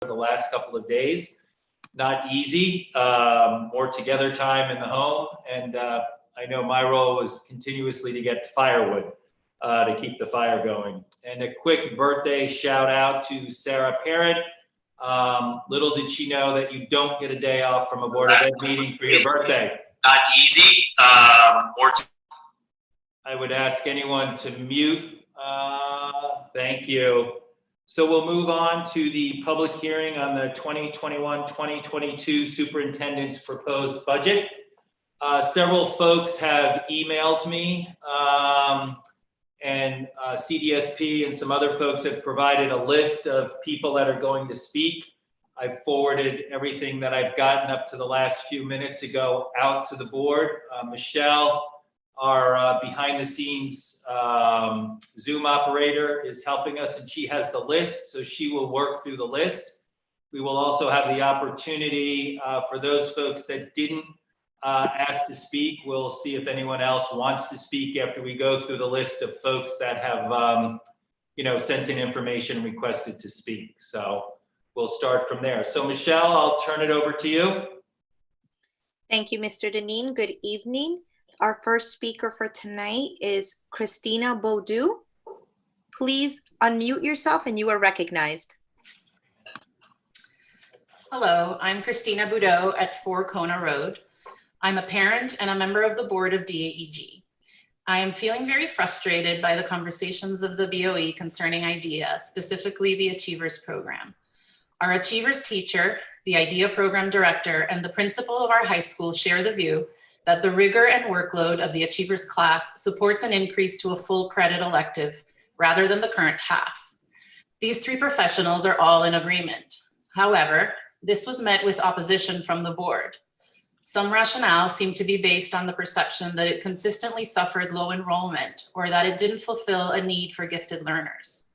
the last couple of days. Not easy, more together time in the home. And I know my role was continuously to get firewood to keep the fire going. And a quick birthday shout out to Sarah Parrott. Little did she know that you don't get a day off from a Board of Ed meeting for your birthday. Not easy. I would ask anyone to mute. Thank you. So we'll move on to the public hearing on the 2021-2022 Superintendent's proposed budget. Several folks have emailed me, and CDSP and some other folks have provided a list of people that are going to speak. I've forwarded everything that I've gotten up to the last few minutes ago out to the board. Michelle, our behind the scenes Zoom operator, is helping us, and she has the list, so she will work through the list. We will also have the opportunity for those folks that didn't ask to speak. We'll see if anyone else wants to speak after we go through the list of folks that have sent in information and requested to speak. So we'll start from there. So Michelle, I'll turn it over to you. Thank you, Mr. Deneen. Good evening. Our first speaker for tonight is Christina Baudou. Please unmute yourself and you are recognized. Hello, I'm Christina Baudou at 4 Kona Road. I'm a parent and a member of the board of DAEG. I am feeling very frustrated by the conversations of the BOE concerning IDEA, specifically the Achievers program. Our Achievers teacher, the IDEA program director, and the principal of our high school share the view that the rigor and workload of the Achievers class supports an increase to a full credit elective rather than the current half. These three professionals are all in agreement. However, this was met with opposition from the board. Some rationale seemed to be based on the perception that it consistently suffered low enrollment or that it didn't fulfill a need for gifted learners.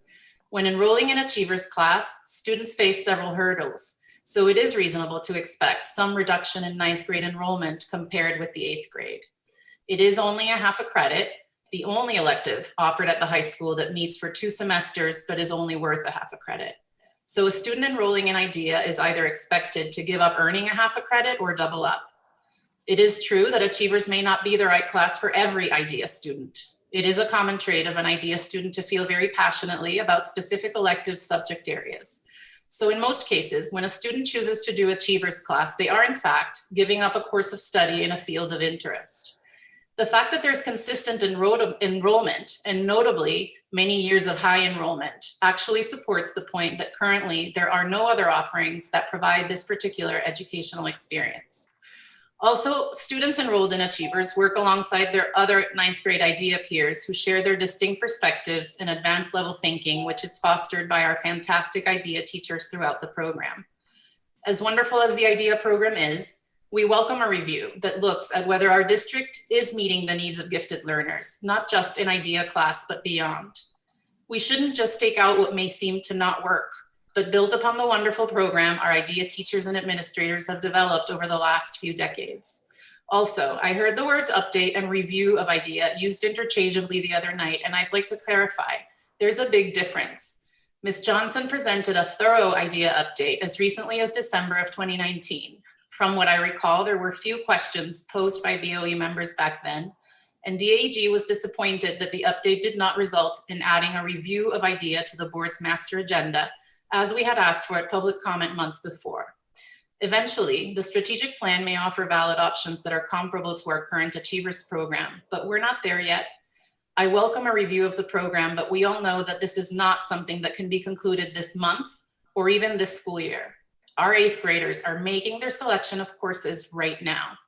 When enrolling in Achievers class, students face several hurdles, so it is reasonable to expect some reduction in 9th grade enrollment compared with the 8th grade. It is only a half a credit, the only elective offered at the high school that meets for 2 semesters but is only worth a half a credit. So a student enrolling in IDEA is either expected to give up earning a half a credit or double up. It is true that Achievers may not be the right class for every IDEA student. It is a common trait of an IDEA student to feel very passionately about specific elective subject areas. So in most cases, when a student chooses to do Achievers class, they are in fact giving up a course of study in a field of interest. The fact that there's consistent enrollment, and notably many years of high enrollment, actually supports the point that currently there are no other offerings that provide this particular educational experience. Also, students enrolled in Achievers work alongside their other 9th grade IDEA peers who share their distinct perspectives and advanced level thinking, which is fostered by our fantastic IDEA teachers throughout the program. As wonderful as the IDEA program is, we welcome a review that looks at whether our district is meeting the needs of gifted learners, not just in IDEA class, but beyond. We shouldn't just take out what may seem to not work, but build upon the wonderful program our IDEA teachers and administrators have developed over the last few decades. Also, I heard the words update and review of IDEA used interchangeably the other night, and I'd like to clarify, there's a big difference. Ms. Johnson presented a thorough IDEA update as recently as December of 2019. From what I recall, there were few questions posed by BOE members back then, and DAEG was disappointed that the update did not result in adding a review of IDEA to the board's master agenda, as we had asked for at public comment months before. Eventually, the strategic plan may offer valid options that are comparable to our current Achievers program, but we're not there yet. I welcome a review of the program, but we all know that this is not something that can be concluded this month or even this school year. Our 8th graders are making their selection of courses right now.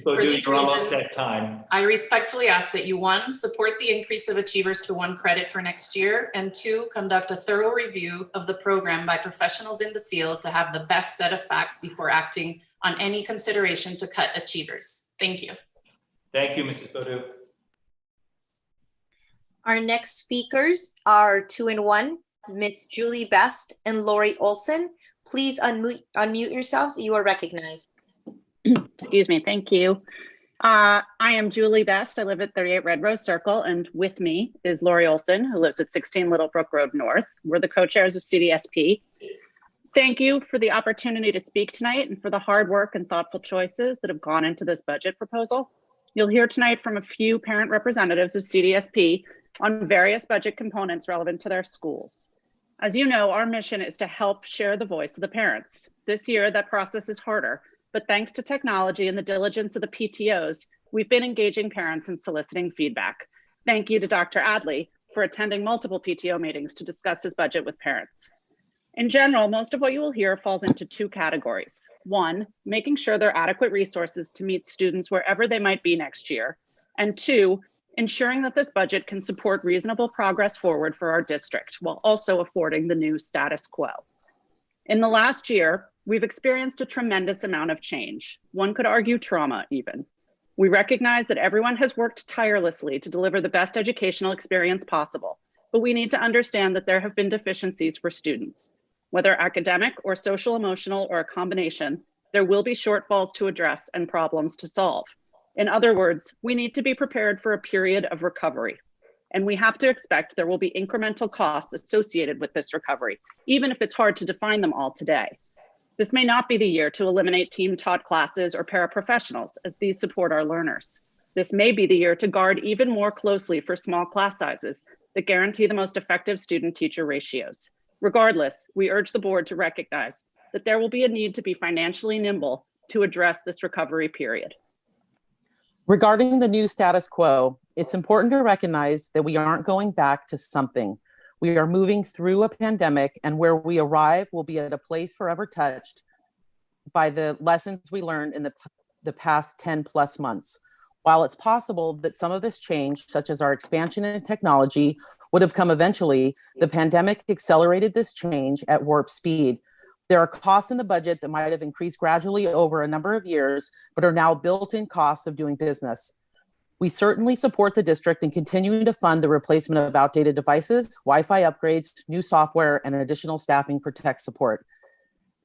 For these reasons, I respectfully ask that you, 1, support the increase of Achievers to 1 credit for next year, and 2, conduct a thorough review of the program by professionals in the field to have the best set of facts before acting on any consideration to cut Achievers. Thank you. Thank you, Mrs. Baudou. Our next speakers are 2 and 1, Miss Julie Best and Lori Olson. Please unmute yourselves. You are recognized. Excuse me. Thank you. I am Julie Best. I live at 38 Red Rose Circle, and with me is Lori Olson, who lives at 16 Little Brook Road North. We're the co-chairs of CDSP. Thank you for the opportunity to speak tonight and for the hard work and thoughtful choices that have gone into this budget proposal. You'll hear tonight from a few parent representatives of CDSP on various budget components relevant to their schools. As you know, our mission is to help share the voice of the parents. This year, that process is harder, but thanks to technology and the diligence of the PTOs, we've been engaging parents and soliciting feedback. Thank you to Dr. Adley for attending multiple PTO meetings to discuss his budget with parents. In general, most of what you will hear falls into two categories. One, making sure there are adequate resources to meet students wherever they might be next year. And two, ensuring that this budget can support reasonable progress forward for our district while also affording the new status quo. In the last year, we've experienced a tremendous amount of change. One could argue trauma even. We recognize that everyone has worked tirelessly to deliver the best educational experience possible, but we need to understand that there have been deficiencies for students. Whether academic or social emotional or a combination, there will be shortfalls to address and problems to solve. In other words, we need to be prepared for a period of recovery. And we have to expect there will be incremental costs associated with this recovery, even if it's hard to define them all today. This may not be the year to eliminate team-taught classes or paraprofessionals, as these support our learners. This may be the year to guard even more closely for small class sizes that guarantee the most effective student-teacher ratios. Regardless, we urge the board to recognize that there will be a need to be financially nimble to address this recovery period. Regarding the new status quo, it's important to recognize that we aren't going back to something. We are moving through a pandemic, and where we arrive will be at a place forever touched by the lessons we learned in the past 10 plus months. While it's possible that some of this change, such as our expansion in technology, would have come eventually, the pandemic accelerated this change at warp speed. There are costs in the budget that might have increased gradually over a number of years, but are now built-in costs of doing business. We certainly support the district in continuing to fund the replacement of outdated devices, Wi-Fi upgrades, new software, and additional staffing for tech support.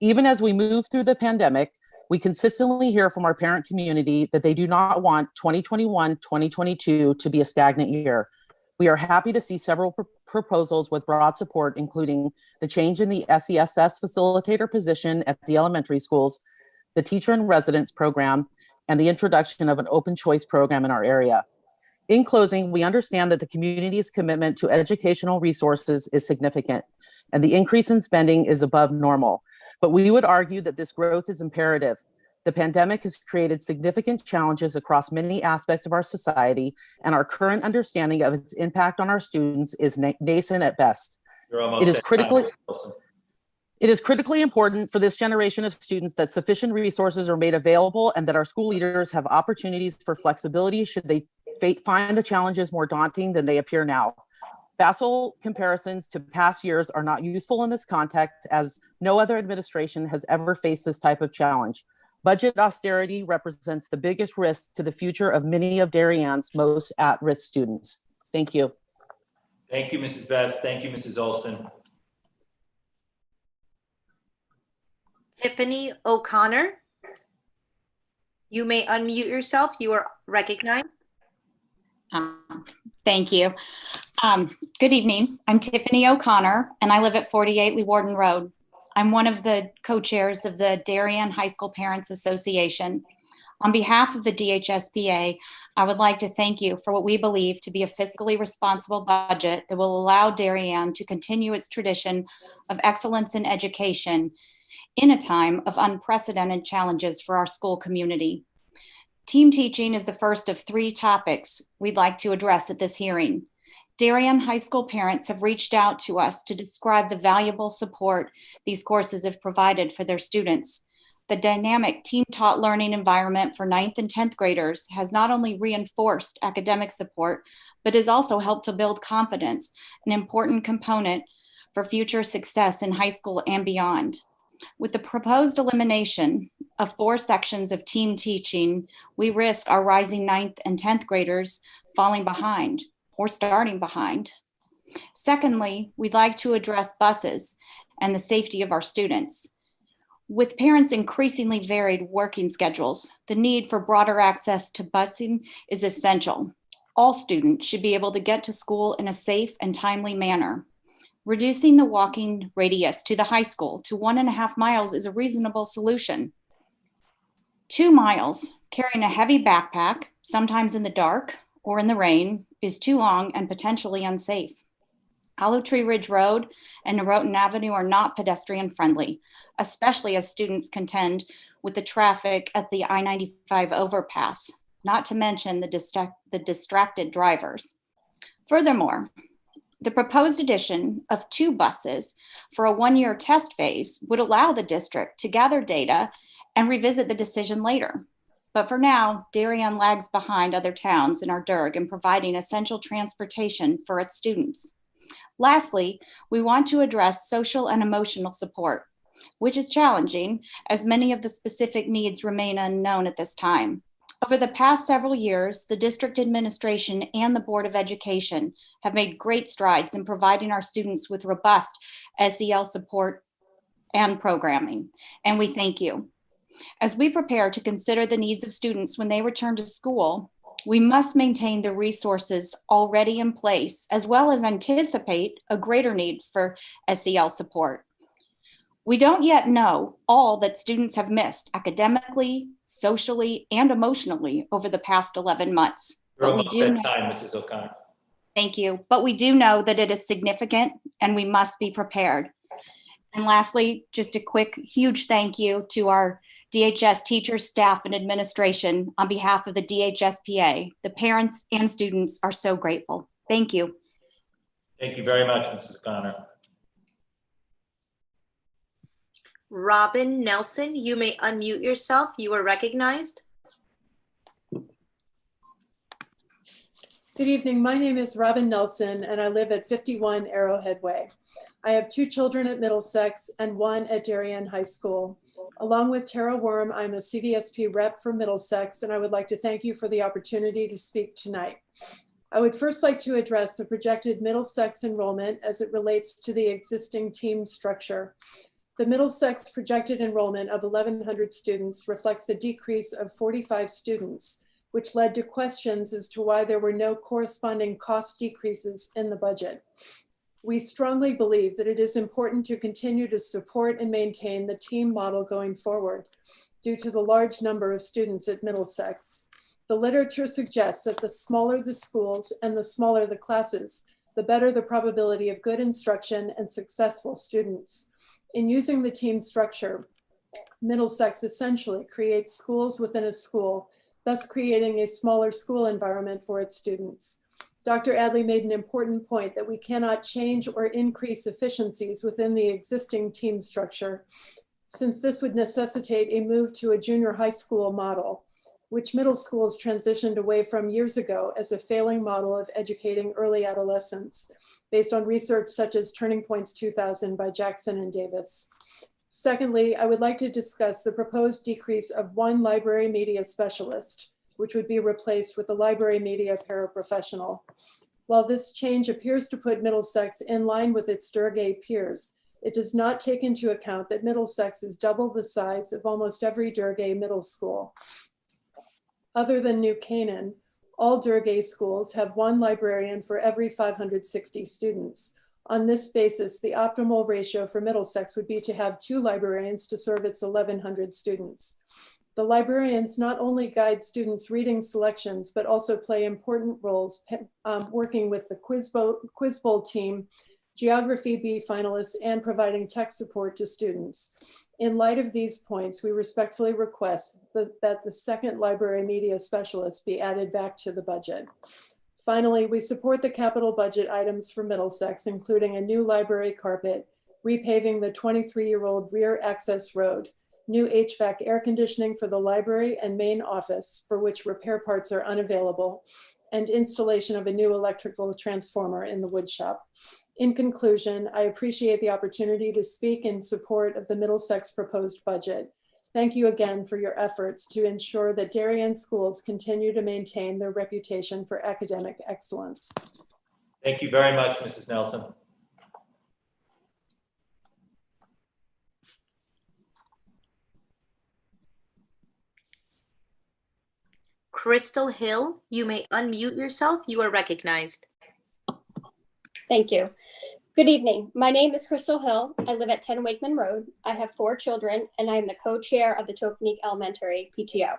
Even as we move through the pandemic, we consistently hear from our parent community that they do not want 2021-2022 to be a stagnant year. We are happy to see several proposals with broad support, including the change in the SESS facilitator position at the elementary schools, the teacher in residence program, and the introduction of an open choice program in our area. In closing, we understand that the community's commitment to educational resources is significant, and the increase in spending is above normal. But we would argue that this growth is imperative. The pandemic has created significant challenges across many aspects of our society, and our current understanding of its impact on our students is nascent at best. It is critically important for this generation of students that sufficient resources are made available and that our school leaders have opportunities for flexibility should they find the challenges more daunting than they appear now. Facile comparisons to past years are not useful in this context, as no other administration has ever faced this type of challenge. Budget austerity represents the biggest risk to the future of many of Darien's most at-risk students. Thank you. Thank you, Mrs. Best. Thank you, Mrs. Olson. Tiffany O'Connor, you may unmute yourself. You are recognized. Thank you. Good evening. I'm Tiffany O'Connor, and I live at 48 Lewarden Road. I'm one of the co-chairs of the Darien High School Parents Association. On behalf of the DHSPA, I would like to thank you for what we believe to be a fiscally responsible budget that will allow Darien to continue its tradition of excellence in education in a time of unprecedented challenges for our school community. Team teaching is the first of 3 topics we'd like to address at this hearing. Darien High School parents have reached out to us to describe the valuable support these courses have provided for their students. The dynamic team-taught learning environment for 9th and 10th graders has not only reinforced academic support, but has also helped to build confidence, an important component for future success in high school and beyond. With the proposed elimination of 4 sections of team teaching, we risk our rising 9th and 10th graders falling behind or starting behind. Secondly, we'd like to address buses and the safety of our students. With parents' increasingly varied working schedules, the need for broader access to busing is essential. All students should be able to get to school in a safe and timely manner. Reducing the walking radius to the high school to 1.5 miles is a reasonable solution. 2 miles carrying a heavy backpack, sometimes in the dark or in the rain, is too long and potentially unsafe. Hollow Tree Ridge Road and Norotan Avenue are not pedestrian friendly, especially as students contend with the traffic at the I-95 overpass, not to mention the distracted drivers. Furthermore, the proposed addition of 2 buses for a 1-year test phase would allow the district to gather data and revisit the decision later. But for now, Darien lags behind other towns in our DIRG in providing essential transportation for its students. Lastly, we want to address social and emotional support, which is challenging as many of the specific needs remain unknown at this time. Over the past several years, the district administration and the Board of Education have made great strides in providing our students with robust SEL support and programming, and we thank you. As we prepare to consider the needs of students when they return to school, we must maintain the resources already in place, as well as anticipate a greater need for SEL support. We don't yet know all that students have missed academically, socially, and emotionally over the past 11 months. You're But we almost do at know, time, Mrs. O'Connor. thank you, but we do know that it is significant and we must be prepared. And lastly, just a quick, huge thank you to our DHS teachers, staff, and administration on behalf of the DHSPA. The parents and students are so grateful. Thank you. Thank you very much, Mrs. O'Connor. Robin Nelson, you may unmute yourself. You are recognized. Good evening. My name is Robin Nelson, and I live at 51 Arrowhead Way. I have 2 children at Middlesex and 1 at Darien High School. Along with Tara Worm, I'm a CDSP rep for Middlesex, and I would like to thank you for the opportunity to speak tonight. I would first like to address the projected Middlesex enrollment as it relates to the existing team structure. The Middlesex projected enrollment of 1,100 students reflects a decrease of 45 students, which led to questions as to why there were no corresponding cost decreases in the budget. We strongly believe that it is important to continue to support and maintain the team model going forward due to the large number of students at Middlesex. The literature suggests that the smaller the schools and the smaller the classes, the better the probability of good instruction and successful students. In using the team structure, Middlesex essentially creates schools within a school, thus creating a smaller school environment for its students. Dr. Adley made an important point that we cannot change or increase efficiencies within the existing team structure, since this would necessitate a move to a junior high school model, which middle schools transitioned away from years ago as a failing model of educating early adolescents, based on research such as Turning Points 2000 by Jackson and Davis. Secondly, I would like to discuss the proposed decrease of 1 library media specialist, which would be replaced with a library media paraprofessional. While this change appears to put Middlesex in line with its DIRG A peers, it does not take into account that Middlesex is double the size of almost every DIRG A middle school. Other than New Canaan, all DIRG A schools have 1 librarian for every 560 students. On this basis, the optimal ratio for Middlesex would be to have 2 librarians to serve its 1,100 students. The librarians not only guide students' reading selections, but also play important roles working with the Quiz Bowl team, Geography B finalists, and providing tech support to students. In light of these points, we respectfully request that the 2nd library media specialist be added back to the budget. Finally, we support the capital budget items for Middlesex, including a new library carpet, repaving the 23-year-old rear access road, new HVAC air conditioning for the library and main office, for which repair parts are unavailable, and installation of a new electrical transformer in the wood shop. In conclusion, I appreciate the opportunity to speak in support of the Middlesex proposed budget. Thank you again for your efforts to ensure that Darien schools continue to maintain their reputation for academic excellence. Thank you very much, Mrs. Nelson. Crystal Hill, you may unmute yourself. You are recognized. Thank you. Good evening. My name is Crystal Hill. I live at 10 Wakeman Road. I have 4 children, and I am the co-chair of the Tokenique Elementary PTO.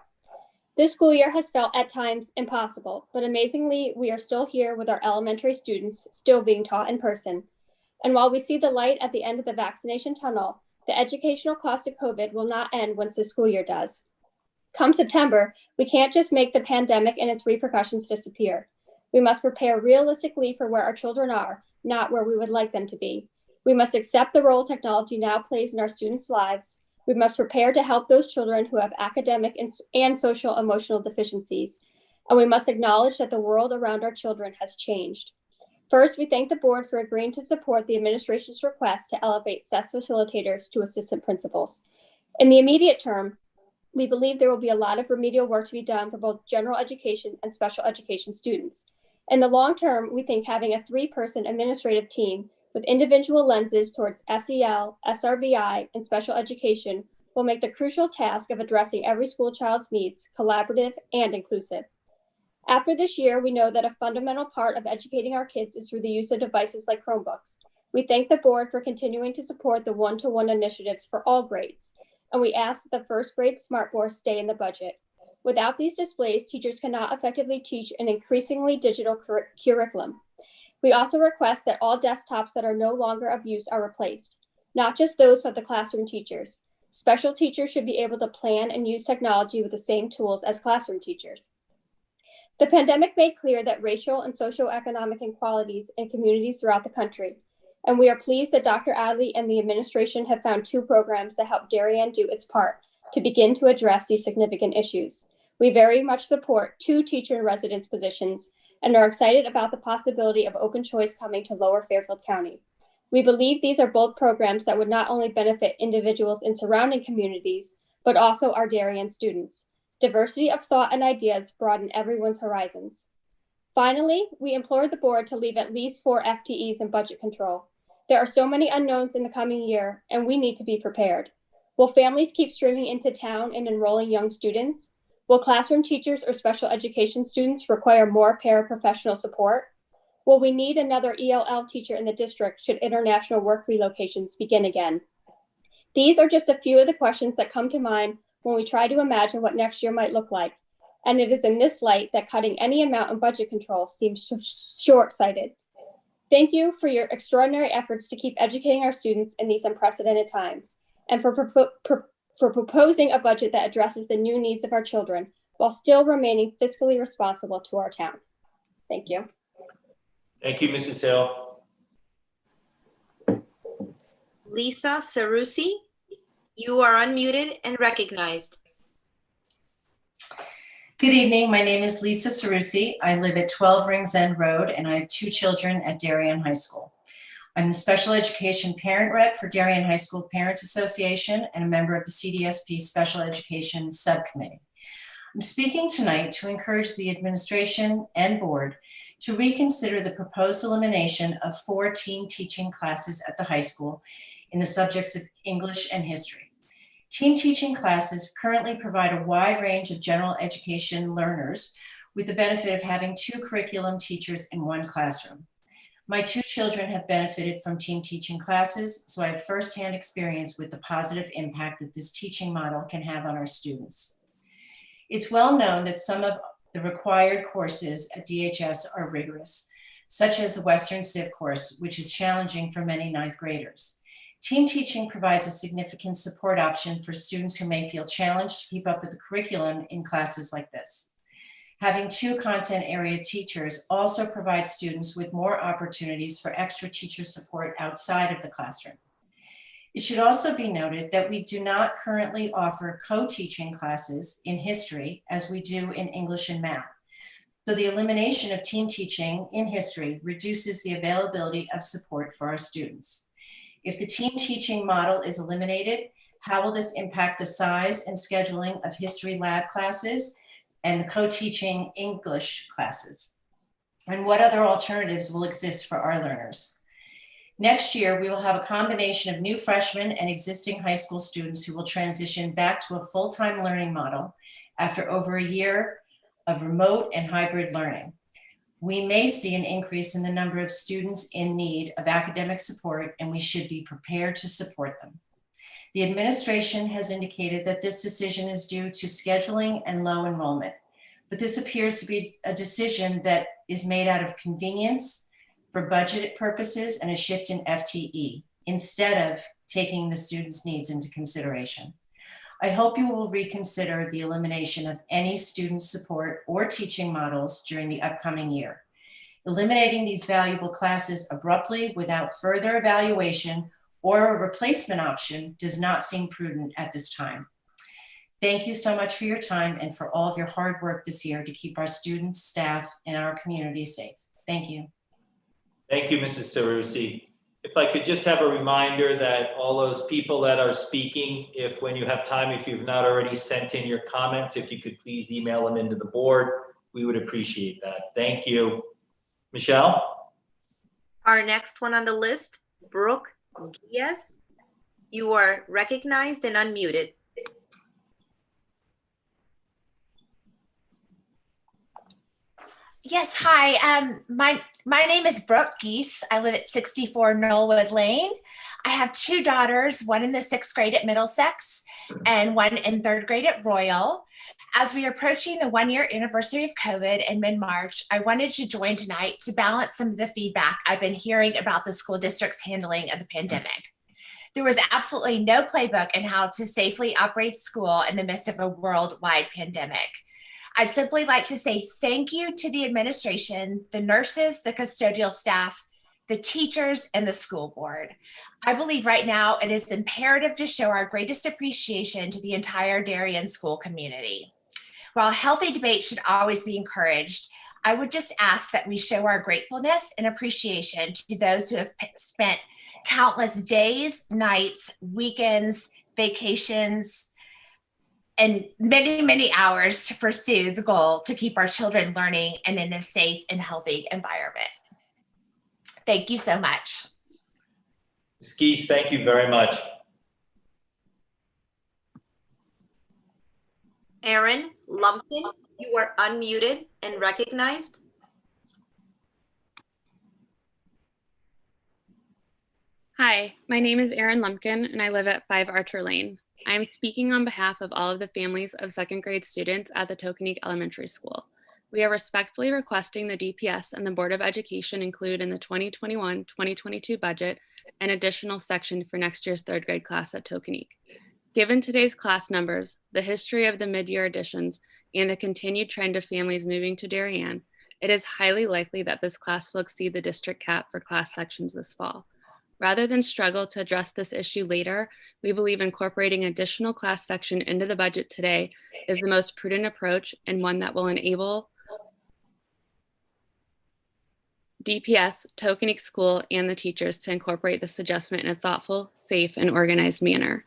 This school year has felt at times impossible, but amazingly, we are still here with our elementary students still being taught in person. And while we see the light at the end of the vaccination tunnel, the educational cost of COVID will not end once the school year does. Come September, we can't just make the pandemic and its repercussions disappear. We must prepare realistically for where our children are, not where we would like them to be. We must accept the role technology now plays in our students' lives. We must prepare to help those children who have academic and social emotional deficiencies. And we must acknowledge that the world around our children has changed. First, we thank the board for agreeing to support the administration's request to elevate SES facilitators to assistant principals. In the immediate term, we believe there will be a lot of remedial work to be done for both general education and special education students. In the long term, we think having a 3-person administrative team with individual lenses towards SEL, SRBI, and special education will make the crucial task of addressing every school child's needs collaborative and inclusive. After this year, we know that a fundamental part of educating our kids is through the use of devices like Chromebooks. We thank the board for continuing to support the one-to-one initiatives for all grades, and we ask that the first grade smart boards stay in the budget. Without these displays, teachers cannot effectively teach an increasingly digital curriculum. We also request that all desktops that are no longer of use are replaced, not just those of the classroom teachers. Special teachers should be able to plan and use technology with the same tools as classroom teachers. The pandemic made clear that racial and socioeconomic inequalities in communities throughout the country, and we are pleased that Dr. Adley and the administration have found 2 programs that help Darien do its part to begin to address these significant issues. We very much support 2 teacher in residence positions and are excited about the possibility of open choice coming to Lower Fairfield County. We believe these are both programs that would not only benefit individuals in surrounding communities, but also our Darien students. Diversity of thought and ideas broaden everyone's horizons. Finally, we implore the board to leave at least 4 FTEs in budget control. There are so many unknowns in the coming year, and we need to be prepared. Will families keep streaming into town and enrolling young students? Will classroom teachers or special education students require more paraprofessional support? Will we need another ELL teacher in the district should international work relocations begin again? These are just a few of the questions that come to mind when we try to imagine what next year might look like. And it is in this light that cutting any amount in budget control seems short-sighted. Thank you for your extraordinary efforts to keep educating our students in these unprecedented times, and for proposing a budget that addresses the new needs of our children while still remaining fiscally responsible to our town. Thank you. Thank you, Mrs. Hill. Lisa Sarusi, you are unmuted and recognized. Good evening. My name is Lisa Sarusi. I live at 12 Rings End Road, and I have 2 children at Darien High School. I'm the Special Education Parent Rep for Darien High School Parents Association and a member of the CDSP Special Education Subcommittee. I'm speaking tonight to encourage the administration and board to reconsider the proposed elimination of 4 team teaching classes at the high school in the subjects of English and history. Team teaching classes currently provide a wide range of general education learners with the benefit of having 2 curriculum teachers in 1 classroom. My 2 children have benefited from team teaching classes, so I have firsthand experience with the positive impact that this teaching model can have on our students. It's well known that some of the required courses at DHS are rigorous, such as the Western Civ course, which is challenging for many 9th graders. Team teaching provides a significant support option for students who may feel challenged to keep up with the curriculum in classes like this. Having 2 content area teachers also provides students with more opportunities for extra teacher support outside of the classroom. It should also be noted that we do not currently offer co-teaching classes in history as we do in English and math. So the elimination of team teaching in history reduces the availability of support for our students. If the team teaching model is eliminated, how will this impact the size and scheduling of history lab classes and the co-teaching English classes? And what other alternatives will exist for our learners? Next year, we will have a combination of new freshmen and existing high school students who will transition back to a full-time learning model after over a year of remote and hybrid learning. We may see an increase in the number of students in need of academic support, and we should be prepared to support them. The administration has indicated that this decision is due to scheduling and low enrollment, but this appears to be a decision that is made out of convenience for budget purposes and a shift in FTE, instead of taking the students' needs into consideration. I hope you will reconsider the elimination of any student support or teaching models during the upcoming year. Eliminating these valuable classes abruptly without further evaluation or a replacement option does not seem prudent at this time. Thank you so much for your time and for all of your hard work this year to keep our students, staff, and our community safe. Thank you. Thank you, Mrs. Sarusi. If I could just have a reminder that all those people that are speaking, if when you have time, if you've not already sent in your comments, if you could please email them into the board, we would appreciate that. Thank you. Michelle? Our next one on the list, Brooke Gies. You are recognized and unmuted. Yes, hi. My name is Brooke Geese. I live at 64 Knollwood Lane. I have two daughters, one in the 6th grade at Middlesex and one in 3rd grade at Royal. As we are approaching the 1-year anniversary of COVID in mid-March, I wanted to join tonight to balance some of the feedback I've been hearing about the school district's handling of the pandemic. There was absolutely no playbook in how to safely operate school in the midst of a worldwide pandemic. I'd simply like to say thank you to the administration, the nurses, the custodial staff, the teachers, and the school board. I believe right now it is imperative to show our greatest appreciation to the entire Darien school community. While healthy debate should always be encouraged, I would just ask that we show our gratefulness and appreciation to those who have spent countless days, nights, weekends, vacations, and many, many hours to pursue the goal to keep our children learning and in a safe and healthy environment. Thank you so much. Ms. Geese, thank you very much. Aaron Lumpkin, you are unmuted and recognized. Hi, my name is Erin Lumpkin and I live at 5 Archer Lane. I am speaking on behalf of all of the families of 2nd grade students at the Tokenique Elementary School. We are respectfully requesting the DPS and the Board of Education include in the 2021-2022 budget an additional section for next year's 3rd grade class at Tokenique. Given today's class numbers, the history of the mid-year additions, and the continued trend of families moving to Darien, it is highly likely that this class will exceed the district cap for class sections this fall. Rather than struggle to address this issue later, we believe incorporating additional class section into the budget today is the most prudent approach and one that will enable DPS, Tokenique School, and the teachers to incorporate this adjustment in a thoughtful, safe, and organized manner.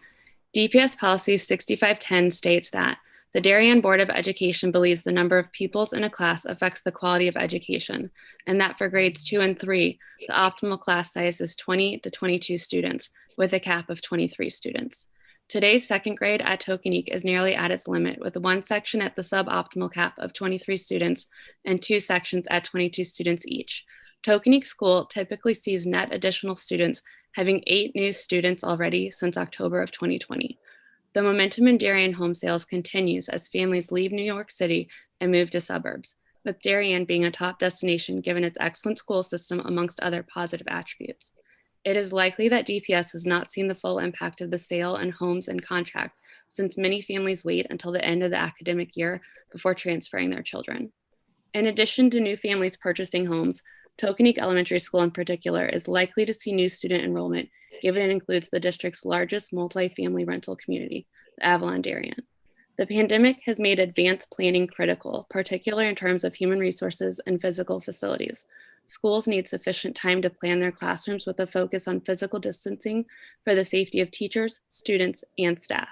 DPS policy 6510 states that the Darien Board of Education believes the number of pupils in a class affects the quality of education, and that for grades 2 and 3, the optimal class size is 20 to 22 students, with a cap of 23 students. Today's 2nd grade at Tokenique is nearly at its limit, with one section at the suboptimal cap of 23 students and 2 sections at 22 students each. Tokenique School typically sees net additional students, having 8 new students already since October of 2020. The momentum in Darien home sales continues as families leave New York City and move to suburbs, with Darien being a top destination given its excellent school system amongst other positive attributes. It is likely that DPS has not seen the full impact of the sale and homes and contract since many families wait until the end of the academic year before transferring their children. In addition to new families purchasing homes, Tokenique Elementary School in particular is likely to see new student enrollment given it includes the district's largest multi-family rental community, the Avalon Darien. The pandemic has made advanced planning critical, particularly in terms of human resources and physical facilities. Schools need sufficient time to plan their classrooms with a focus on physical distancing for the safety of teachers, students, and staff.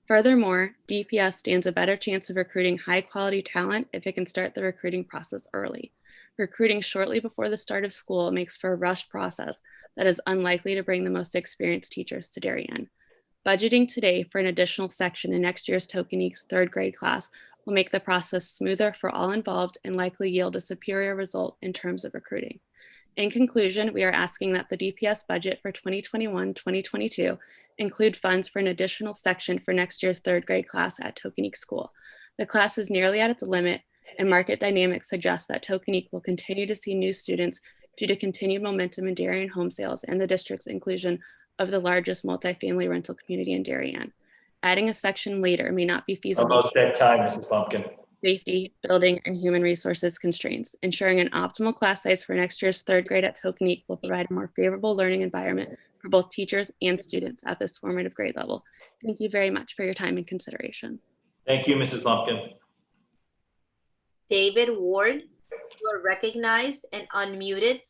Furthermore, DPS stands a better chance of recruiting high-quality talent if it can start the recruiting process early. Recruiting shortly before the start of school makes for a rushed process that is unlikely to bring the most experienced teachers to Darien. Budgeting today for an additional section in next year's Tokenique's 3rd grade class will make the process smoother for all involved and likely yield a superior result in terms of recruiting. In conclusion, we are asking that the DPS budget for 2021-2022 include funds for an additional section for next year's third grade class at Tokenique School. The class is nearly at its limit, and market dynamics suggest that Tokenique will continue to see new students due to continued momentum in Darien home sales and the district's inclusion of the largest multifamily rental community in Darien. Adding a section later may not be feasible. Almost at time, Mrs. Lumpkin. Safety, building, and human resources constraints. Ensuring an optimal class size for next year's third grade at Tokenique will provide a more favorable learning environment for both teachers and students at this formative grade level. Thank you very much for your time and consideration. Thank you, Mrs. Lumpkin. David Ward, you are recognized and unmuted.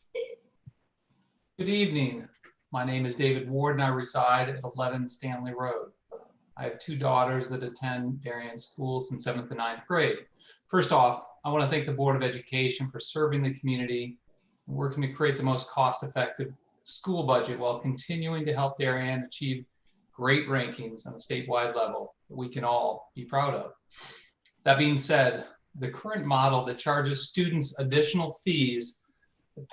Good evening. My name is David Ward and I reside at 11 Stanley Road. I have two daughters that attend Darien schools in 7th and 9th grade. First off, I want to thank the Board of Education for serving the community and working to create the most cost-effective school budget while continuing to help Darien achieve great rankings on a statewide level that we can all be proud of. That being said, the current model that charges students additional fees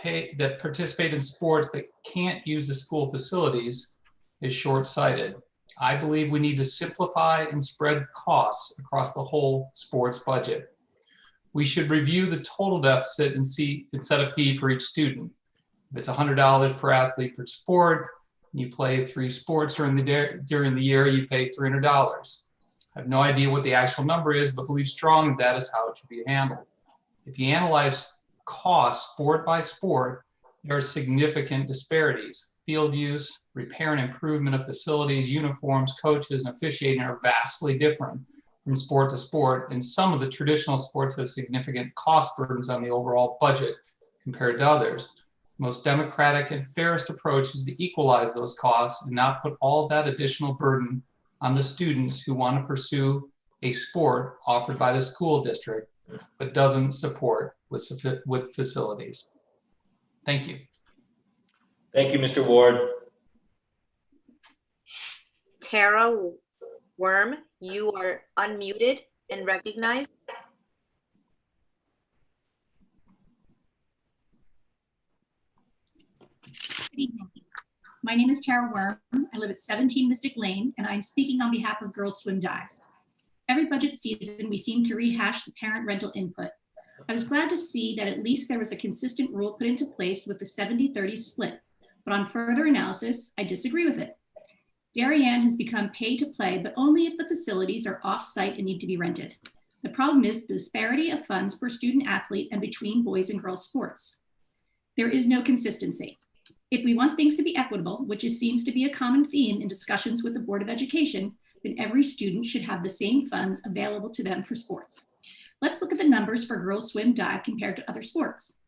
that participate in sports that can't use the school facilities is short-sighted. I believe we need to simplify and spread costs across the whole sports budget. We should review the total deficit and set a fee for each student. If it's $100 per athlete per sport, and you play 3 sports during the year, you pay $300. I have no idea what the actual number is, but believe strongly that is how it should be handled. If you analyze costs sport by sport, there are significant disparities. Field use, repair and improvement of facilities, uniforms, coaches, and officiating are vastly different from sport to sport, and some of the traditional sports have significant cost burdens on the overall budget compared to others. The most democratic and fairest approach is to equalize those costs and not put all that additional burden on the students who want to pursue a sport offered by the school district, but doesn't support with facilities. Thank you. Thank you, Mr. Ward. Tara Worm, you are unmuted and recognized. Good evening. My name is Tara Worm. I live at 17 Mystic Lane, and I'm speaking on behalf of Girls Swim Dive. Every budget season, we seem to rehash the parent rental input. I was glad to see that at least there was a consistent rule put into place with the 70-30 split, but on further analysis, I disagree with it. Darien has become pay to play, but only if the facilities are off-site and need to be rented. The problem is the disparity of funds per student athlete and between boys and girls sports. There is no consistency. If we want things to be equitable, which seems to be a common theme in discussions with the Board of Education, then every student should have the same funds available to them for sports. Let's look at the numbers for girls swim dive compared to other sports.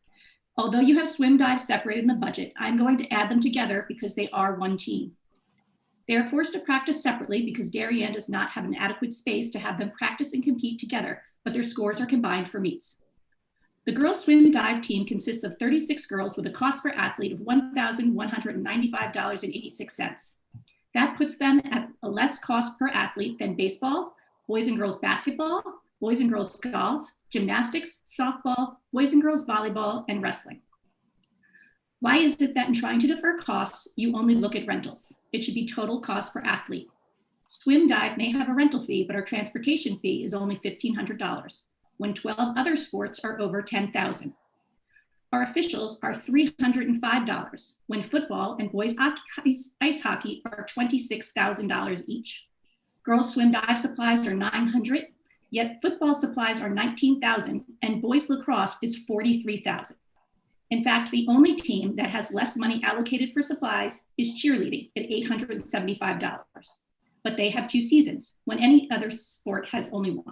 Although you have swim dive separated in the budget, I'm going to add them together because they are one team. They are forced to practice separately because Darien does not have an adequate space to have them practice and compete together, but their scores are combined for meets. The girls swim dive team consists of 36 girls with a cost per athlete of $1,195.86. That puts them at a less cost per athlete than baseball, boys and girls basketball, boys and girls golf, gymnastics, softball, boys and girls volleyball, and wrestling. Why is it that in trying to defer costs, you only look at rentals? It should be total cost per athlete. Swim dive may have a rental fee, but our transportation fee is only $1,500, when 12 other sports are over $10,000. Our officials are $305, when football and boys ice hockey are $26,000 each. Girls swim dive supplies are $900, yet football supplies are $19,000, and boys lacrosse is $43,000. In fact, the only team that has less money allocated for supplies is cheerleading at $875, but they have 2 seasons, when any other sport has only 1.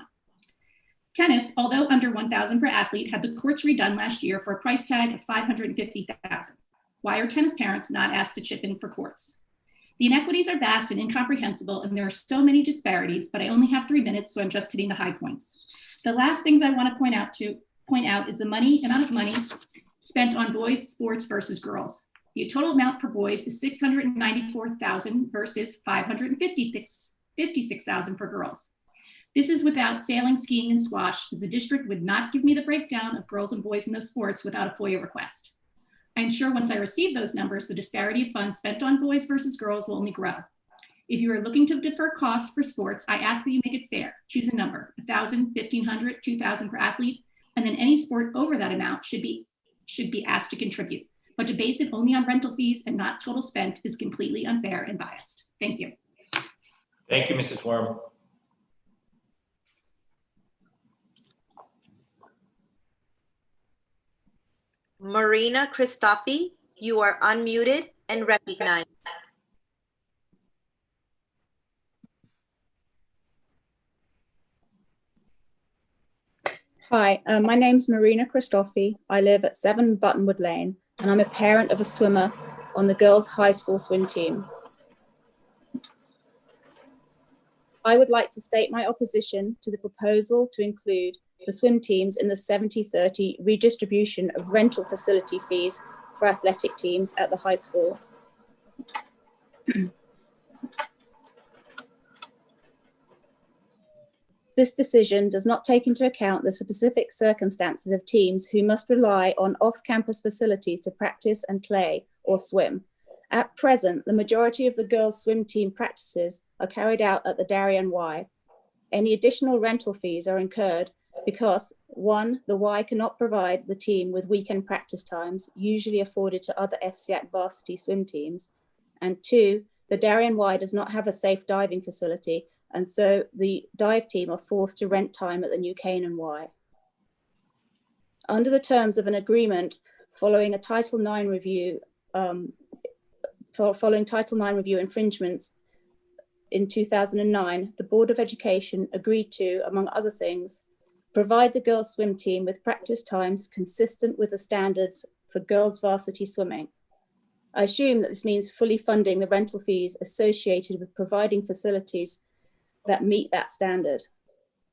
Tennis, although under $1,000 per athlete, had the courts redone last year for a price tag of $550,000. Why are tennis parents not asked to chip in for courts? The inequities are vast and incomprehensible, and there are so many disparities, but I only have 3 minutes, so I'm just hitting the high points. The last things I want to point out is the amount of money spent on boys sports versus girls. The total amount for boys is $694,000 versus $556,000 for girls. This is without sailing, skiing, and squash, as the district would not give me the breakdown of girls and boys in those sports without a FOIA request. I am sure once I receive those numbers, the disparity of funds spent on boys versus girls will only grow. If you are looking to defer costs for sports, I ask that you make it fair. Choose a number, 1,000, 1,500, 2,000 per athlete, and then any sport over that amount should be asked to contribute. But to base it only on rental fees and not total spent is completely unfair and biased. Thank you. Thank you, Mrs. Worm. Marina Christofi, you are unmuted and recognized. Hi, my name's Marina Christofi. I live at 7 Buttonwood Lane, and I'm a parent of a swimmer on the girls' high school swim team. I would like to state my opposition to the proposal to include the swim teams in the 70-30 redistribution of rental facility fees for athletic teams at the high school. This decision does not take into account the specific circumstances of teams who must rely on off-campus facilities to practice and play or swim. At present, the majority of the girls' swim team practices are carried out at the Darien Y. Any additional rental fees are incurred because, one, the Y cannot provide the team with weekend practice times usually afforded to other FCAC varsity swim teams, and two, the Darien Y does not have a safe diving facility, and so the dive team are forced to rent time at the New Canaan Y. Under the terms of an agreement following a Title IX review, following Title IX review infringements in 2009, the Board of Education agreed to, among other things, provide the girls' swim team with practice times consistent with the standards for girls' varsity swimming. I assume that this means fully funding the rental fees associated with providing facilities that meet that standard.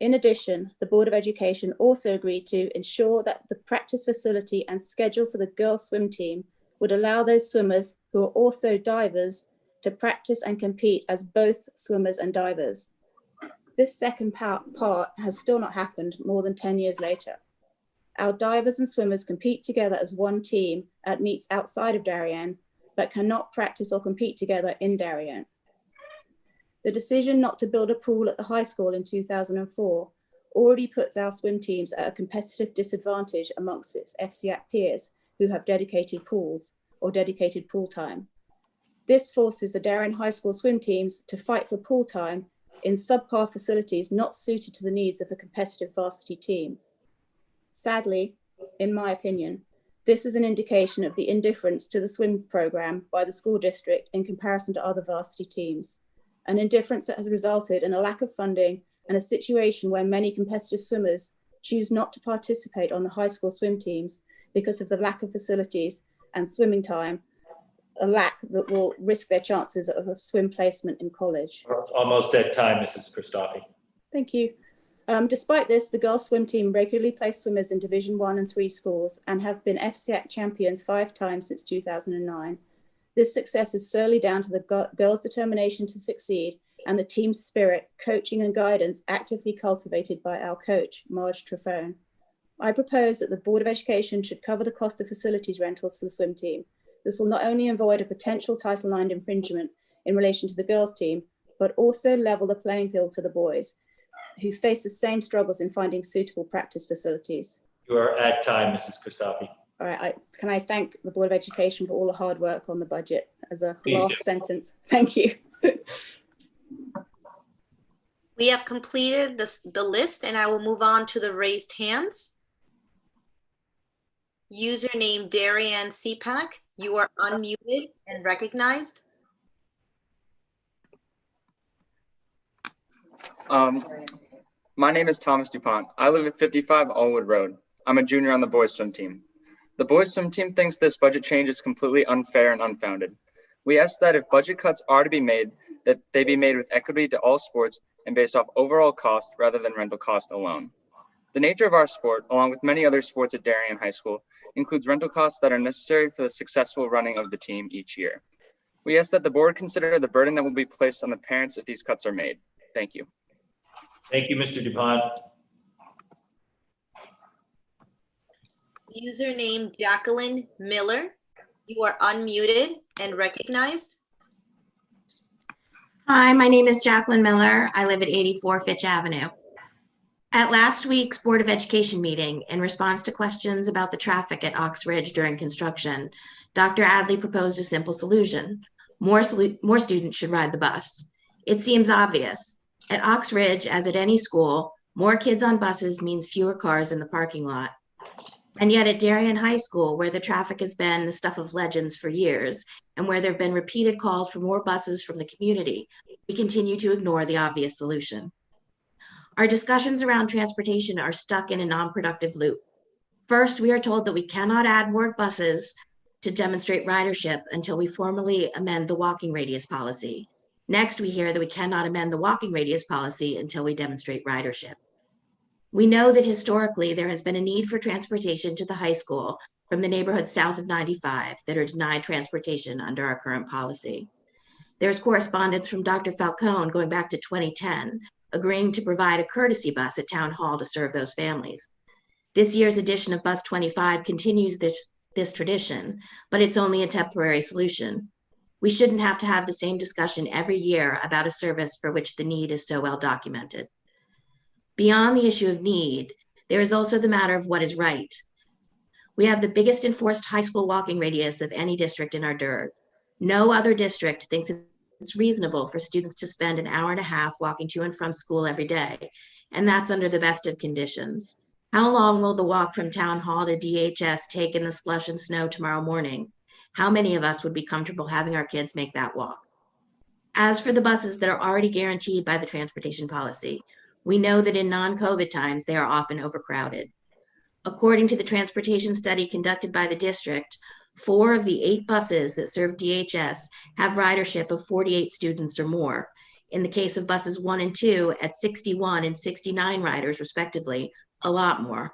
In addition, the Board of Education also agreed to ensure that the practice facility and schedule for the girls' swim team would allow those swimmers who are also divers to practice and compete as both swimmers and divers. This second part has still not happened more than 10 years later. Our divers and swimmers compete together as one team at meets outside of Darien, but cannot practice or compete together in Darien. The decision not to build a pool at the high school in 2004 already puts our swim teams at a competitive disadvantage amongst its FCAC peers who have dedicated pools or dedicated pool time. This forces the Darien High School swim teams to fight for pool time in subpar facilities not suited to the needs of a competitive varsity team. Sadly, in my opinion, this is an indication of the indifference to the swim program by the school district in comparison to other varsity teams, an indifference that has resulted in a lack of funding and a situation where many competitive swimmers choose not to participate on the high school swim teams because of the lack of facilities and swimming time, a lack that will risk their chances of a swim placement in college. Almost at time, Mrs. Christofi. Thank you. Despite this, the girls' swim team regularly place swimmers in Division 1 and 3 schools and have been FCAC champions 5 times since 2009. This success is solely down to the girls' determination to succeed and the team's spirit, coaching and guidance actively cultivated by our coach, Marge Trefone. I propose that the Board of Education should cover the cost of facilities rentals for the swim team. This will not only avoid a potential Title IX infringement in relation to the girls' team, but also level the playing field for the boys, who face the same struggles in finding suitable practice facilities. You are at time, Mrs. Christofi. All right, can I thank the Board of Education for all the hard work on the budget as a Please last do. sentence. Thank you. We have completed the list, and I will move on to the raised hands. Username Darien CPAC, you are unmuted and recognized. My name is Thomas DuPont. I live at 55 Allwood Road. I'm a junior on the boys swim team. The boys swim team thinks this budget change is completely unfair and unfounded. We ask that if budget cuts are to be made, that they be made with equity to all sports and based off overall cost rather than rental cost alone. The nature of our sport, along with many other sports at Darien High School, includes rental costs that are necessary for the successful running of the team each year. We ask that the board consider the burden that will be placed on the parents if these cuts are made. Thank you. Thank you, Mr. Dupont. Username Jacqueline Miller. You are unmuted and recognized. Hi, my name is Jacqueline Miller. I live at 84 Fitch Avenue. At last week's Board of Education meeting, in response to questions about the traffic at Ox Ridge during construction, Dr. Adley proposed a simple solution. More students should ride the bus. It seems obvious. At Ox Ridge, as at any school, more kids on buses means fewer cars in the parking lot. And yet at Darien High School, where the traffic has been the stuff of legends for years, and where there have been repeated calls for more buses from the community, we continue to ignore the obvious solution. Our discussions around transportation are stuck in a non-productive loop. First, we are told that we cannot add more buses to demonstrate ridership until we formally amend the walking radius policy. Next, we hear that we cannot amend the walking radius policy until we demonstrate ridership. We know that historically there has been a need for transportation to the high school from the neighborhoods south of 95 that are denied transportation under our current policy. There's correspondence from Dr. Falcone going back to 2010, agreeing to provide a courtesy bus at Town Hall to serve those families. This year's edition of Bus 25 continues this tradition, but it's only a temporary solution. We shouldn't have to have the same discussion every year about a service for which the need is so well documented. Beyond the issue of need, there is also the matter of what is right. We have the biggest enforced high school walking radius of any district in our DIRG. No other district thinks it's reasonable for students to spend an hour and a half walking to and from school every day, and that's under the best of conditions. How long will the walk from Town Hall to DHS take in the slush and snow tomorrow morning? How many of us would be comfortable having our kids make that walk? As for the buses that are already guaranteed by the transportation policy, we know that in non-COVID times, they are often overcrowded. According to the transportation study conducted by the district, 4 of the 8 buses that serve DHS have ridership of 48 students or more. In the case of buses 1 and 2 at 61 and 69 riders respectively, a lot more.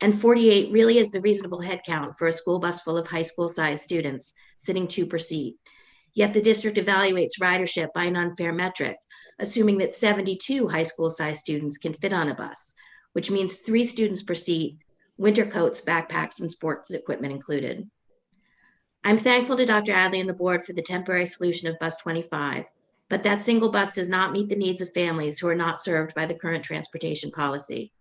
And 48 really is the reasonable head count for a school bus full of high school sized students, sitting 2 per seat. Yet the district evaluates ridership by an unfair metric, assuming that 72 high school sized students can fit on a bus, which means 3 students per seat, winter coats, backpacks, and sports equipment included. I'm thankful to Dr. Adley and the board for the temporary solution of Bus 25, but that single bus does not meet the needs of families who are not served by the current transportation policy.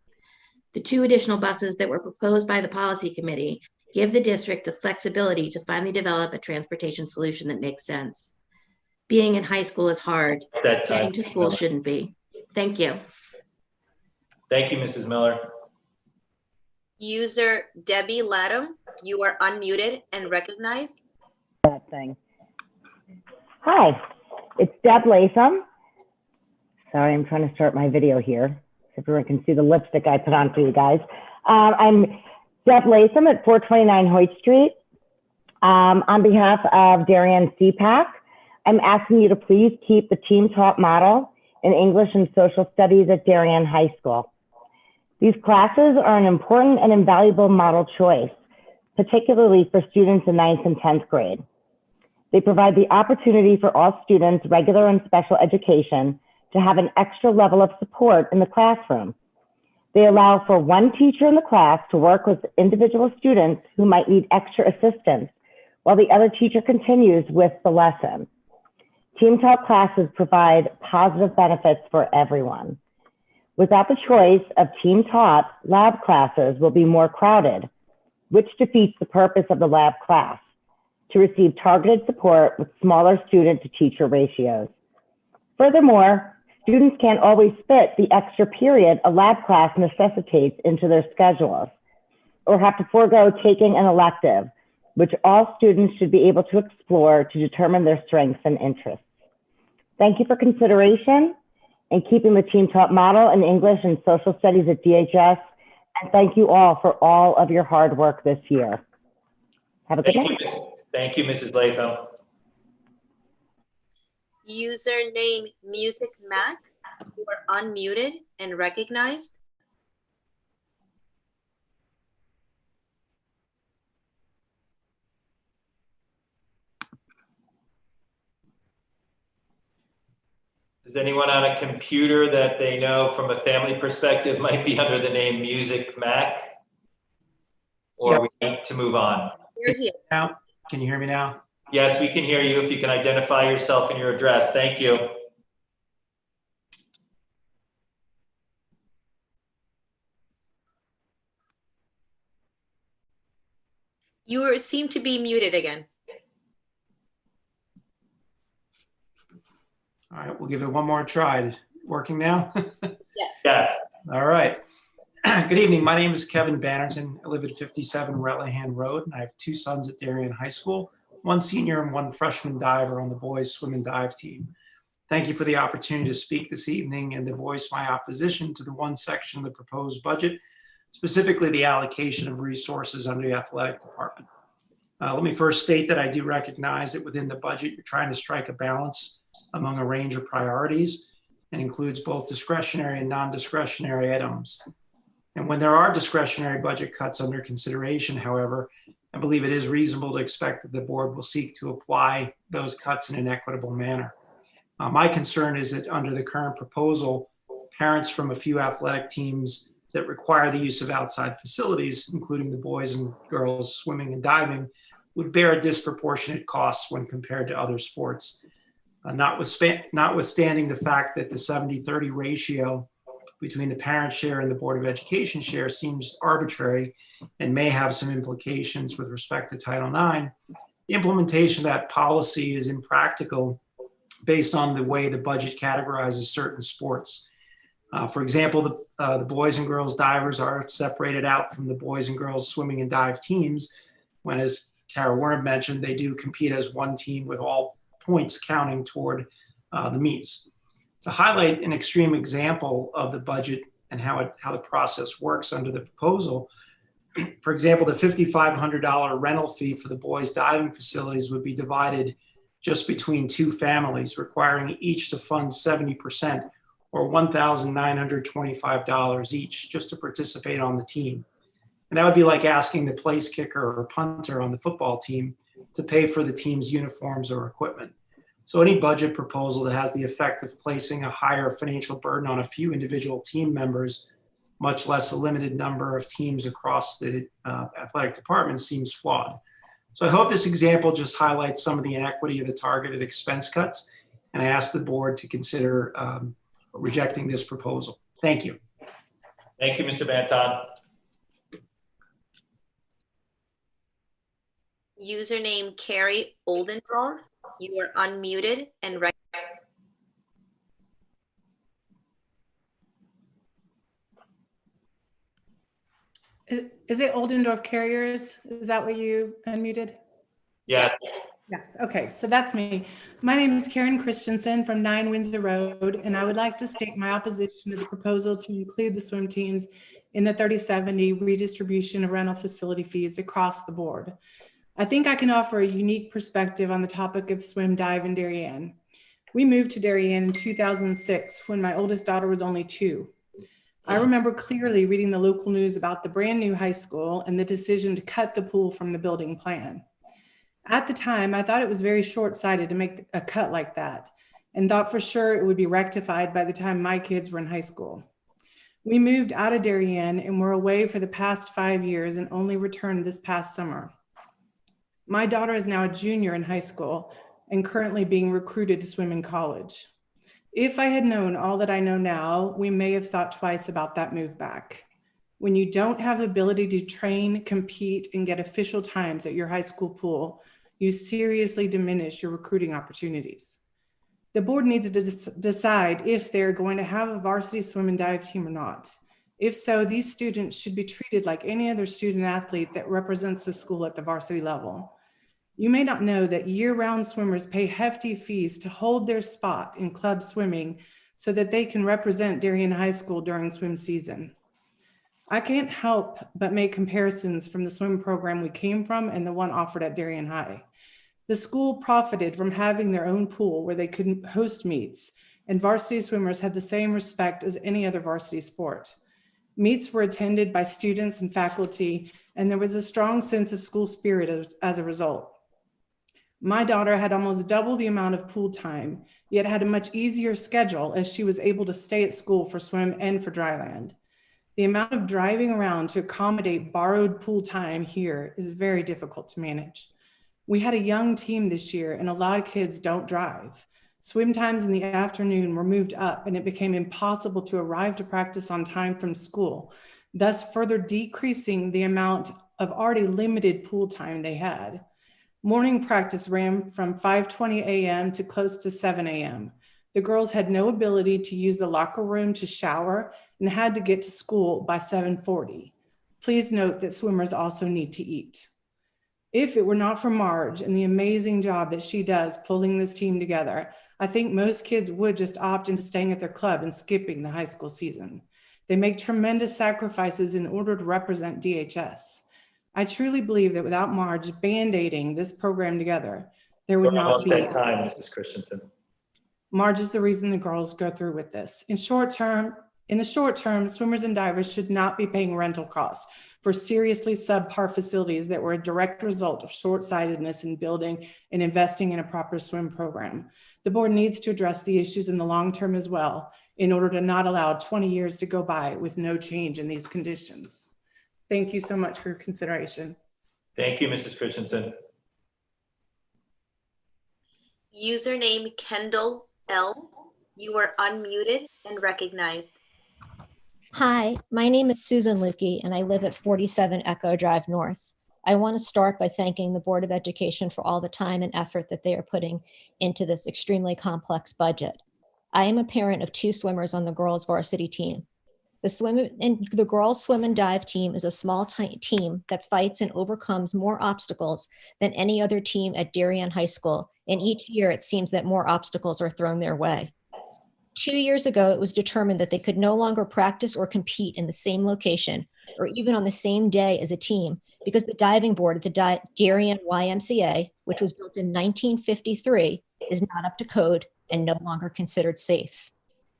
The 2 additional buses that were proposed by the policy committee give the district the flexibility to finally develop a transportation solution that makes sense. Being in high school is hard. Getting to school shouldn't be. Thank you. Thank you, Mrs. Miller. User Debbie Latham, you are unmuted and recognized. That thing. Hi, it's Deb Latham. Sorry, I'm trying to start my video here so everyone can see the lipstick I put on for you guys. I'm Deb Latham at 429 Hoyt Street. On behalf of Darien CPAC, I'm asking you to please keep the team taught model in English and social studies at Darien High School. These classes are an important and invaluable model choice, particularly for students in 9th and 10th grade. They provide the opportunity for all students, regular and special education, to have an extra level of support in the classroom. They allow for one teacher in the class to work with individual students who might need extra assistance, while the other teacher continues with the lesson. Team taught classes provide positive benefits for everyone. Without the choice of team taught, lab classes will be more crowded, which defeats the purpose of the lab class, to receive targeted support with smaller student to teacher ratios. Furthermore, students can't always fit the extra period a lab class necessitates into their schedules, or have to forego taking an elective, which all students should be able to explore to determine their strengths and interests. Thank you for consideration and keeping the team taught model in English and social studies at DHS. And thank you all for all of your hard work this year. Have a good night. Thank you, Mrs. Latham. Username Music Mac, you are unmuted and recognized. Is anyone on a computer that they know from a family perspective might be under the name Music Mac? Or we need to move on? You're here. Now, can you hear me now? Yes, we can hear you. If you can identify yourself and your address. Thank you. You seem to be muted again. All right, we'll give it one more try. Working now? Yes. Yes. All right. Good evening. My name is Kevin Bannerton. I live at 57 Relihan Road, and I have two sons at Darien High School, one senior and one freshman diver on the boys swim and dive team. Thank you for the opportunity to speak this evening and to voice my opposition to the one section of the proposed budget, specifically the allocation of resources under the athletic department. Let me first state that I do recognize that within the budget, you're trying to strike a balance among a range of priorities and includes both discretionary and non-discretionary items. And when there are discretionary budget cuts under consideration, however, I believe it is reasonable to expect that the board will seek to apply those cuts in an equitable manner. My concern is that under the current proposal, parents from a few athletic teams that require the use of outside facilities, including the boys and girls swimming and diving, would bear a disproportionate cost when compared to other sports. Notwithstanding the fact that the 70-30 ratio between the parent share and the Board of Education share seems arbitrary and may have some implications with respect to Title IX, the implementation of that policy is impractical based on the way the budget categorizes certain sports. For example, the boys and girls divers are separated out from the boys and girls swimming and dive teams, when, as Tara Worm mentioned, they do compete as one team with all points counting toward the meets. To highlight an extreme example of the budget and how the process works under the proposal, for example, the $5,500 rental fee for the boys diving facilities would be divided just between two families, requiring each to fund 70% or $1,925 each just to participate on the team. And that would be like asking the place kicker or punter on the football team to pay for the team's uniforms or equipment. So any budget proposal that has the effect of placing a higher financial burden on a few individual team members, much less a limited number of teams across the athletic department, seems flawed. So I hope this example just highlights some of the inequity of the targeted expense cuts, and I ask the board to consider rejecting this proposal. Thank you. Thank you, Mr. Banton. Username Carrie Oldendorf. You are unmuted and ready. Is it Oldendorf Carriers? Is that what you unmuted? Yes. Yes. Okay. So that's me. My name is Karen Christensen from 9 Windsor Road, and I would like to state my opposition to the proposal to include the swim teams in the 3070 redistribution of rental facility fees across the board. I think I can offer a unique perspective on the topic of swim dive in Darien. We moved to Darien in 2006 when my oldest daughter was only 2. I remember clearly reading the local news about the brand new high school and the decision to cut the pool from the building plan. At the time, I thought it was very short-sighted to make a cut like that and thought for sure it would be rectified by the time my kids were in high school. We moved out of Darien and were away for the past 5 years and only returned this past summer. My daughter is now a junior in high school and currently being recruited to swim in college. If I had known all that I know now, we may have thought twice about that move back. When you don't have the ability to train, compete, and get official times at your high school pool, you seriously diminish your recruiting opportunities. The board needs to decide if they're going to have a varsity swim and dive team or not. If so, these students should be treated like any other student athlete that represents the school at the varsity level. You may not know that year-round swimmers pay hefty fees to hold their spot in club swimming so that they can represent Darien High School during swim season. I can't help but make comparisons from the swim program we came from and the one offered at Darien High. The school profited from having their own pool where they could host meets, and varsity swimmers had the same respect as any other varsity sport. Meets were attended by students and faculty, and there was a strong sense of school spirit as a result. My daughter had almost double the amount of pool time, yet had a much easier schedule as she was able to stay at school for swim and for dryland. The amount of driving around to accommodate borrowed pool time here is very difficult to manage. We had a young team this year and a lot of kids don't drive. Swim times in the afternoon were moved up and it became impossible to arrive to practice on time from school, thus further decreasing the amount of already limited pool time they had. Morning practice ran from 5:20 a.m. to close to 7 a.m. The girls had no ability to use the locker room to shower and had to get to school by 7:40. Please note that swimmers also need to eat. If it were not for Marge and the amazing job that she does pulling this team together, I think most kids would just opt into staying at their club and skipping the high school season. They make tremendous sacrifices in order to represent DHS. I truly believe that without Marge band-aiding this program together, there would not be. Almost at time, Mrs. Christensen. Marge is the reason the girls go through with this. In the short term, swimmers and divers should not be paying rental costs for seriously subpar facilities that were a direct result of short-sightedness in building and investing in a proper swim program. The board needs to address the issues in the long term as well in order to not allow 20 years to go by with no change in these conditions. Thank you so much for your consideration. Thank you, Mrs. Christensen. Username Kendall L. You are unmuted and recognized. Hi, my name is Susan Lukey and I live at 47 Echo Drive North. I want to start by thanking the Board of Education for all the time and effort that they are putting into this extremely complex budget. I am a parent of 2 swimmers on the girls' varsity team. The girls' swim and dive team is a small team that fights and overcomes more obstacles than any other team at Darien High School, and each year it seems that more obstacles are thrown their way. 2 years ago, it was determined that they could no longer practice or compete in the same location or even on the same day as a team because the diving board at the Darien YMCA, which was built in 1953, is not up to code and no longer considered safe.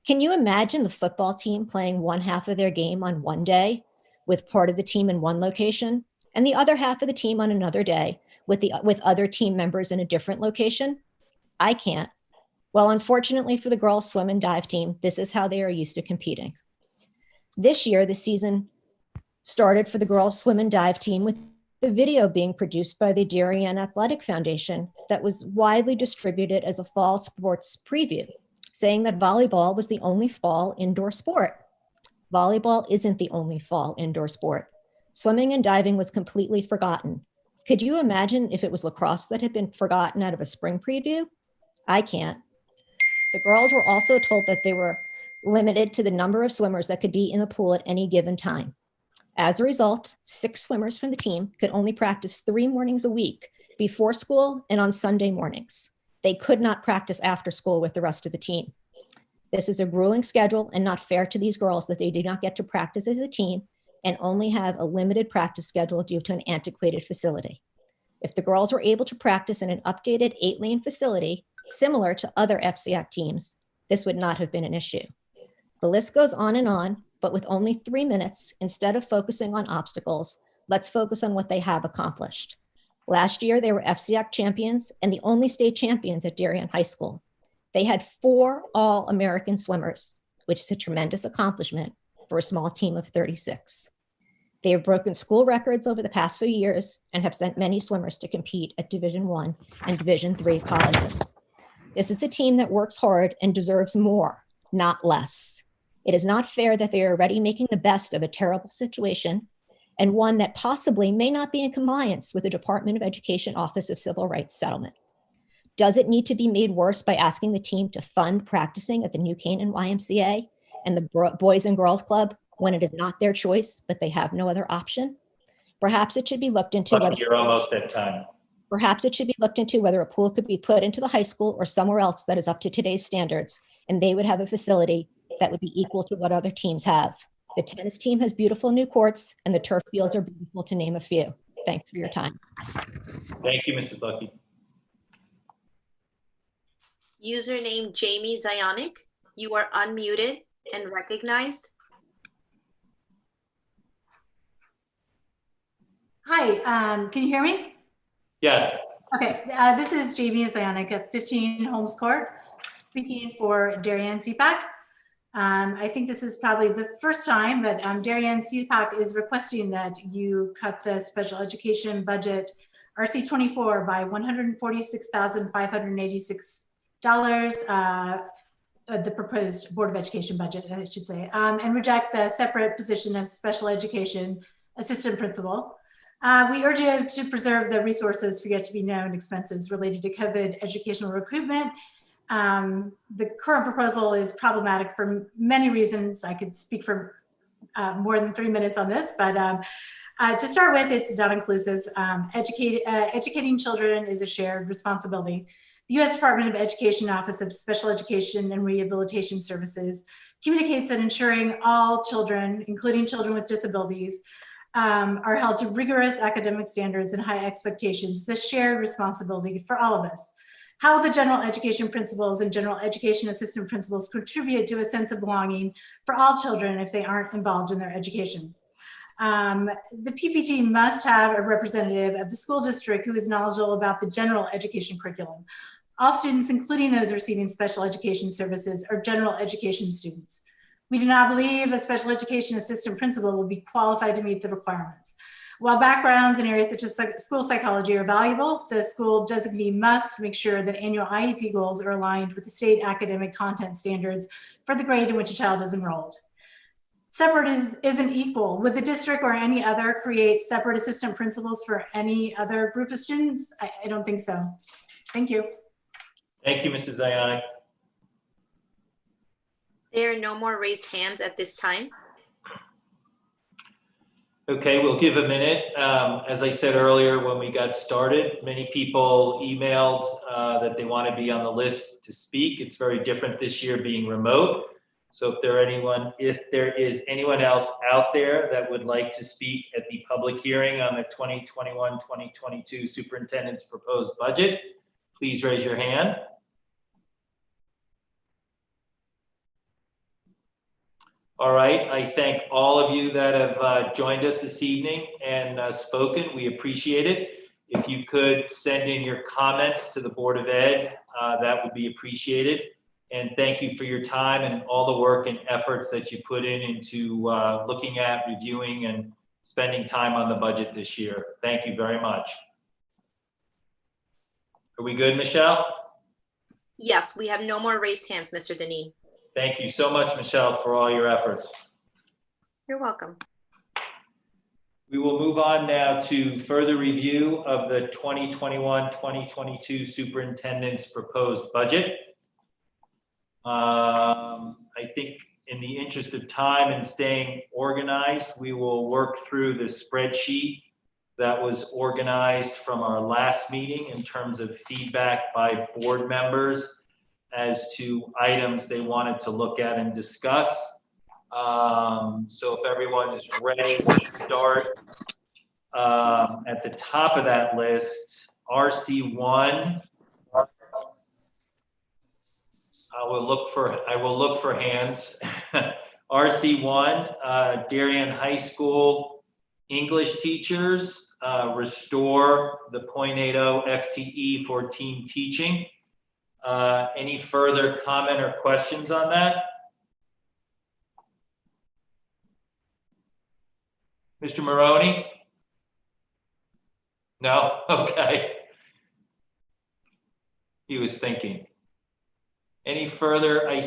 Can you imagine the football team playing one half of their game on one day with part of the team in one location and the other half of the team on another day with other team members in a different location? I can't. Well, unfortunately for the girls' swim and dive team, this is how they are used to competing. This year, the season started for the girls' swim and dive team with the video being produced by the Darien Athletic Foundation that was widely distributed as a fall sports preview, saying that volleyball was the only fall indoor sport. Volleyball isn't the only fall indoor sport. Swimming and diving was completely forgotten. Could you imagine if it was lacrosse that had been forgotten out of a spring preview? I can't. The girls were also told that they were limited to the number of swimmers that could be in the pool at any given time. As a result, 6 swimmers from the team could only practice 3 mornings a week before school and on Sunday mornings. They could not practice after school with the rest of the team. This is a grueling schedule and not fair to these girls that they do not get to practice as a team and only have a limited practice schedule due to an antiquated facility. If the girls were able to practice in an updated 8-lane facility, similar to other FCAC teams, this would not have been an issue. The list goes on, but with only 3 minutes, instead of focusing on obstacles, let's focus on what they have accomplished. Last year, they were FCAC champions and the only state champions at Darien High School. They had 4 All-American swimmers, which is a tremendous accomplishment for a small team of 36. They have broken school records over the past few years and have sent many swimmers to compete at Division I and Division III colleges. This is a team that works hard and deserves more, not less. It is not fair that they are already making the best of a terrible situation and one that possibly may not be in compliance with the Department of Education Office of Civil Rights Settlement. Does it need to be made worse by asking the team to fund practicing at the New Canaan YMCA and the Boys and Girls Club when it is not their choice, but they have no other option? Perhaps it should be looked into whether You're almost at time. Perhaps it should be looked into whether a pool could be put into the high school or somewhere else that is up to today's standards, and they would have a facility that would be equal to what other teams have. The tennis team has beautiful new courts, and the turf fields are beautiful, to name a few. Thanks for your time. Thank you, Mrs. Lucky. Username Jamie Zionic, you are unmuted and recognized. Hi, can you hear me? Yes. Okay, this is Jamie Zionic at 15 Holmes Court, speaking for Darien CPAC. I think this is probably the first time, but Darien CPAC is requesting that you cut the special education budget RC24 by $146,586, the proposed Board of Education budget, I should say, and reject the separate position of special education assistant principal. We urge you to preserve the resources for yet to be known expenses related to COVID educational recruitment. The current proposal is problematic for many reasons. I could speak for more than 3 minutes on this, but to start with, it's not inclusive. Educating children is a shared responsibility. The U.S. Department of Education Office of Special Education and Rehabilitation Services communicates that ensuring all children, including children with disabilities, are held to rigorous academic standards and high expectations is a shared responsibility for all of us. How will the general education principals and general education assistant principals contribute to a sense of belonging for all children if they aren't involved in their education? The PPT must have a representative of the school district who is knowledgeable about the general education curriculum. All students, including those receiving special education services, are general education students. We do not believe a special education assistant principal will be qualified to meet the requirements. While backgrounds in areas such as school psychology are valuable, the school designee must make sure that annual IEP goals are aligned with the state academic content standards for the grade in which a child is enrolled. Separate isn't equal. Would the district or any other create separate assistant principals for any other group of students? I don't think so. Thank you. Thank you, Mrs. Zionic. There are no more raised hands at this time. Okay, we'll give a minute. As I said earlier when we got started, many people emailed that they want to be on the list to speak. It's very different this year being remote. So if there is anyone else out there that would like to speak at the public hearing on the 2021-2022 superintendent's proposed budget, please raise your hand. All right, I thank all of you that have joined us this evening and spoken. We appreciate it. If you could send in your comments to the Board of Ed, that would be appreciated. And thank you for your time and all the work and efforts that you put into looking at, reviewing, and spending time on the budget this year. Thank you very much. Are we good, Michelle? Yes, we have no more raised hands, Mr. Deneen. Thank you so much, Michelle, for all your efforts. You're welcome. We will move on now to further review of the 2021-2022 superintendent's proposed budget. I think in the interest of time and staying organized, we will work through the spreadsheet that was organized from our last meeting in terms of feedback by board members as to items they wanted to look at and discuss. So if everyone is ready to start, at the top of that list, RC1. I will look for hands. RC1, Darien High School English teachers, restore the 0.80 FTE for team teaching. Any further comment or questions on that? Mr. Maroney? No? Okay. He was thinking. Any further? I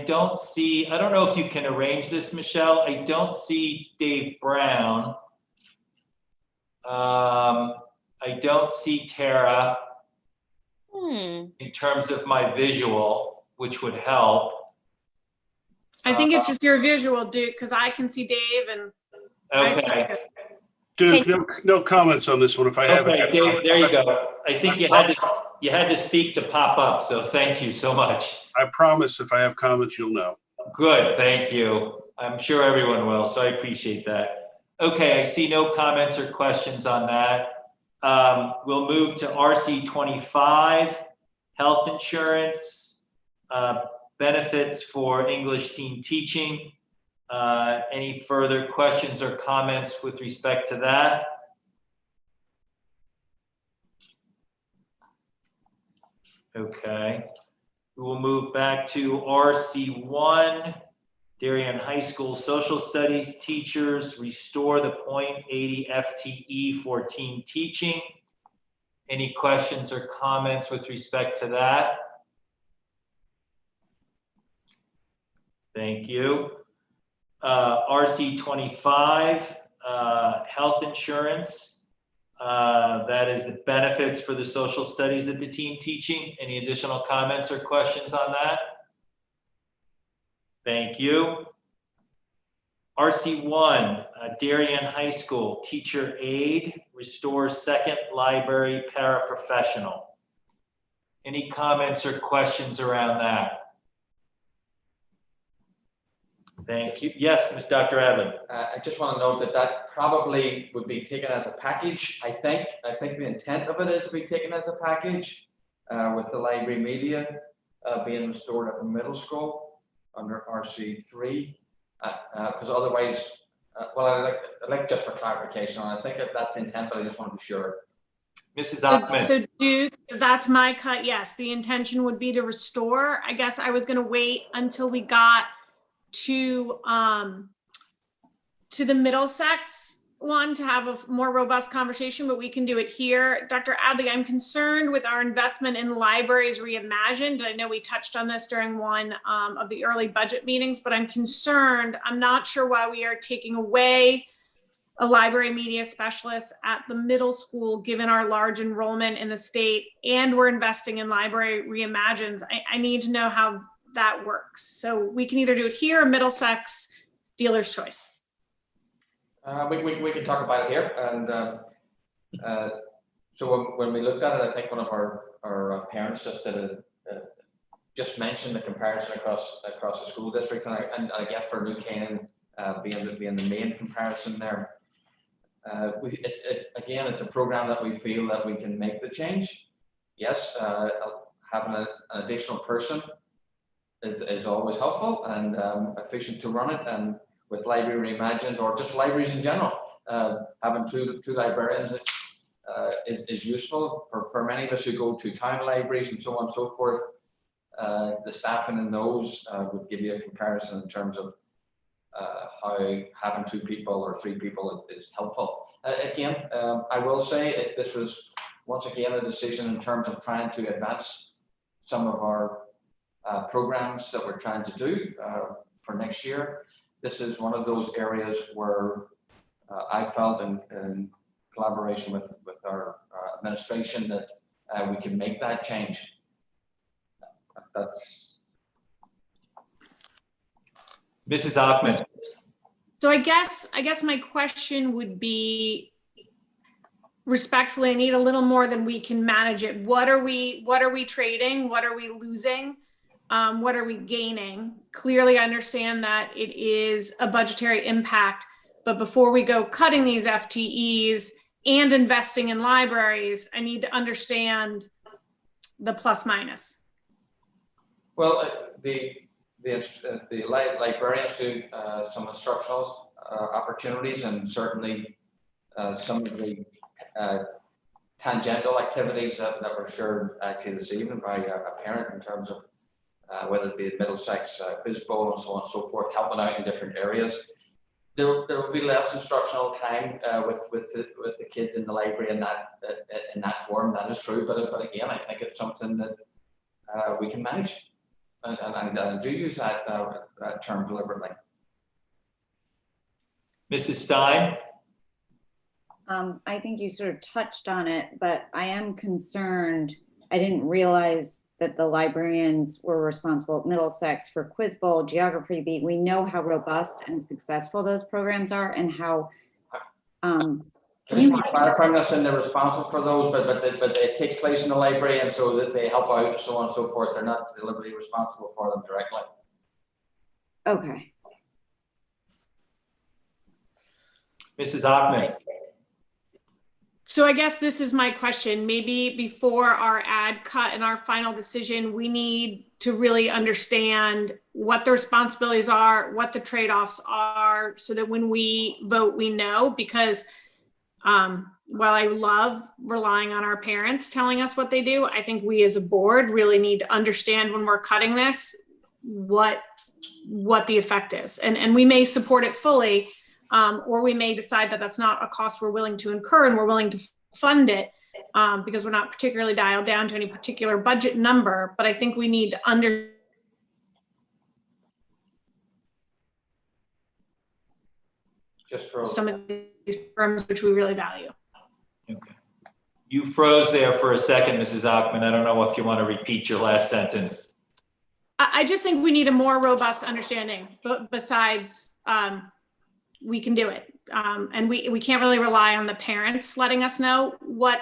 don't know if you can arrange this, Michelle. I don't see Dave Brown. I don't see Tara. In terms of my visual, which would help. I think it's just your visual, Duke, because I can see Dave and okay. Duke, no comments on this one. If I have it, Dave, there you go. I think you had to speak to pop up, so thank you so much. I promise if I have comments, you'll know. Good, thank you. I'm sure everyone will, so I appreciate that. Okay, I see no comments or questions on that. We'll move to RC25, health insurance, benefits for English team teaching. Any further questions or comments with respect to that? Okay. We will move back to RC1, Darien High School Social Studies teachers, restore the .80 FTE for team teaching. Any questions or comments with respect to that? Thank you. RC25, health insurance. That is the benefits for the social studies at the team teaching. Any additional comments or questions on that? Thank you. RC1, Darien High School, teacher aide, restore second library paraprofessional. Any comments or questions around that? Thank you. Yes, Dr. Adley. I just want to note that that probably would be taken as a package. I think the intent of it is to be taken as a package with the library media being restored at the middle school under RC3. Because otherwise, well, I'd like just for clarification, I think that's the intent, but I just want to be sure. Mrs. Ockman. So Duke, that's my cut. Yes, the intention would be to restore. I guess I was going to wait until we got to the Middlesex one to have a more robust conversation, but we can do it here. Dr. Adley, I'm concerned with our investment in libraries reimagined. I know we touched on this during one of the early budget meetings, but I'm concerned. I'm not sure why we are taking away a library media specialist at the middle school, given our large enrollment in the state, and we're investing in library reimagines. I need to know how that works. So we can either do it here or Middlesex, dealer's choice. We can talk about it here, and so when we looked at it, I think one of our parents just did just mentioned the comparison across the school district, and I guess for New Canaan being the main comparison there, it's a program that we feel that we can make the change. Yes, having an additional person is always helpful and efficient to run it, and with library reimagined or just libraries in general, having two librarians is useful for many of us who go to town libraries and so on and so forth. The staffing in those would give you a comparison in terms of how having 2 people or 3 people is helpful. Again, I will say this was once again a decision in terms of trying to advance some of our programs that we're trying to do for next year. This is one of those areas where I felt in collaboration with our administration that we can make that change. That's Mrs. Ockman. So I guess my question would be, respectfully, I need a little more than we can manage it. What are we trading? What are we losing? What are we gaining? Clearly, I understand that it is a budgetary impact, but before we go cutting these FTEs and investing in libraries, I need to understand the plus minus. Well, the librarians do some instructional opportunities, and certainly some of the tangential activities that were shared actually this evening by a parent in terms of whether it be the Middlesex quiz bowl and so on and so forth, helping out in different areas. There will be less instructional time with the kids in the library in that form. That is true, but again, I think it's something that we can manage, and I do use that term deliberately. Mrs. Stein. I think you sort of touched on it, but I am concerned. I didn't realize that the librarians were responsible at Middlesex for Quiz Bowl, Geography Beat. We know how robust and successful those programs are, and how. I just want to clarify, I'm not saying they're responsible for those, but they take place in the library, and so that they help out and so on and so forth. They're not deliberately responsible for them directly. Okay. Mrs. Ockman. So I guess this is my question. Maybe before our ad cut and our final decision, we need to really understand what the responsibilities are, what the trade-offs are, so that when we vote, we know. Because While I love relying on our parents telling us what they do, I think we as a board really need to understand when we're cutting this, what the effect is. And we may support it fully, or we may decide that that's not a cost we're willing to incur and we're willing to fund it because we're not particularly dialed down to any particular budget number. But I think we need to Just for some of these firms which we really value. Okay. You froze there for a second, Mrs. Ockman. I don't know if you want to repeat your last sentence. I just think we need a more robust understanding, but besides we can do it. And we can't really rely on the parents letting us know what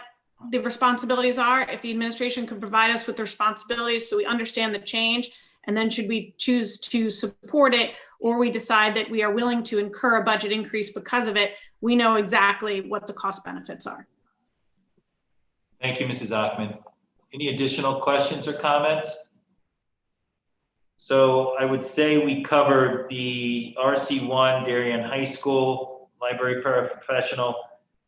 the responsibilities are. If the administration could provide us with the responsibilities so we understand the change, and then should we choose to support it, or we decide that we are willing to incur a budget increase because of it, we know exactly what the cost benefits are. Thank you, Mrs. Ockman. Any additional questions or comments? So I would say we covered the RC1 Darien High School Library Paraprofessional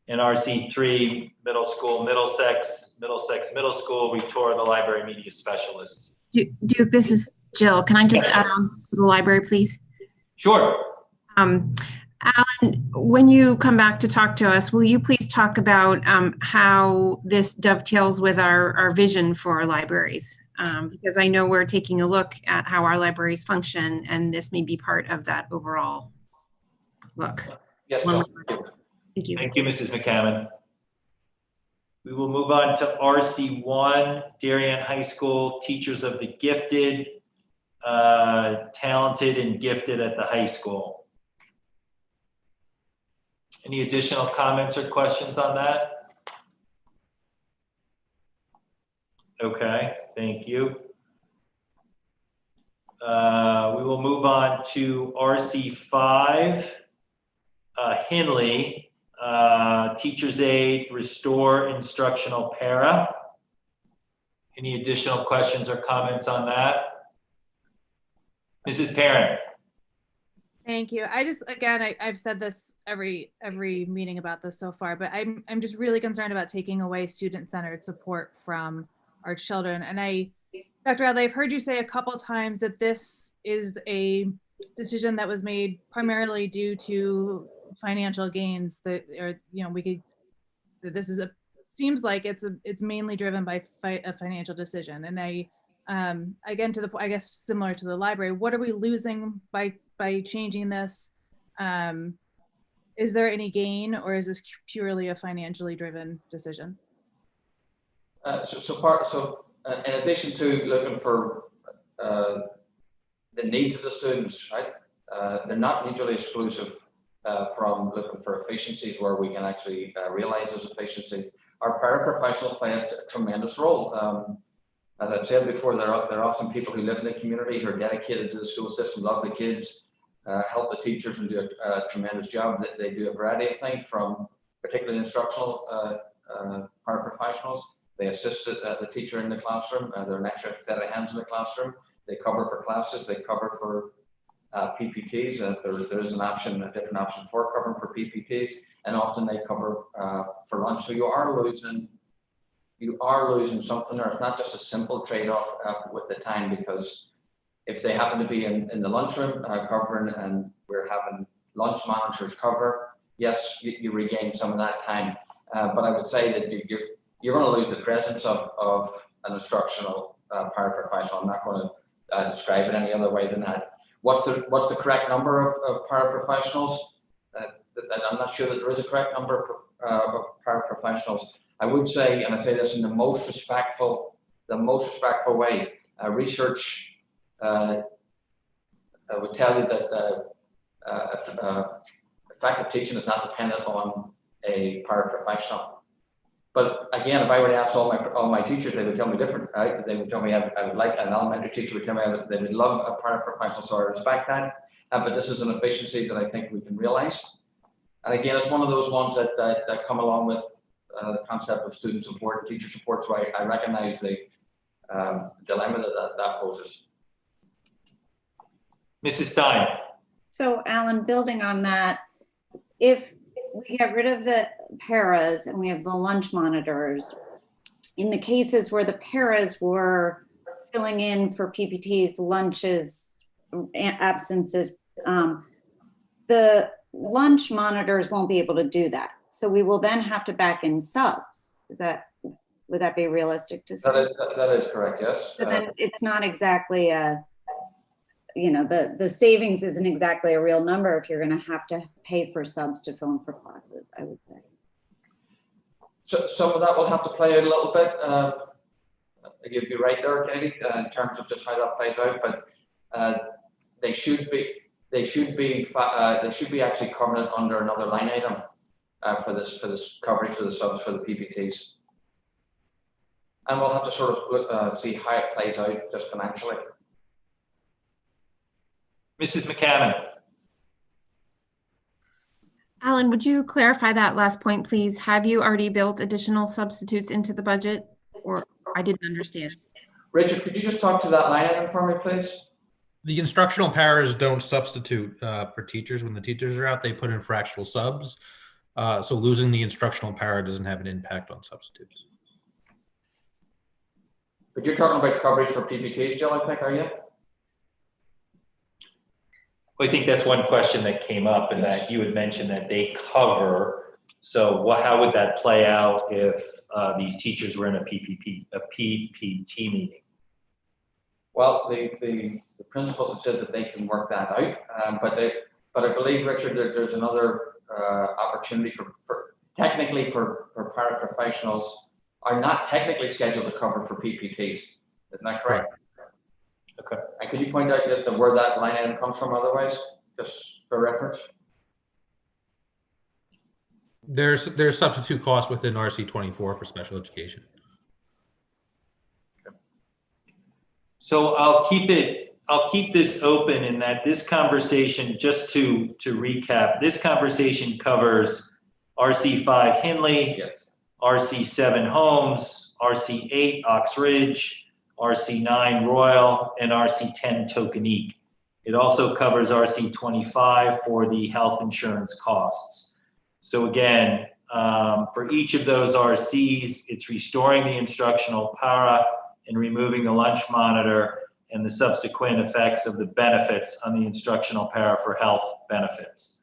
and RC3 Middle School Middlesex Middle School. We tore the library media specialists. Duke, this is Jill. Can I just add on to the library, please? Sure. Alan, when you come back to talk to us, will you please talk about how this dovetails with our vision for our libraries? Because I know we're taking a look at how our libraries function, and this may be part of that overall look. Yes, Thank you. Thank you, Mrs. McCammon. We will move on to RC1, Darien High School, Teachers of the Gifted, Talented and Gifted at the high school. Any additional comments or questions on that? Okay, thank you. We will move on to RC5, Henley, Teacher's Aid, Restore Instructional Para. Any additional questions or comments on that? Mrs. Parent. Thank you. I just, again, I've said this every meeting about this so far, but I'm just really concerned about taking away student-centered support from our children. And Dr. Adley, I've heard you say a couple of times that this is a decision that was made primarily due to financial gains that, or, you know, that this is seems like it's mainly driven by a financial decision. And again, I guess similar to the library, what are we losing by changing this? Is there any gain, or is this purely a financially driven decision? In addition to looking for the needs of the students, right? They're not mutually exclusive from looking for efficiencies where we can actually realize those efficiencies. Our paraprofessionals play a tremendous role. As I've said before, they're often people who live in the community, who are dedicated to the school system, love the kids, help the teachers, and do a tremendous job. They do a variety of things, from particularly instructional paraprofessionals. They assist the teacher in the classroom. They're an extra set of hands in the classroom. They cover for classes. They cover for PPTs. There is a different option for covering for PPTs, and often they cover for lunch. So you are losing something there. It's not just a simple trade-off with the time, because if they happen to be in the lunchroom covering, and we're having lunch monitors cover, yes, you regain some of that time. But I would say that you're going to lose the presence of an instructional paraprofessional. I'm not going to describe it any other way than that. What's the correct number of paraprofessionals? I'm not sure that there is a correct number of paraprofessionals. I would say, and I say this in the most respectful way, research would tell you that effective teaching is not dependent on a paraprofessional. But again, if I were to ask all my teachers, they would tell me different. Right? They would tell me I would like, an elementary teacher would tell me they would love a paraprofessional, so I respect that. But this is an efficiency that I think we can realize. And again, it's one of those ones that come along with the concept of student support and teacher support. So I recognize the dilemma that poses. Mrs. Stein. So Alan, building on that, if we get rid of the paras and we have the lunch monitors, in the cases where the paras were filling in for PPTs, lunches, absences, the lunch monitors won't be able to do that. So we will then have to back in subs. Would that be realistic to say? That is correct, yes. But then it's not exactly the savings isn't exactly a real number if you're going to have to pay for subs to fill in for classes, I would say. So some of that will have to play out a little bit. You'd be right there, Katie, in terms of just how that plays out. But they should be actually covered under another line item for this coverage for the subs for the PPTs. And we'll have to sort of see how it plays out just financially. Mrs. McCammon. Alan, would you clarify that last point, please? Have you already built additional substitutes into the budget, or I didn't understand? Richard, could you just talk to that line item for me, please? The instructional paras don't substitute for teachers. When the teachers are out, they put in fractional subs. So losing the instructional para doesn't have an impact on substitutes. But you're talking about coverage for PPTs, Jill, I think, are you? I think that's one question that came up, and that you had mentioned that they cover. So how would that play out if these teachers were in a PPT meeting? Well, the principals have said that they can work that out, but I believe, Richard, that there's another opportunity for paraprofessionals are not technically scheduled to cover for PPTs. Isn't that correct? Okay. And could you point out where that line item comes from otherwise, just for reference? There's substitute costs within RC24 for special education. So I'll keep this open in that this conversation, just to recap, this conversation covers RC5 Hindley, yes. RC7 Holmes, RC8 Ox Ridge, RC9 Royal, and RC10 Tokenique. It also covers RC25 for the health insurance costs. So again, for each of those RCs, it's restoring the instructional para and removing the lunch monitor and the subsequent effects of the benefits on the instructional para for health benefits.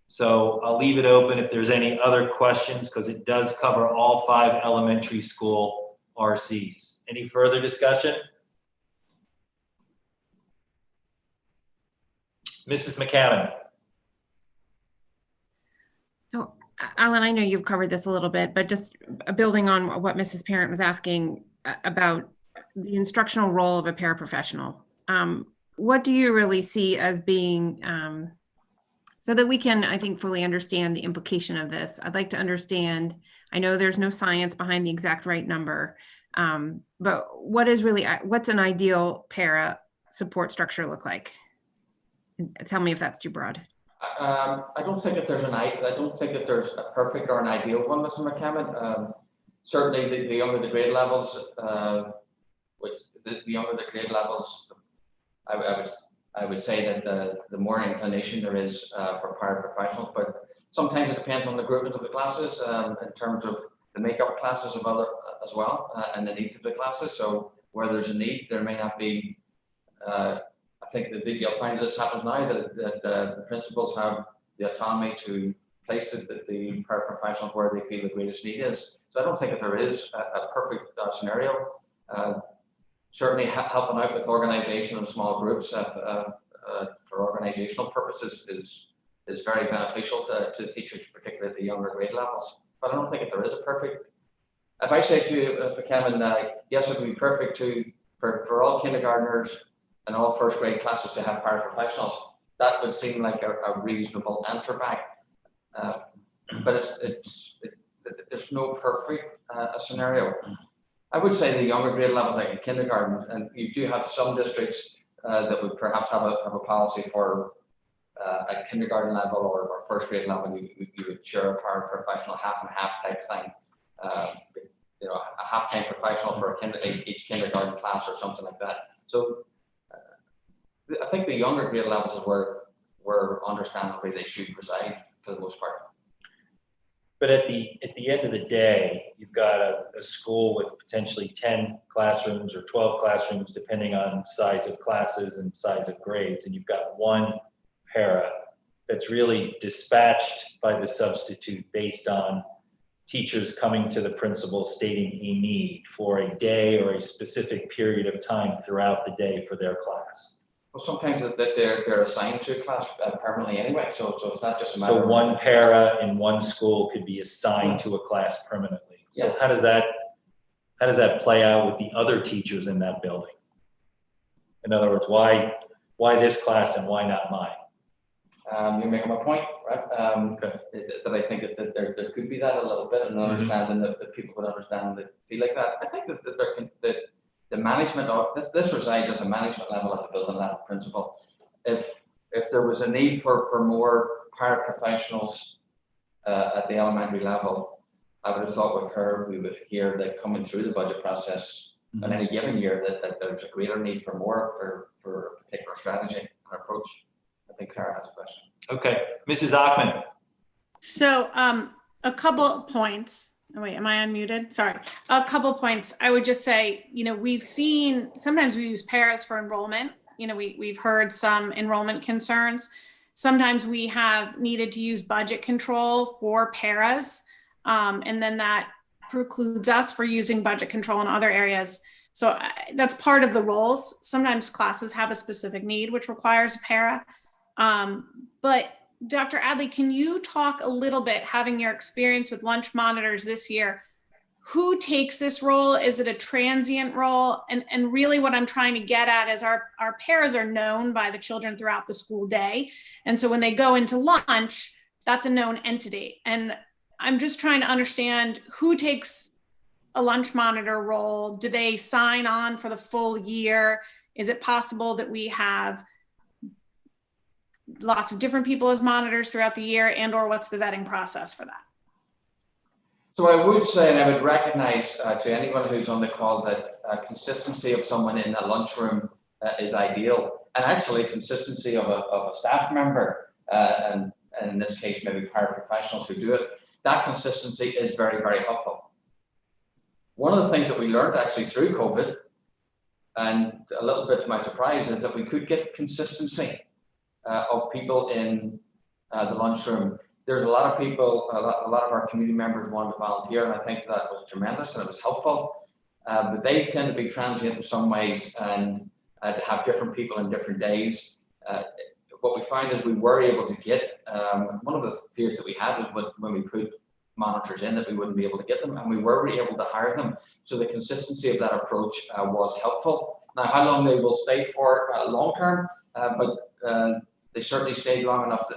So I'll leave it open if there's any other questions, because it does cover all 5 elementary school RCs. Any further discussion? Mrs. McCammon. So, Alan, I know you've covered this a little bit, but just building on what Mrs. Parent was asking about the instructional role of a paraprofessional. What do you really see as being, so that we can, I think, fully understand the implication of this? I'd like to understand, I know there's no science behind the exact right number, but what's an ideal para support structure look like? Tell me if that's too broad. I don't think that there's a perfect or an ideal one, Mr. McCammon. Certainly, the younger the grade levels, I would say that the more inclination there is for paraprofessionals, but sometimes it depends on the groupings of the classes in terms of the makeup classes of other as well and the needs of the classes. So where there's a need, there may not be. I think that you'll find this happens now that the principals have the autonomy to place the paraprofessionals where they feel the greatest need is. So I don't think that there is a perfect scenario. Certainly helping out with organization and small groups for organizational purposes is very beneficial to teachers, particularly at the younger grade levels. But I don't think that there is a perfect. If I say to you, Mr. McCammon, yes, it would be perfect for all kindergartners and all first grade classes to have paraprofessionals, that would seem like a reasonable answer back. But there's no perfect scenario. I would say the younger grade levels, like in kindergarten, and you do have some districts that would perhaps have a policy for a kindergarten level or first grade level. You would share a paraprofessional half and half type thing. A half-time professional for each kindergarten class or something like that. So I think the younger grade levels is where understandably they should reside for the most part. But at the end of the day, you've got a school with potentially 10 classrooms or 12 classrooms, depending on size of classes and size of grades. And you've got one para that's really dispatched by the substitute based on teachers coming to the principal stating a need for a day or a specific period of time throughout the day for their class. Well, sometimes that they're assigned to a class permanently anyway, so it's not just a matter So of one para in one school could be assigned to a class permanently. So Yes. how does that play out with the other teachers in that building? In other words, why this class and why not mine? You're making my point, right? Is that I think that there could be that a little bit, and understanding that people would understand that feel like that. I think that the management of this resides as a management level at the building level principal. If there was a need for more paraprofessionals at the elementary level, I would have thought with her we would hear that coming through the budget process in any given year that there's a greater need for more for a particular strategy and approach. I think Kara has a question. Okay, Mrs. Achman. So a couple points. Oh, wait, am I unmuted? Sorry. A couple points. I would just say, we've seen, sometimes we use paras for enrollment. We've heard some enrollment concerns. Sometimes we have needed to use budget control for paras. And then that precludes us for using budget control in other areas. So that's part of the roles. Sometimes classes have a specific need, which requires a para. But Dr. Adley, can you talk a little bit, having your experience with lunch monitors this year, who takes this role? Is it a transient role? And really what I'm trying to get at is our paras are known by the children throughout the school day. And so when they go into lunch, that's a known entity. And I'm just trying to understand who takes a lunch monitor role. Do they sign on for the full year? Is it possible that we have lots of different people as monitors throughout the year, and or what's the vetting process for that? So I would say, and I would recognize to anyone who's on the call that consistency of someone in a lunchroom is ideal, and actually consistency of a staff member, and in this case, maybe paraprofessionals who do it, that consistency is very, very helpful. One of the things that we learned actually through COVID, and a little bit to my surprise, is that we could get consistency of people in the lunchroom. There's a lot of people, a lot of our community members wanted to volunteer, and I think that was tremendous and it was helpful. But they tend to be transient in some ways and have different people in different days. What we find is we were able to get, one of the fears that we had was when we put monitors in that we wouldn't be able to get them, and we were able to hire them. So the consistency of that approach was helpful. Now, how long they will stay for long term, but they certainly stayed long enough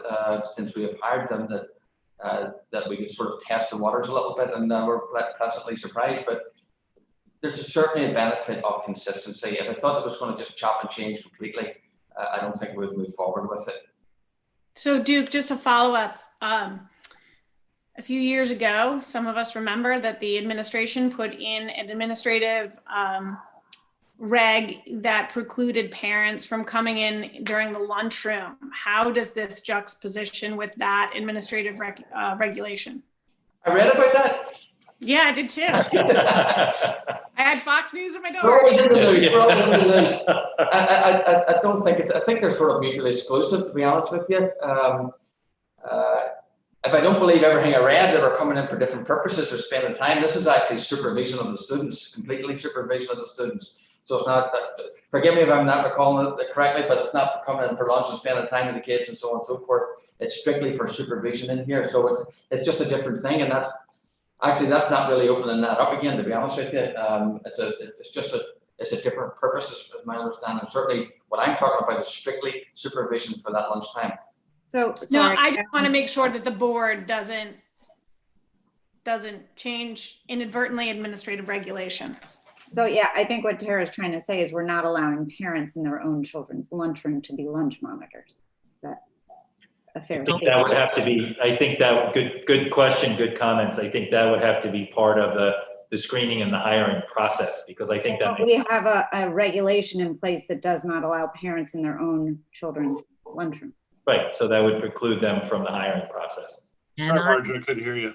since we have hired them that we could sort of test the waters a little bit, and we're pleasantly surprised. But there's certainly a benefit of consistency. If I thought it was going to just chop and change completely, I don't think we would move forward with it. So Duke, just a follow up. A few years ago, some of us remember that the administration put in an administrative reg that precluded parents from coming in during the lunchroom. How does this juxtaposition with that administrative regulation? I read about that. Yeah, I did too. I had Fox News at my door. We're always in the news. We're always in the news. I don't think I think they're sort of mutually exclusive, to be honest with you. If I don't believe everything I read, they were coming in for different purposes or spending time. This is actually supervision of the students, completely supervision of the students. So it's not, forgive me if I'm not recalling it correctly, but it's not coming in for lunch and spending time with the kids and so on and so forth. It's strictly for supervision in here. So it's just a different thing. And that's not really opening that up again, to be honest with you. It's a different purpose, is my understanding. Certainly what I'm talking about is strictly supervision for that lunchtime. So sorry. No, I just want to make sure that the board doesn't change inadvertently administrative regulations. So yeah, I think what Tara's trying to say is we're not allowing parents in their own children's lunchroom to be lunch monitors. Is that a fair statement? That would have to be, I think that good question, good comments. I think that would have to be part of the screening and the hiring process, because I think that we have a regulation in place that does not allow parents in their own children's lunchroom. Right, so that would preclude them from the hiring process. Sorry, Marjorie, I couldn't hear you.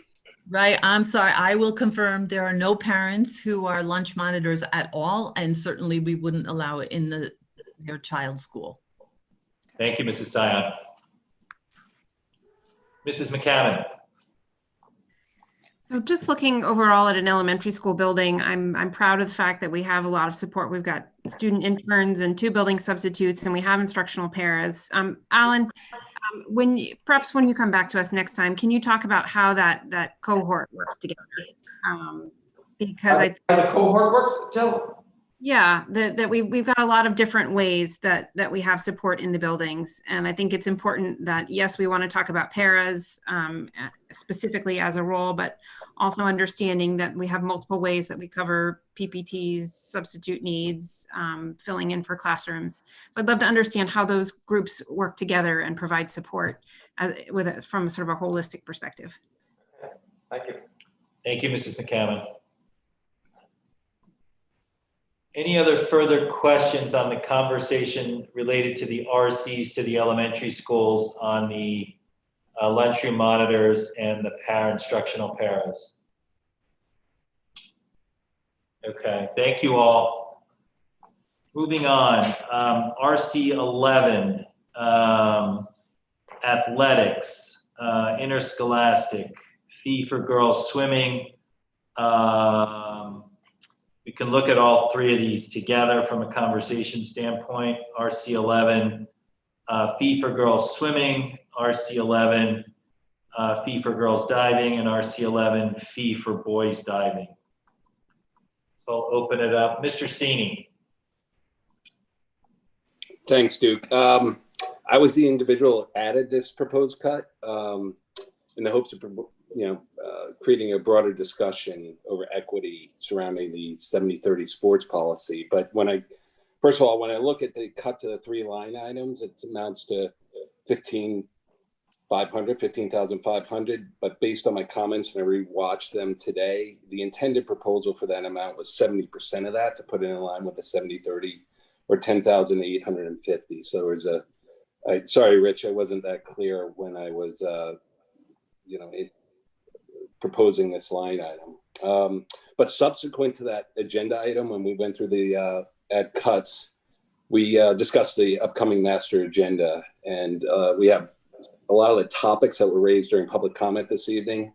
Right, I'm sorry, I will confirm there are no parents who are lunch monitors at all, and certainly we wouldn't allow it in their child's school. Thank you, Mrs. Sion. Mrs. McCammon. So just looking overall at an elementary school building, I'm proud of the fact that we have a lot of support. We've got student interns and 2 building substitutes, and we have instructional paras. Alan, perhaps when you come back to us next time, can you talk about how that cohort works together? Because how the cohort works, Jill? Yeah, that we've got a lot of different ways that we have support in the buildings. And I think it's important that, yes, we want to talk about paras specifically as a role, but also understanding that we have multiple ways that we cover PPTs, substitute needs, filling in for classrooms. So I'd love to understand how those groups work together and provide support from sort of a holistic perspective. Thank you. Thank you, Mrs. McCammon. Any other further questions on the conversation related to the RCs to the elementary schools on the lunchroom monitors and the para-instructional paras? Okay, thank you all. Moving on, RC 11, athletics, interscholastic, fee for girls swimming. We can look at all 3 of these together from a conversation standpoint. RC 11, fee for girls swimming, RC 11, fee for girls diving, and RC 11, fee for boys diving. So I'll open it up. Mr. Sini. Thanks, Duke. I was the individual who added this proposed cut in the hopes of creating a broader discussion over equity surrounding the 70-30 sports policy. But first of all, when I look at the cut to the 3 line items, it amounts to $15,500. But based on my comments, and I rewatched them today, the intended proposal for that amount was 70% of that, to put it in line with the 70-30, or $10,850. So there's sorry, Rich, I wasn't that clear when I was, proposing this line item. But subsequent to that agenda item, when we went through the add cuts, we discussed the upcoming master agenda, and we have a lot of the topics that were raised during public comment this evening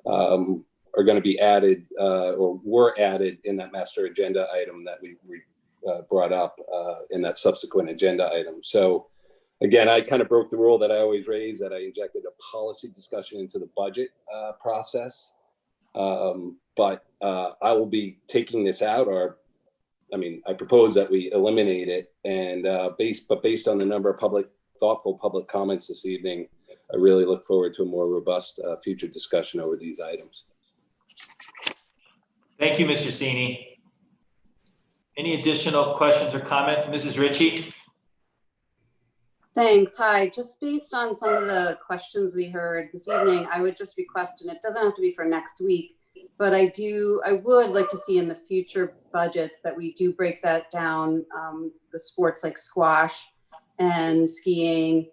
are going to be added or were added in that master agenda item that we brought up in that subsequent agenda item. So again, I kind of broke the rule that I always raise, that I injected a policy discussion into the budget process. But I will be taking this out, I propose that we eliminate it. And based on the number of thoughtful public comments this evening, I really look forward to a more robust future discussion over these items. Thank you, Mr. Sini. Any additional questions or comments? Mrs. Ritchie? Thanks. Hi. Just based on some of the questions we heard this evening, I would just request, and it doesn't have to be for next week, but I would like to see in the future budgets that we do break that down, the sports like squash and skiing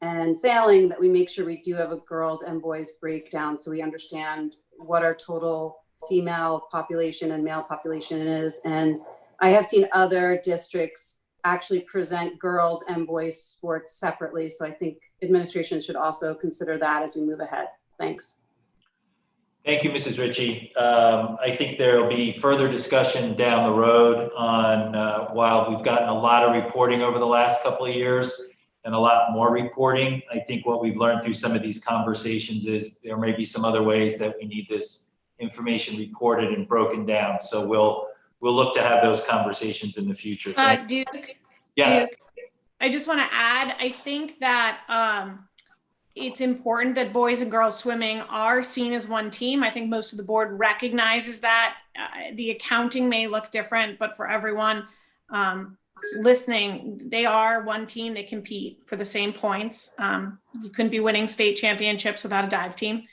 and sailing, that we make sure we do have a girls and boys breakdown so we understand what our total female population and male population is. And I have seen other districts actually present girls and boys sports separately. So I think administration should also consider that as we move ahead. Thanks. Thank you, Mrs. Ritchie. I think there will be further discussion down the road on while we've gotten a lot of reporting over the last couple of years and a lot more reporting, I think what we've learned through some of these conversations is there may be some other ways that we need this information reported and broken down. So we'll look to have those conversations in the future. Duke, yeah. Duke, I just want to add, I think that it's important that boys and girls swimming are seen as one team. I think most of the board recognizes that. The accounting may look different, but for everyone listening, they are one team. They compete for the same points. You couldn't be winning state championships without a dive team.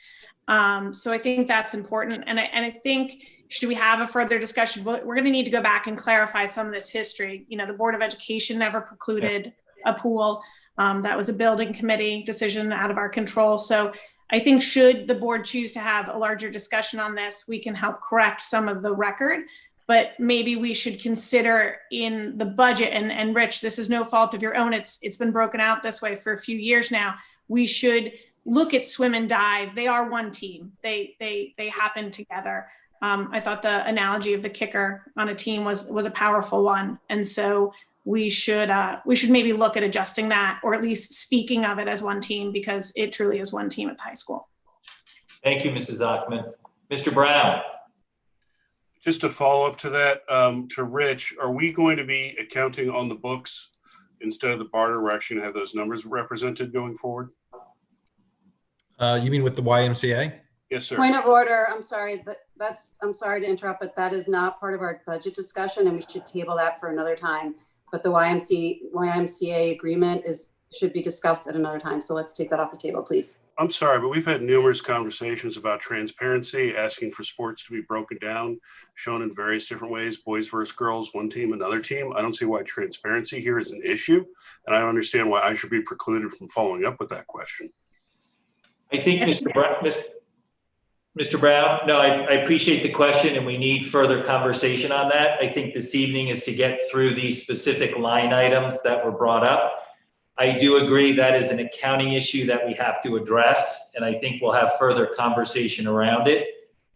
So I think that's important. And I think, should we have a further discussion? We're going to need to go back and clarify some of this history. You know, the Board of Education never precluded a pool. That was a building committee decision out of our control. So I think should the board choose to have a larger discussion on this, we can help correct some of the record, but maybe we should consider in the budget, and Rich, this is no fault of your own. It's been broken out this way for a few years now. We should look at swim and dive. They are one team. They happen together. I thought the analogy of the kicker on a team was a powerful one. And so we should maybe look at adjusting that, or at least speaking of it as one team, because it truly is one team at the high school. Thank you, Mrs. Achman. Mr. Brown. Just to follow up to that, to Rich, are we going to be accounting on the books instead of the barter? We're actually going to have those numbers represented going forward? You mean with the YMCA? Yes, sir. Point of order. I'm sorry, but I'm sorry to interrupt, but that is not part of our budget discussion, and we should table that for another time. But the YMCA agreement should be discussed at another time. So let's take that off the table, please. I'm sorry, but we've had numerous conversations about transparency, asking for sports to be broken down, shown in various different ways, boys versus girls, one team, another team. I don't see why transparency here is an issue, and I don't understand why I should be precluded from following up with that question. I think Mr. Brown, no, I appreciate the question, and we need further conversation on that. I think this evening is to get through these specific line items that were brought up. I do agree that is an accounting issue that we have to address, and I think we'll have further conversation around it.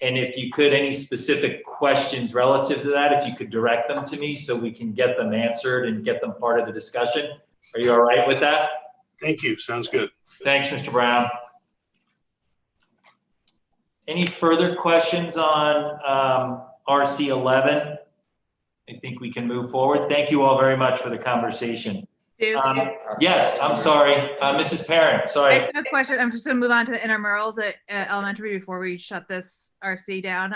And if you could, any specific questions relative to that, if you could direct them to me so we can get them answered and get them part of the discussion. Are you all right with that? Thank you. Sounds good. Thanks, Mr. Brown. Any further questions on RC 11? I think we can move forward. Thank you all very much for the conversation. Yes, I'm sorry. Mrs. Parent, sorry. I just have a question. I'm just going to move on to the intramurals at elementary before we shut this RC down.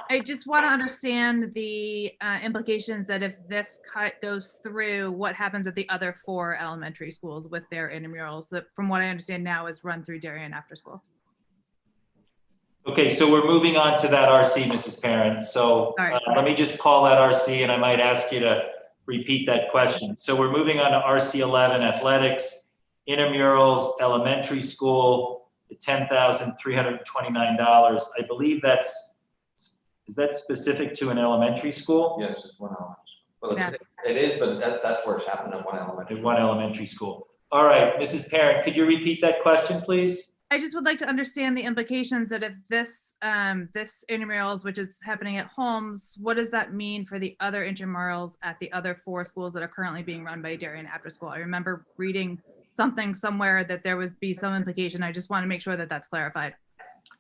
I just want to understand the implications that if this cut goes through, what happens at the other 4 elementary schools with their intramurals that, from what I understand now, is run through Darien After School. Okay, so we're moving on to that RC, Mrs. Parent. So let me just call that RC, and I might ask you to repeat that question. So we're moving on to RC 11, athletics, intramurals, elementary school, the $10,329. I believe is that specific to an elementary school? Yes, it's one elementary school. Well, it is, but that's where it's happened at one elementary. At one elementary school. All right, Mrs. Parent, could you repeat that question, please? I just would like to understand the implications that if this this intramurals, which is happening at Holmes, what does that mean for the other intramurals at the other 4 schools that are currently being run by Darien After School? I remember reading something somewhere that there would be some implication. I just want to make sure that that's clarified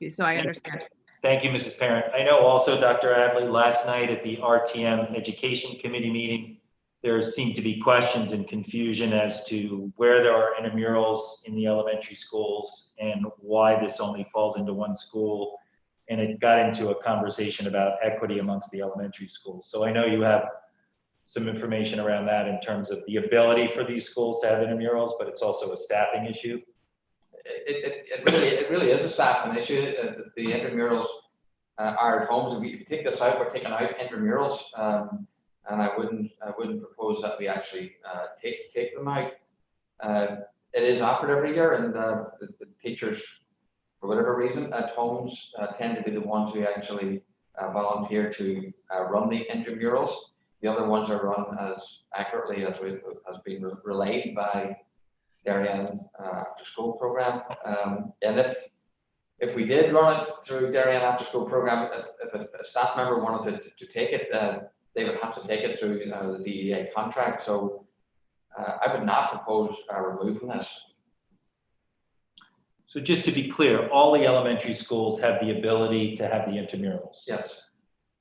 so I understand. Thank you, Mrs. Parent. I know also, Dr. Adley, last night at the RTM Education Committee meeting, there seemed to be questions and confusion as to where there are intramurals in the elementary schools and why this only falls into one school. And it got into a conversation about equity amongst the elementary schools. So I know you have some information around that in terms of the ability for these schools to have intramurals, but it's also a staffing issue. It really is a staffing issue. The intramurals are at Homes. If you take this out, we're taking out intramurals. And I wouldn't propose that we actually take them out. It is offered every year, and the teachers, for whatever reason, at Homes tend to be the ones who actually volunteer to run the intramurals. The other ones are run as accurately as has been relayed by Darien After School program. And if we did run it through Darien After School program, if a staff member wanted to take it, they would have to take it through the DEA contract. So I would not propose removing this. So just to be clear, all the elementary schools have the ability to have the intramurals. Yes.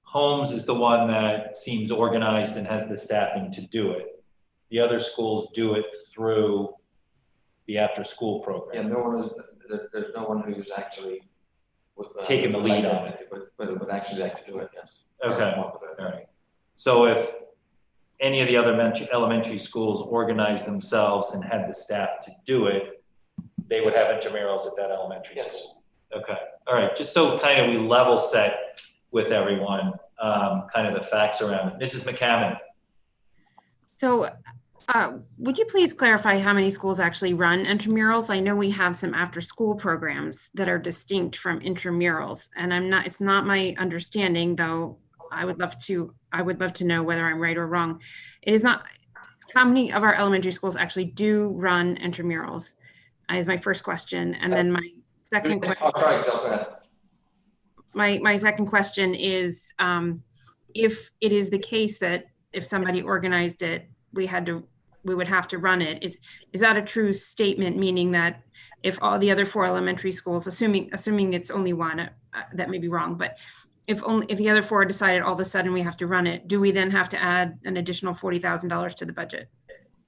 Holmes is the one that seems organized and has the staffing to do it. The other schools do it through the after-school program. Yeah, there's no one who's actually taking the lead on it. But would actually like to do it, yes. Okay, all right. So if any of the other elementary schools organized themselves and had the staff to do it, they would have intramurals at that elementary school. Okay, all right. Just so kind of we level set with everyone, kind of the facts around it. Mrs. McCammon. So Would you please clarify how many schools actually run intramurals? I know we have some after-school programs that are distinct from intramurals, and it's not my understanding, though I would love to know whether I'm right or wrong. It is not, how many of our elementary schools actually do run intramurals is my first question. And then my second question. Oh, sorry, go ahead. My second question is, if it is the case that if somebody organized it, we would have to run it. Is that a true statement? Meaning that if all the other 4 elementary schools, assuming it's only one, that may be wrong, but if the other 4 decided all of a sudden we have to run it, do we then have to add an additional $40,000 to the budget?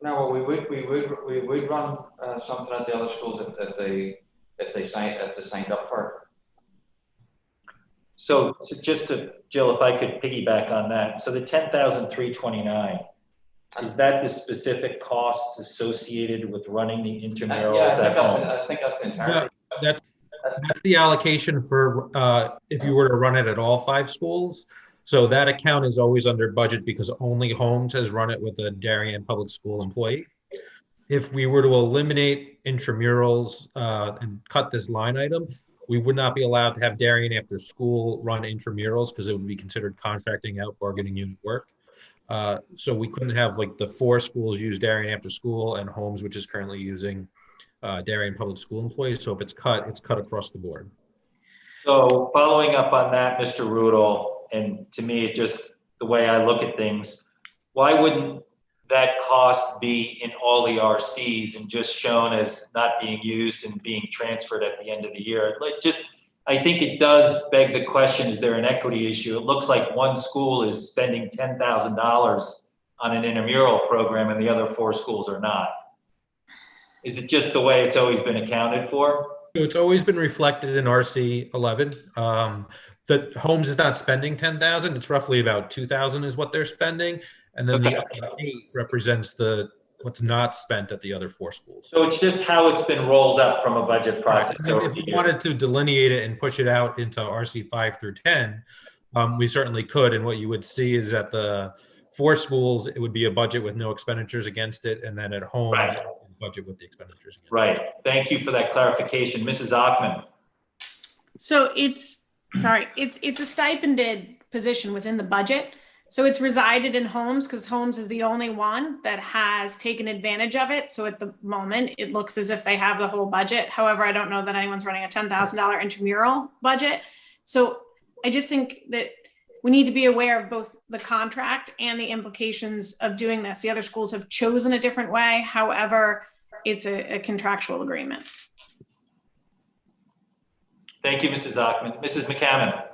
No, well, we would run something at the other schools if they signed up for it. So Jill, if I could piggyback on that. So the 10,329, is that the specific costs associated with running the intramurals at homes? I think that's the entire. That's the allocation for if you were to run it at all 5 schools. So that account is always under budget because only Holmes has run it with a Darien Public School employee. If we were to eliminate intramurals and cut this line item, we would not be allowed to have Darien After School run intramurals because it would be considered contracting out bargaining unit work. So we couldn't have like the 4 schools use Darien After School and Holmes, which is currently using Darien Public School employees. So if it's cut across the board. So following up on that, Mr. Rudel, and to me, it just, the way I look at things, why wouldn't that cost be in all the RCs and just shown as not being used and being transferred at the end of the year? I think it does beg the question, is there an equity issue? It looks like one school is spending $10,000 on an intramural program and the other 4 schools are not. Is it just the way it's always been accounted for? So it's always been reflected in RC 11. The Holmes is not spending 10,000. It's roughly about 2,000 is what they're spending. And then the other 8 represents what's not spent at the other 4 schools. So it's just how it's been rolled up from a budget process. Right. If we wanted to delineate it and push it out into RC 5 through 10, we certainly could. And what you would see is that the 4 schools, it would be a budget with no expenditures against it. And then at Holmes, right, it would be a budget with the expenditures against right. it. Thank you for that clarification. Mrs. Achman. So it's a stipended position within the budget. So it's resided in Holmes because Holmes is the only one that has taken advantage of it. So at the moment, it looks as if they have the whole budget. However, I don't know that anyone's running a $10,000 intramural budget. So I just think that we need to be aware of both the contract and the implications of doing this. The other schools have chosen a different way. However, it's a contractual agreement. Thank you, Mrs. Achman. Mrs. McCammon.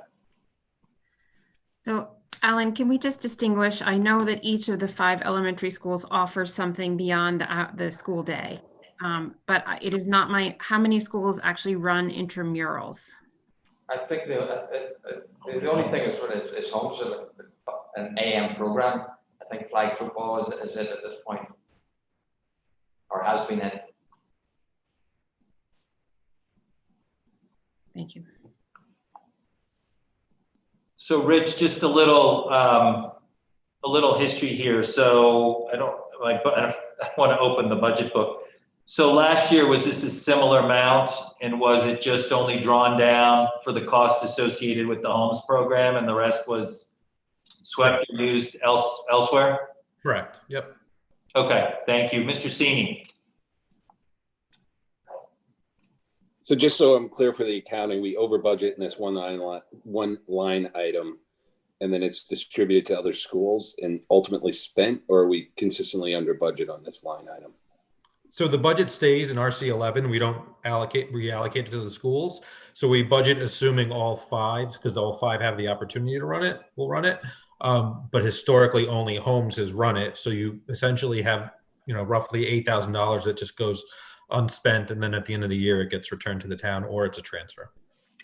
So, Alan, can we just distinguish? I know that each of the 5 elementary schools offers something beyond the school day, but it is not how many schools actually run intramurals? I think the only thing is Holmes, an AM program. I think flag football is it at this point, or has been it. Thank you. So Rich, just a little history here. So I want to open the budget book. So last year, was this a similar amount, and was it just only drawn down for the cost associated with the Holmes program and the rest was swept and used elsewhere? Correct. Yep. Okay, thank you. Mr. Sini. So just so I'm clear for the accounting, we over budget in this one line item, and then it's distributed to other schools and ultimately spent, or are we consistently under budget on this line item? So the budget stays in RC 11. We don't reallocate it to the schools. So we budget assuming all 5, because all 5 have the opportunity to run it. We'll run it. But historically, only Holmes has run it. So you essentially have, roughly $8,000 that just goes unspent, and then at the end of the year it gets returned to the town, or it's a transfer.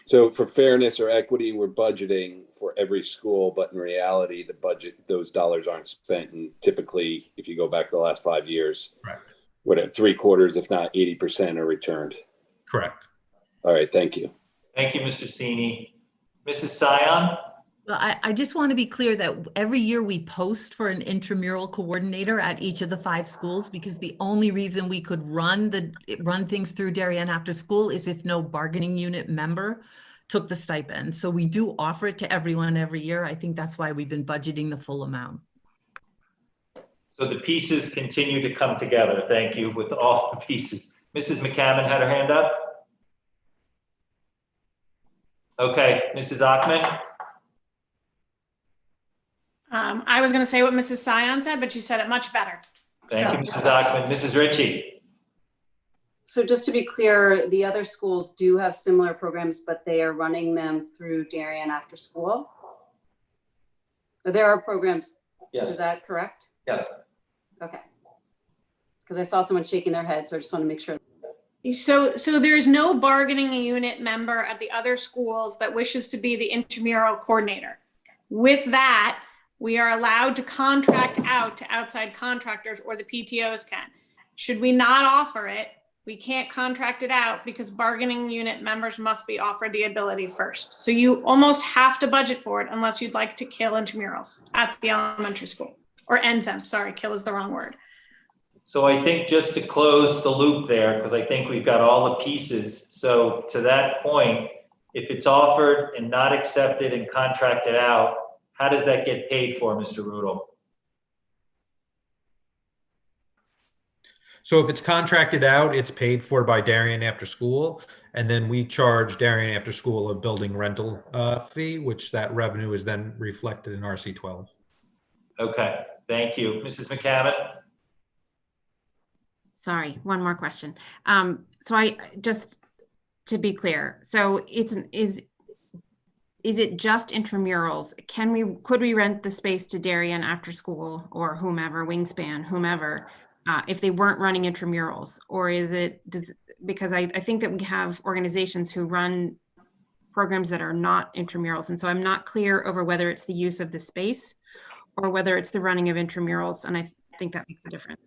So for fairness or equity, we're budgeting for every school, but in reality, the budget, those dollars aren't spent. And typically, if you go back the last 5 years, right, whatever, 3/4, if not 80%, are returned. Correct. All right, thank you. Thank you, Mr. Sini. Mrs. Sion? Well, I just want to be clear that every year we post for an intramural coordinator at each of the 5 schools, because the only reason we could run things through Darien after school is if no bargaining unit member took the stipend. So we do offer it to everyone every year. I think that's why we've been budgeting the full amount. So the pieces continue to come together. Thank you with all the pieces. Mrs. McCammon had her hand up. Okay, Mrs. Achman. I was going to say what Mrs. Sion said, but you said it much better. Thank you, Mrs. Achman. Mrs. Ritchie. So just to be clear, the other schools do have similar programs, but they are running them through Darien after school. There are programs. Yes. Is that correct? Yes. Okay. Because I saw someone shaking their head, so I just want to make sure. So there's no bargaining unit member at the other schools that wishes to be the intramural coordinator. With that, we are allowed to contract out to outside contractors, or the PTOs can. Should we not offer it, we can't contract it out because bargaining unit members must be offered the ability first. So you almost have to budget for it unless you'd like to kill intramurals at the elementary school, or end them. Sorry, kill is the wrong word. So I think just to close the loop there, because I think we've got all the pieces. So to that point, if it's offered and not accepted and contracted out, how does that get paid for, Mr. Rudel? So if it's contracted out, it's paid for by Darien After School, and then we charge Darien After School a building rental fee, which that revenue is then reflected in RC12. Okay, thank you. Mrs. McCammon? Sorry, one more question. So I just to be clear, so is it just intramurals? Could we rent the space to Darien After School or whomever, Wingspan, whomever, if they weren't running intramurals? Or because I think that we have organizations who run programs that are not intramurals. And so I'm not clear over whether it's the use of the space or whether it's the running of intramurals. And I think that makes a difference.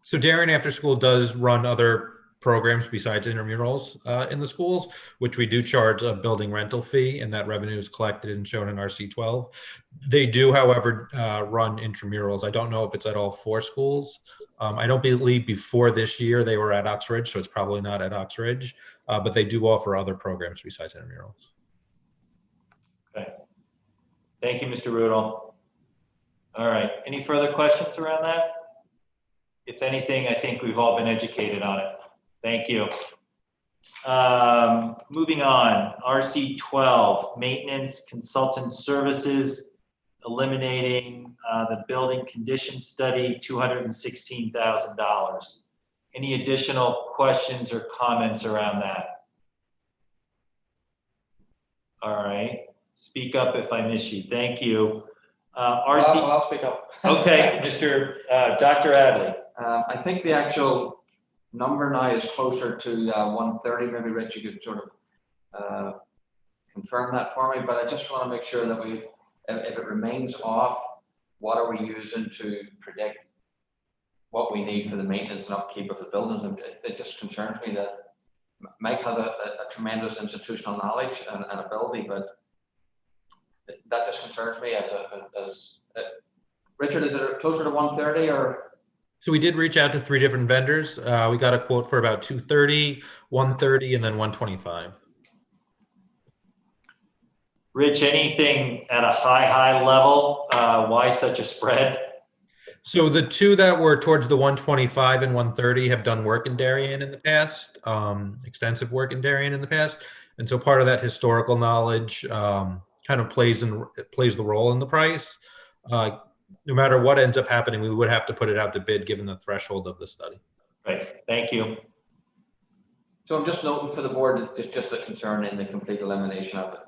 So Darien After School does run other programs besides intramurals in the schools, which we do charge a building rental fee, and that revenue is collected and shown in RC12. They do, however, run intramurals. I don't know if it's at all 4 schools. I don't believe before this year they were at Oxridge, so it's probably not at Oxridge, but they do offer other programs besides intramurals. Okay. Thank you, Mr. Rudel. All right, any further questions around that? If anything, I think we've all been educated on it. Thank you. Moving on, RC12, maintenance consultant services, eliminating the building condition study, $216,000. Any additional questions or comments around that? All right, speak up if I miss you. Thank you. I'll speak up. Okay, Dr. Adley. I think the actual number now is closer to 130. Maybe Rich, you could sort of confirm that for me, but I just want to make sure that if it remains off, what are we using to predict what we need for the maintenance and upkeep of the buildings? And it just concerns me that Mike has a tremendous institutional knowledge and ability, but that just concerns me Richard, is it closer to 130 or? So we did reach out to 3 different vendors. We got a quote for about 230, 130, and then 125. Rich, anything at a high level? Why such a spread? So the 2 that were towards the 125 and 130 have done work in Darien in the past, extensive work in Darien in the past. And so part of that historical knowledge kind of plays the role in the price. No matter what ends up happening, we would have to put it out to bid given the threshold of the study. Right, thank you. So I'm just noting for the board, it's just a concern in the complete elimination of it.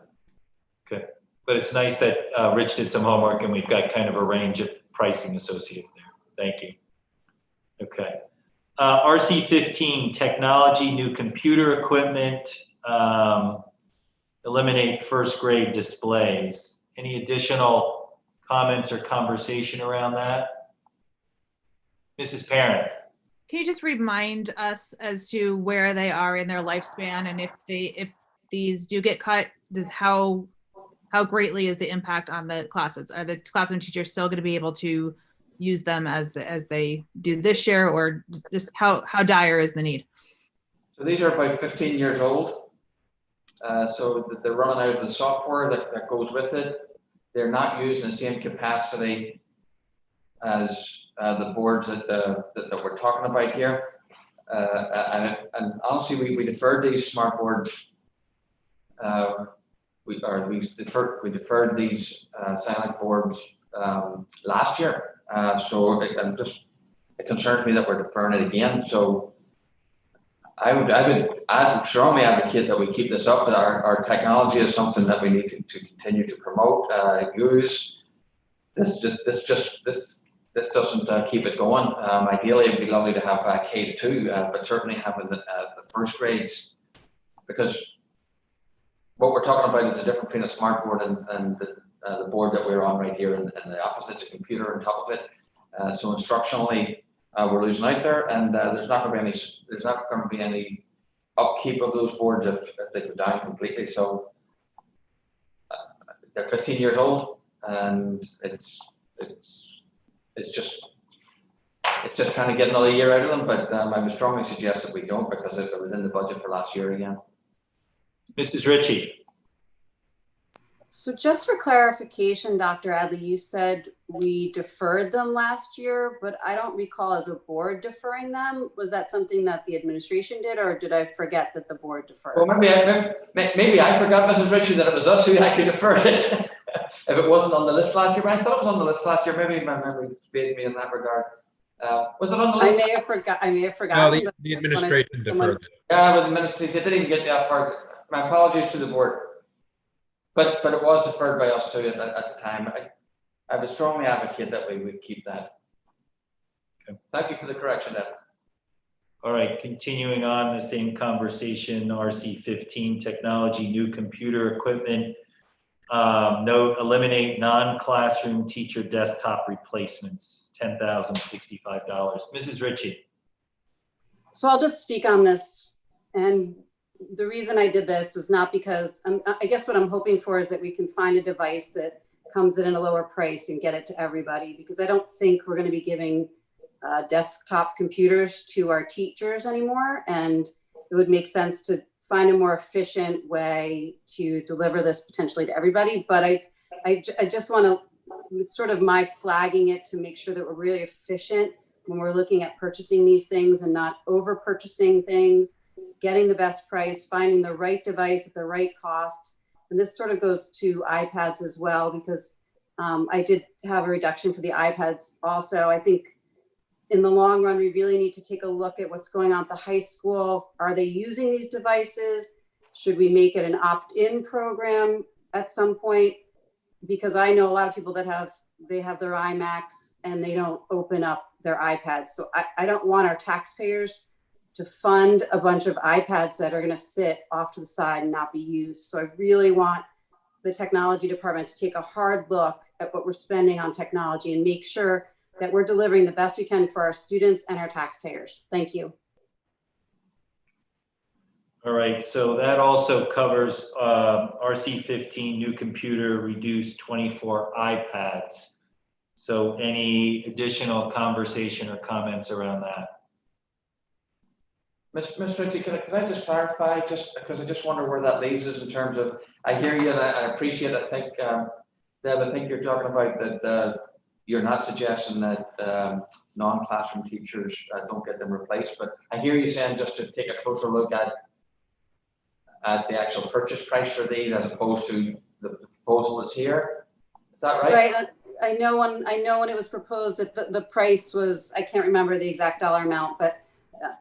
Okay, but it's nice that Rich did some homework and we've got kind of a range of pricing associated there. Thank you. Okay. RC15, technology, new computer equipment, eliminate first grade displays. Any additional comments or conversation around that? Mrs. Parent. Can you just remind us as to where they are in their lifespan, and if these do get cut, how how greatly is the impact on the classes? Are the classroom teachers still going to be able to use them as they do this year, or just how dire is the need? So these are about 15 years old. So they're running out of the software that goes with it. They're not used in the same capacity as the boards that we're talking about here. And honestly, we deferred these smart boards. We deferred these silent boards last year. So it concerns me that we're deferring it again. So I'd strongly advocate that we keep this up. Our technology is something that we need to continue to promote, use. This doesn't keep it going. Ideally, it'd be lovely to have K-2, but certainly having the first grades, because what we're talking about is a difference between a smart board and the board that we're on right here in the office. It's a computer on top of it. So instructionally, we're losing out there, and there's not going to be any upkeep of those boards if they go down completely. So they're 15 years old, and it's just trying to get another year out of them. But I would strongly suggest that we don't, because it was in the budget for last year again. Mrs. Ritchie. So just for clarification, Dr. Adley, you said we deferred them last year, but I don't recall as a board deferring them. Was that something that the administration did, or did I forget that the board deferred? Well, maybe I forgot, Mrs. Ritchie, that it was us who actually deferred it. If it wasn't on the list last year, but I thought it was on the list last year. Maybe my memory fades me in that regard. Was it on the list? I may have forgotten. No, the administration deferred it. Yeah, but the administration, they didn't even get that far. My apologies to the board. But it was deferred by us too at the time. I would strongly advocate that we would keep that. Okay. Thank you for the correction, Ed. All right, continuing on the same conversation, RC15, technology, new computer equipment. Note, eliminate non-classroom teacher desktop replacements, $10,065. Mrs. Ritchie. So I'll just speak on this. And the reason I did this was not because, I guess what I'm hoping for is that we can find a device that comes in at a lower price and get it to everybody, because I don't think we're going to be giving desktop computers to our teachers anymore. And it would make sense to find a more efficient way to deliver this potentially to everybody. But I just want to, it's sort of my flagging it to make sure that we're really efficient when we're looking at purchasing these things and not over purchasing things, getting the best price, finding the right device at the right cost. And this sort of goes to iPads as well, because I did have a reduction for the iPads also. I think in the long run, we really need to take a look at what's going on at the high school. Are they using these devices? Should we make it an opt-in program at some point? Because I know a lot of people that have their iMacs and they don't open up their iPads. So I don't want our taxpayers to fund a bunch of iPads that are going to sit off to the side and not be used. So I really want the technology department to take a hard look at what we're spending on technology and make sure that we're delivering the best we can for our students and our taxpayers. Thank you. All right, so that also covers RC15, new computer, reduced 24 iPads. So any additional conversation or comments around that? Ms. Ritchie, can I just clarify, just because I just wonder where that leaves us in terms of, I hear you and I appreciate it. I think, Deb, I think you're talking about that you're not suggesting that non-classroom teachers don't get them replaced, but I hear you saying just to take a closer look at the actual purchase price for these as opposed to the proposal that's here. Is that right? Right. I know when it was proposed that the price was, I can't remember the exact dollar amount, but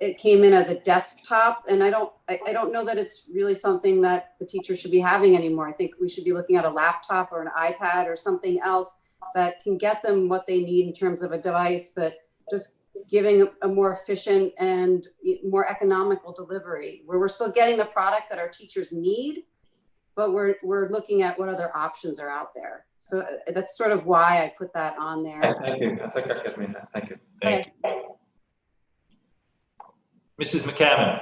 it came in as a desktop, and I don't know that it's really something that the teachers should be having anymore. I think we should be looking at a laptop or an iPad or something else that can get them what they need in terms of a device, but just giving a more efficient and more economical delivery where we're still getting the product that our teachers need, but we're looking at what other options are out there. So that's sort of why I put that on there. Thank you. I think that gives me that. Thank you. Thank you. Mrs. McCammon.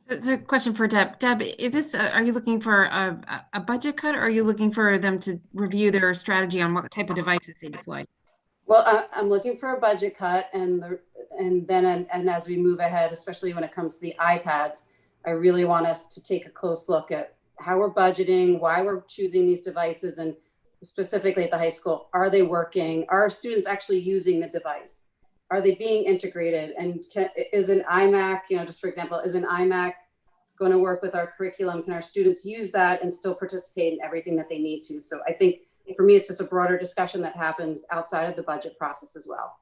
It's a question for Deb. Deb, is this, are you looking for a budget cut, or are you looking for them to review their strategy on what type of devices they deploy? Well, I'm looking for a budget cut, and as we move ahead, especially when it comes to the iPads, I really want us to take a close look at how we're budgeting, why we're choosing these devices, and specifically at the high school, are they working? Are students actually using the device? Are they being integrated? And is an iMac, just for example, is an iMac going to work with our curriculum? Can our students use that and still participate in everything that they need to? So I think for me, it's just a broader discussion that happens outside of the budget process as well.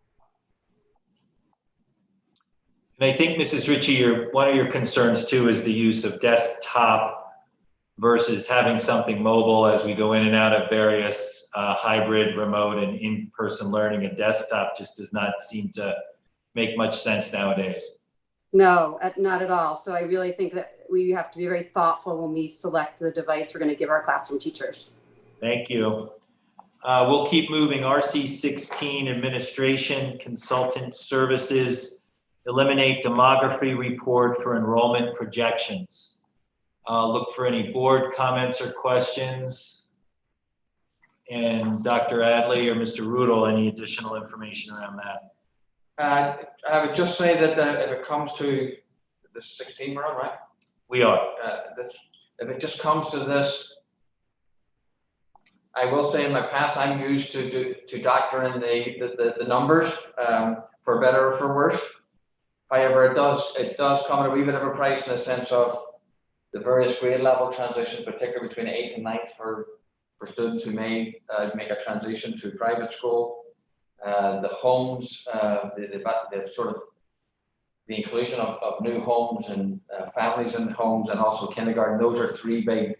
And I think, Mrs. Ritchie, one of your concerns too is the use of desktop versus having something mobile as we go in and out of various hybrid, remote, and in-person learning. A desktop just does not seem to make much sense nowadays. No, not at all. So I really think that we have to be very thoughtful when we select the device we're going to give our classroom teachers. Thank you. We'll keep moving. RC 16, administration, consultant services, eliminate demography report for enrollment projections. Look for any board comments or questions. And Dr. Adley or Mr. Rudel, any additional information around that? I would just say that if it comes to the 16 round, right? We are. If it just comes to this, I will say in my past, I'm used to doctoring the numbers for better or for worse. However, it does come at a wee bit of a price in the sense of the various grade level transitions, particularly between 8th and 9th for students who may make a transition to private school. The homes, the sort of the inclusion of new homes and families in homes, and also kindergarten. Those are three big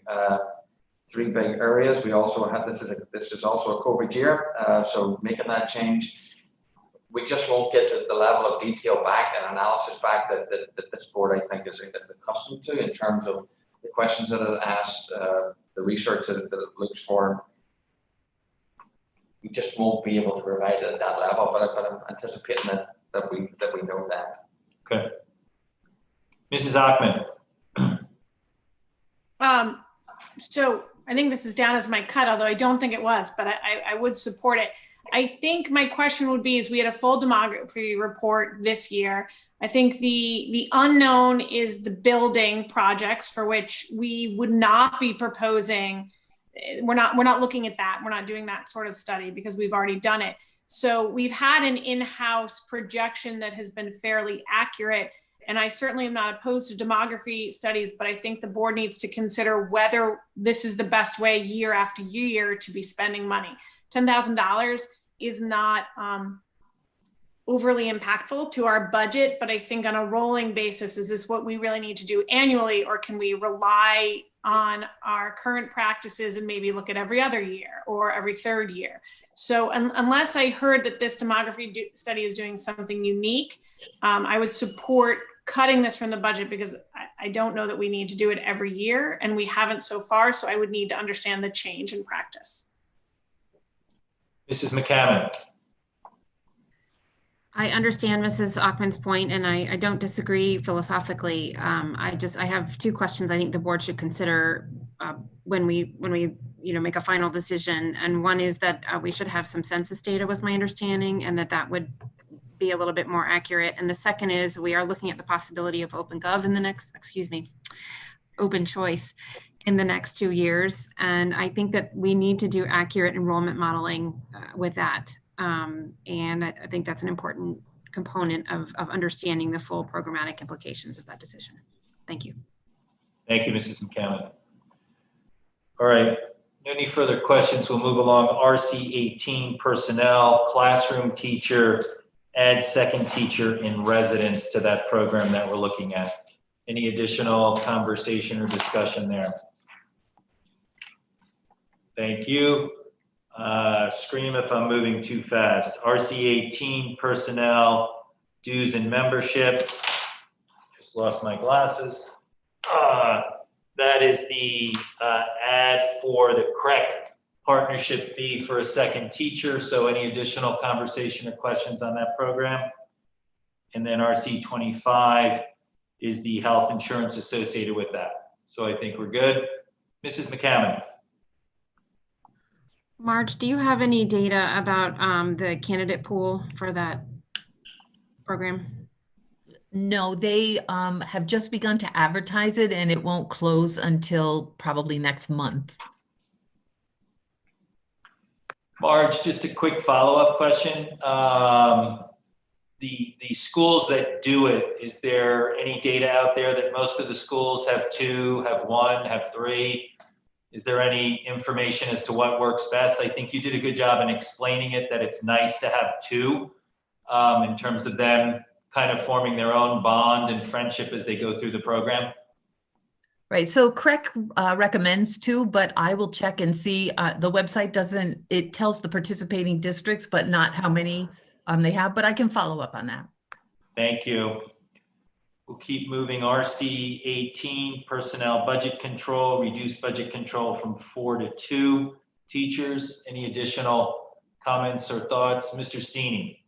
areas. We also have this is also a COVID year, so making that change, we just won't get the level of detail back and analysis back that this board, I think, is accustomed to in terms of the questions that it asks, the research that it looks for. We just won't be able to provide it at that level, but I'm anticipating that we know that. Okay. Mrs. Achman. So I think this is down as my cut, although I don't think it was, but I would support it. I think my question would be, is we had a full demography report this year. I think the unknown is the building projects for which we would not be proposing. We're not looking at that. We're not doing that sort of study because we've already done it. So we've had an in-house projection that has been fairly accurate. And I certainly am not opposed to demography studies, but I think the board needs to consider whether this is the best way year after year to be spending money. $10,000 is not overly impactful to our budget, but I think on a rolling basis, is this what we really need to do annually, or can we rely on our current practices and maybe look at every other year or every third year? So unless I heard that this demography study is doing something unique, I would support cutting this from the budget, because I don't know that we need to do it every year, and we haven't so far. So I would need to understand the change in practice. Mrs. McCammon. I understand Mrs. Achman's point, and I don't disagree philosophically. I have two questions I think the board should consider when we make a final decision. And one is that we should have some census data, was my understanding, and that would be a little bit more accurate. And the second is we are looking at the possibility of open choice in the next 2 years. And I think that we need to do accurate enrollment modeling with that. And I think that's an important component of understanding the full programmatic implications of that decision. Thank you. Thank you, Mrs. McCammon. All right, any further questions? We'll move along. RC 18, personnel, classroom teacher, add second teacher in residence to that program that we're looking at. Any additional conversation or discussion there? Thank you. Scream if I'm moving too fast. RC 18, personnel, dues and membership. Just lost my glasses. That is the ad for the CREC partnership fee for a second teacher. So any additional conversation or questions on that program? And then RC 25, is the health insurance associated with that. So I think we're good. Mrs. McCammon. Marge, do you have any data about the candidate pool for that program? No, they have just begun to advertise it and it won't close until probably next month. Marge, just a quick follow-up question. The schools that do it, is there any data out there that most of the schools have 2, have 1, have 3? Is there any information as to what works best? I think you did a good job in explaining it, that it's nice to have 2 in terms of them kind of forming their own bond and friendship as they go through the program. Right, so CREC recommends 2, but I will check and see. The website doesn't, it tells the participating districts, but not how many they have, but I can follow up on that. Thank you. We'll keep moving. RC 18, personnel budget control, reduce budget control from 4 to 2. Teachers, any additional comments or thoughts? Mr. Sini.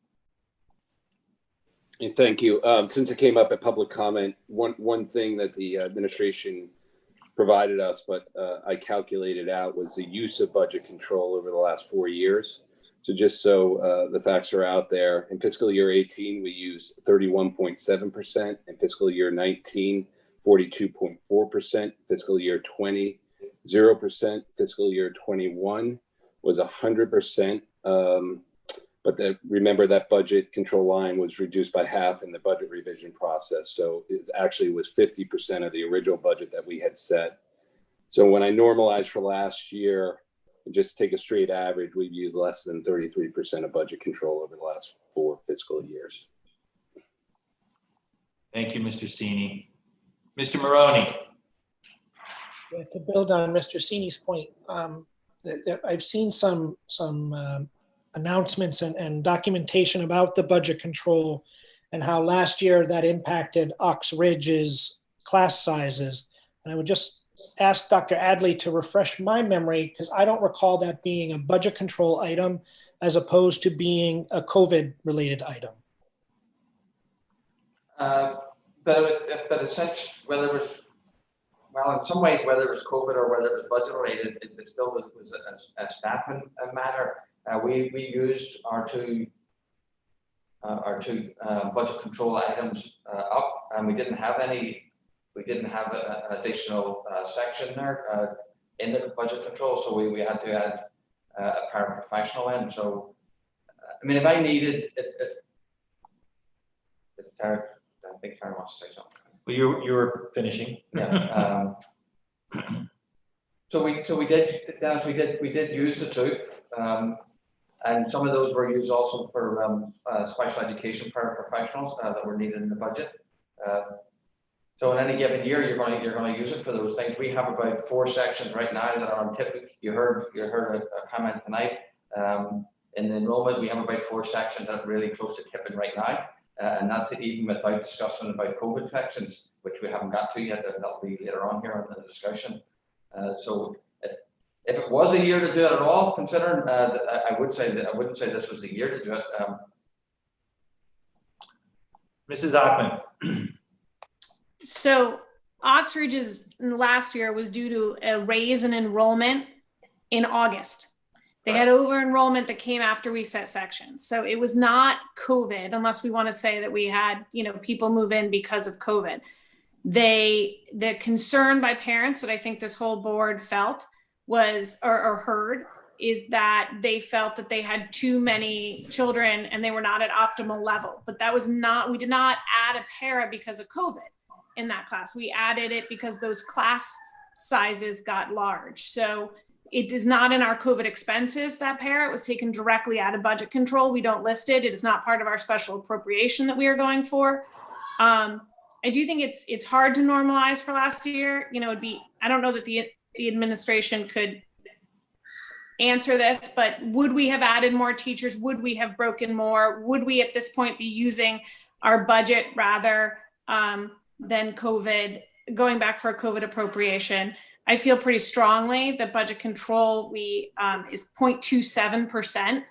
Thank you. Since it came up at public comment, one thing that the administration provided us, but I calculated out, was the use of budget control over the last 4 years. So just so the facts are out there, in fiscal year 18, we used 31.7%. In fiscal year 19, 42.4%. Fiscal year 20, 0%. Fiscal year 21 was 100%. But remember that budget control line was reduced by half in the budget revision process. So it actually was 50% of the original budget that we had set. So when I normalize for last year, and just take a straight average, we've used less than 33% of budget control over the last 4 fiscal years. Thank you, Mr. Sini. Mr. Maroney. Yeah, to build on Mr. Sini's point, I've seen some announcements and documentation about the budget control and how last year that impacted Ox Ridge's class sizes. And I would just ask Dr. Adley to refresh my memory, because I don't recall that being a budget control item as opposed to being a COVID related item. But essentially, whether it was, well, in some ways, whether it was COVID or whether it was budget related, it still was a staffing matter. We used our two budget control items up, and we didn't have any. We didn't have an additional section there in the budget control, so we had to add a paraprofessional in. So, I mean, if I needed, if Tara, I think Tara wants to say something. Well, you were finishing. Yeah. So we did, Dennis, we did use the 2. And some of those were used also for special education paraprofessionals that were needed in the budget. So in any given year, you're going to use it for those things. We have about 4 sections right now that are on tip. You heard a comment tonight. In the enrollment, we have about 4 sections that are really close to tipping right now, and that's even without discussing about COVID sections, which we haven't got to yet. That'll be later on here in the discussion. So if it was a year to do it at all, considering I would say that I wouldn't say this was the year to do it. Mrs. Achman. So Ox Ridge's last year was due to a raise in enrollment in August. They had over enrollment that came after we set sections. So it was not COVID, unless we want to say that we had, people move in because of COVID. The concern by parents that I think this whole board felt was, or heard, is that they felt that they had too many children and they were not at optimal level. But that was not, we did not add a para because of COVID in that class. We added it because those class sizes got large. So it is not in our COVID expenses, that para. It was taken directly out of budget control. We don't list it. It is not part of our special appropriation that we are going for. I do think it's hard to normalize for last year. It'd be, I don't know that the administration could answer this, but would we have added more teachers? Would we have broken more? Would we at this point be using our budget rather than COVID, going back for a COVID appropriation? I feel pretty strongly that budget control is 0.27%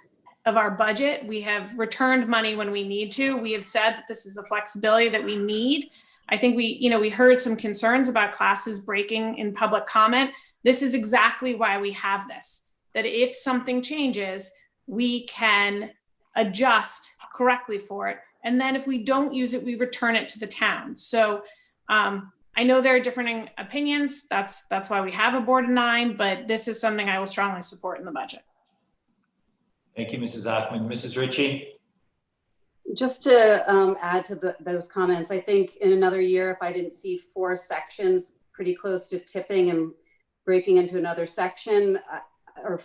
of our budget. We have returned money when we need to. We have said that this is the flexibility that we need. I think we heard some concerns about classes breaking in public comment. This is exactly why we have this, that if something changes, we can adjust correctly for it. And then if we don't use it, we return it to the town. So I know there are differing opinions. That's why we have a board of 9, but this is something I will strongly support in the budget. Thank you, Mrs. Ackman. Mrs. Ritchie? Just to add to those comments, I think in another year, if I didn't see 4 sections pretty close to tipping and breaking into another section, or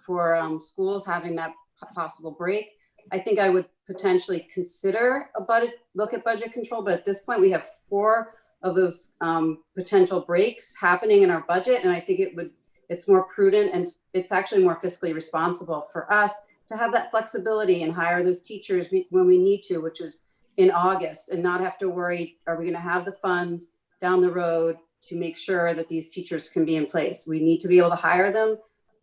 for schools having that possible break, I think I would potentially consider look at budget control. But at this point, we have 4 of those potential breaks happening in our budget, and I think it's more prudent, and it's actually more fiscally responsible for us to have that flexibility and hire those teachers when we need to, which is in August, and not have to worry, are we going to have the funds down the road to make sure that these teachers can be in place? We need to be able to hire them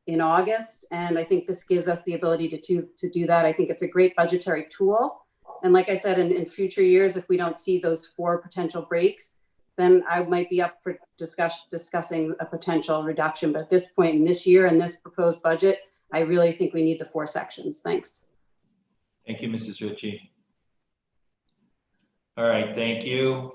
in August, and I think this gives us the ability to do that. I think it's a great budgetary tool. And like I said, in future years, if we don't see those 4 potential breaks, then I might be up for discussing a potential reduction. But at this point in this year and this proposed budget, I really think we need the 4 sections. Thanks. Thank you, Mrs. Ritchie. All right, thank you.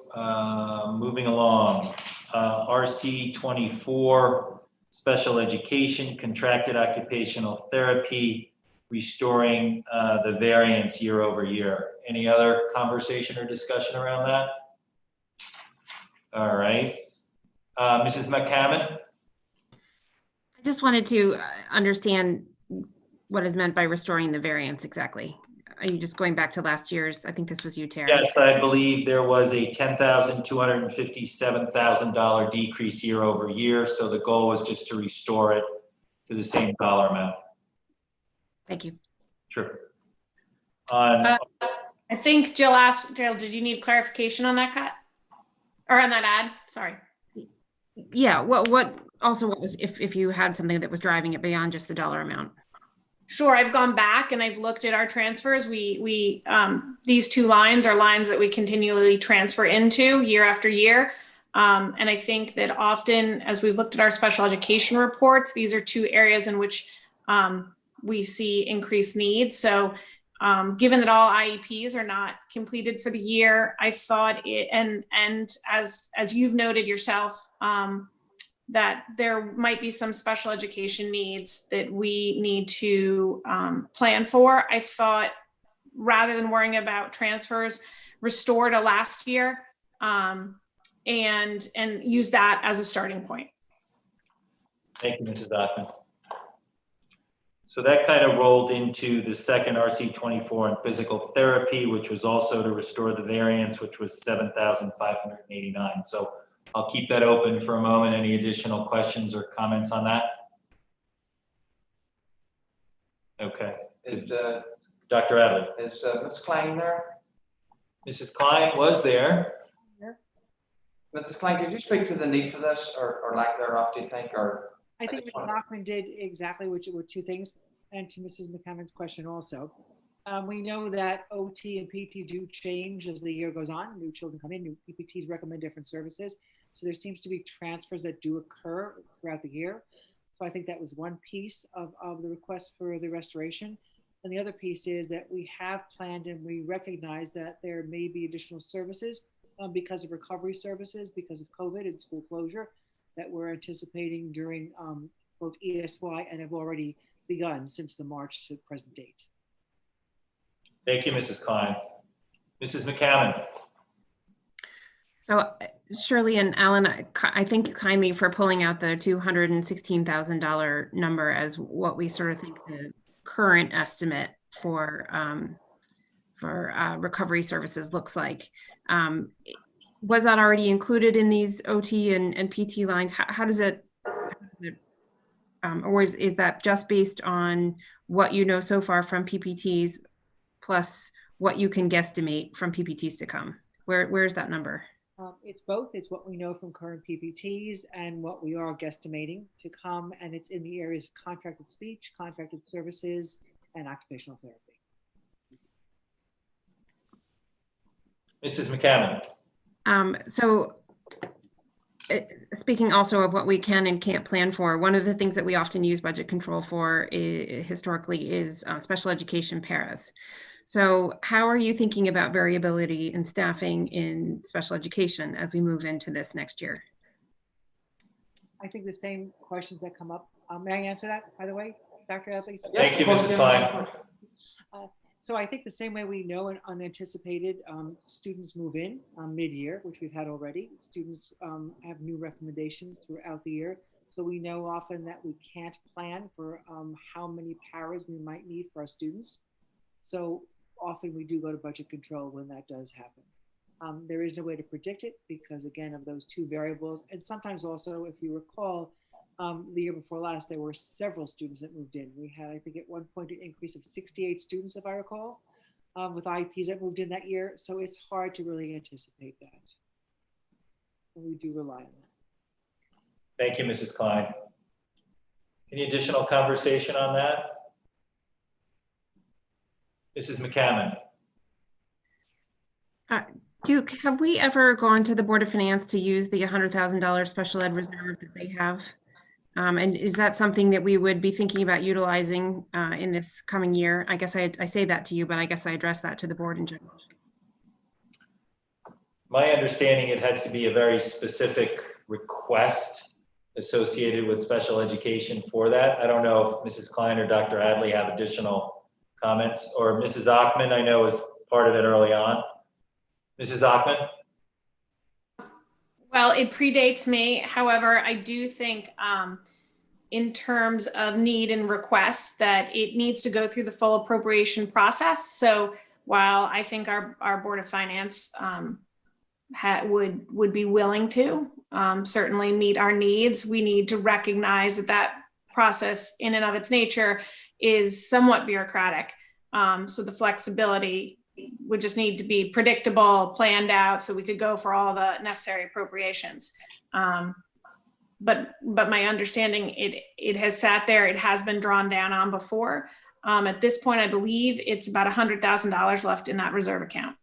Moving along, RC 24, special education, contracted occupational therapy, restoring the variance year over year. Any other conversation or discussion around that? All right. Mrs. McCammon? I just wanted to understand what is meant by restoring the variance exactly. Are you just going back to last year's? I think this was you, Terry. Yes, I believe there was a $10,257,000 decrease year over year. So the goal was just to restore it to the same dollar amount. Thank you. Sure. I think Jill, did you need clarification on that cut? Or on that ad? Sorry. Yeah, what was, if you had something that was driving it beyond just the dollar amount? Sure, I've gone back and I've looked at our transfers. These 2 lines are lines that we continually transfer into year after year. And I think that often, as we've looked at our special education reports, these are 2 areas in which we see increased needs. So given that all IEPs are not completed for the year, I thought and as you've noted yourself, that there might be some special education needs that we need to plan for. I thought, rather than worrying about transfers, restore to last year and use that as a starting point. Thank you, Mrs. Ackman. So that kind of rolled into the second RC 24 in physical therapy, which was also to restore the variance, which was $7,589. So I'll keep that open for a moment. Any additional questions or comments on that? Okay. Dr. Adler. Is Ms. Klein there? Mrs. Klein was there. Mrs. Klein, could you speak to the need for this or lack thereof, do you think? Or I think Mr. Bachman did exactly, which were 2 things, and to Mrs. McCammon's question also. We know that OT and PT do change as the year goes on. New children come in, new PPTs recommend different services. So there seems to be transfers that do occur throughout the year. So I think that was one piece of the request for the restoration. And the other piece is that we have planned and we recognize that there may be additional services because of recovery services, because of COVID and school closure that we're anticipating during both ESY and have already begun since the March to present date. Thank you, Mrs. Klein. Mrs. McCammon. So Shirley and Alan, I thank you kindly for pulling out the $216,000 number as what we sort of think the current estimate for recovery services looks like. Was that already included in these OT and PT lines? How does it, or is that just based on what you know so far from PPTs plus what you can guesstimate from PPTs to come? Where's that number? It's both. It's what we know from current PPTs and what we are guesstimating to come. And it's in the areas of contracted speech, contracted services, and occupational therapy. Mrs. McCammon. So speaking also of what we can and can't plan for, one of the things that we often use budget control for historically is special education paras. So how are you thinking about variability in staffing in special education as we move into this next year? I think the same questions that come up. May I answer that, by the way, Dr. Adley? Thank you, Mrs. Klein. So I think the same way we know and unanticipated students move in mid-year, which we've had already. Students have new recommendations throughout the year. So we know often that we can't plan for how many paras we might need for our students. So often we do go to budget control when that does happen. There is no way to predict it because, again, of those two variables. And sometimes also, if you recall, the year before last, there were several students that moved in. We had, I think at one point, an increase of 68 students, if I recall, with IEPs that moved in that year. So it's hard to really anticipate that. And we do rely on that. Thank you, Mrs. Klein. Any additional conversation on that? Mrs. McCammon. Duke, have we ever gone to the Board of Finance to use the $100,000 special ed reserve that they have? And is that something that we would be thinking about utilizing in this coming year? I guess I say that to you, but I guess I address that to the board in general. My understanding, it has to be a very specific request associated with special education for that. I don't know if Mrs. Klein or Dr. Adley have additional comments, or Mrs. Achman, I know, was part of it early on. Mrs. Achman? Well, it predates me. However, I do think in terms of need and request that it needs to go through the full appropriation process. So while I think our Board of Finance would be willing to certainly meet our needs, we need to recognize that that process in and of its nature is somewhat bureaucratic. So the flexibility would just need to be predictable, planned out, so we could go for all the necessary appropriations. But my understanding, it has sat there, it has been drawn down on before. At this point, I believe it's about $100,000 left in that reserve account.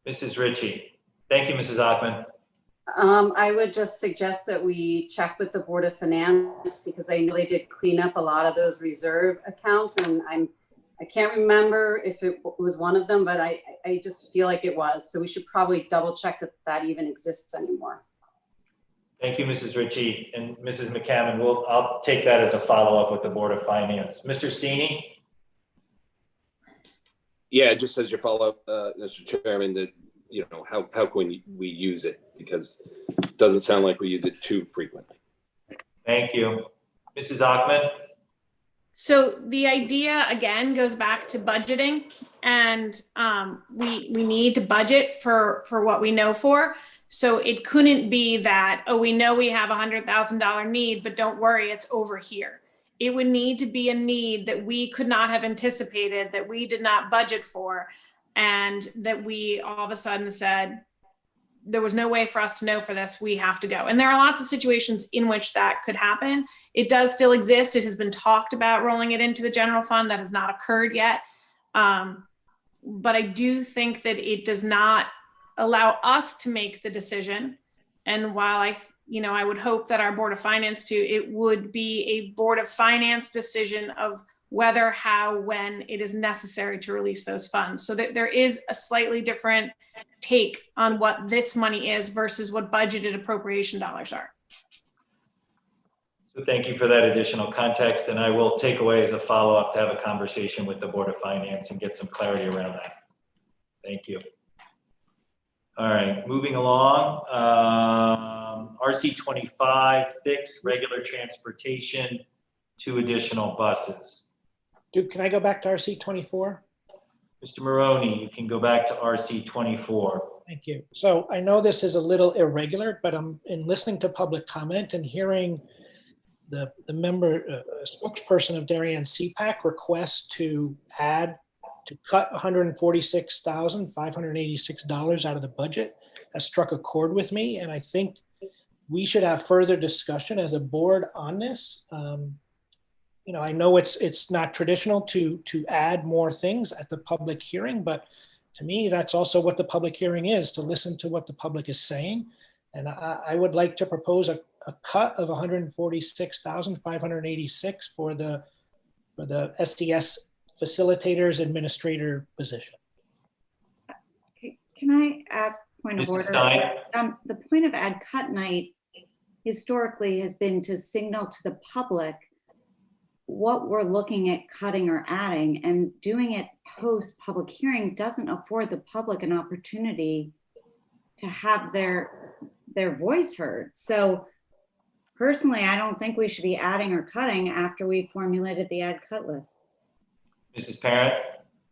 Mrs. Ritchie. Thank you, Mrs. Achman. I would just suggest that we check with the Board of Finance because I know they did clean up a lot of those reserve accounts, and I can't remember if it was one of them, but I just feel like it was. So we should probably double check that that even exists anymore. Thank you, Mrs. Ritchie. And Mrs. McCammon, I'll take that as a follow-up with the Board of Finance. Mr. Sini? Yeah, just as your follow-up, Mr. Chairman, that, you know, how can we use it? Because it doesn't sound like we use it too frequently. Thank you. Mrs. Achman? So the idea, again, goes back to budgeting, and we need to budget for what we know for. So it couldn't be that, oh, we know we have a $100,000 need, but don't worry, it's over here. It would need to be a need that we could not have anticipated, that we did not budget for, and that we all of a sudden said, there was no way for us to know for this, we have to go. And there are lots of situations in which that could happen. It does still exist. It has been talked about rolling it into the general fund. That has not occurred yet. But I do think that it does not allow us to make the decision. And while I would hope that our Board of Finance too, it would be a Board of Finance decision of whether, how, when it is necessary to release those funds. So that there is a slightly different take on what this money is versus what budgeted appropriation dollars are. So thank you for that additional context, and I will take away as a follow-up to have a conversation with the Board of Finance and get some clarity around that. Thank you. All right, moving along. RC 25 fixed regular transportation, 2 additional buses. Duke, can I go back to RC 24? Mr. Maroney, you can go back to RC 24. Thank you. So I know this is a little irregular, but I'm in listening to public comment and hearing the member spokesperson of Darien CPAC request to cut $146,586 out of the budget has struck a chord with me. And I think we should have further discussion as a board on this. You know, I know it's not traditional to add more things at the public hearing, but to me, that's also what the public hearing is, to listen to what the public is saying. And I would like to propose a cut of 146,586 for the SDS facilitators administrator position. Can I ask point of Mrs. order? Stein? The point of ad cut night historically has been to signal to the public what we're looking at cutting or adding, and doing it post public hearing doesn't afford the public an opportunity to have their voice heard. So personally, I don't think we should be adding or cutting after we formulated the ad cut list. Mrs. Parent?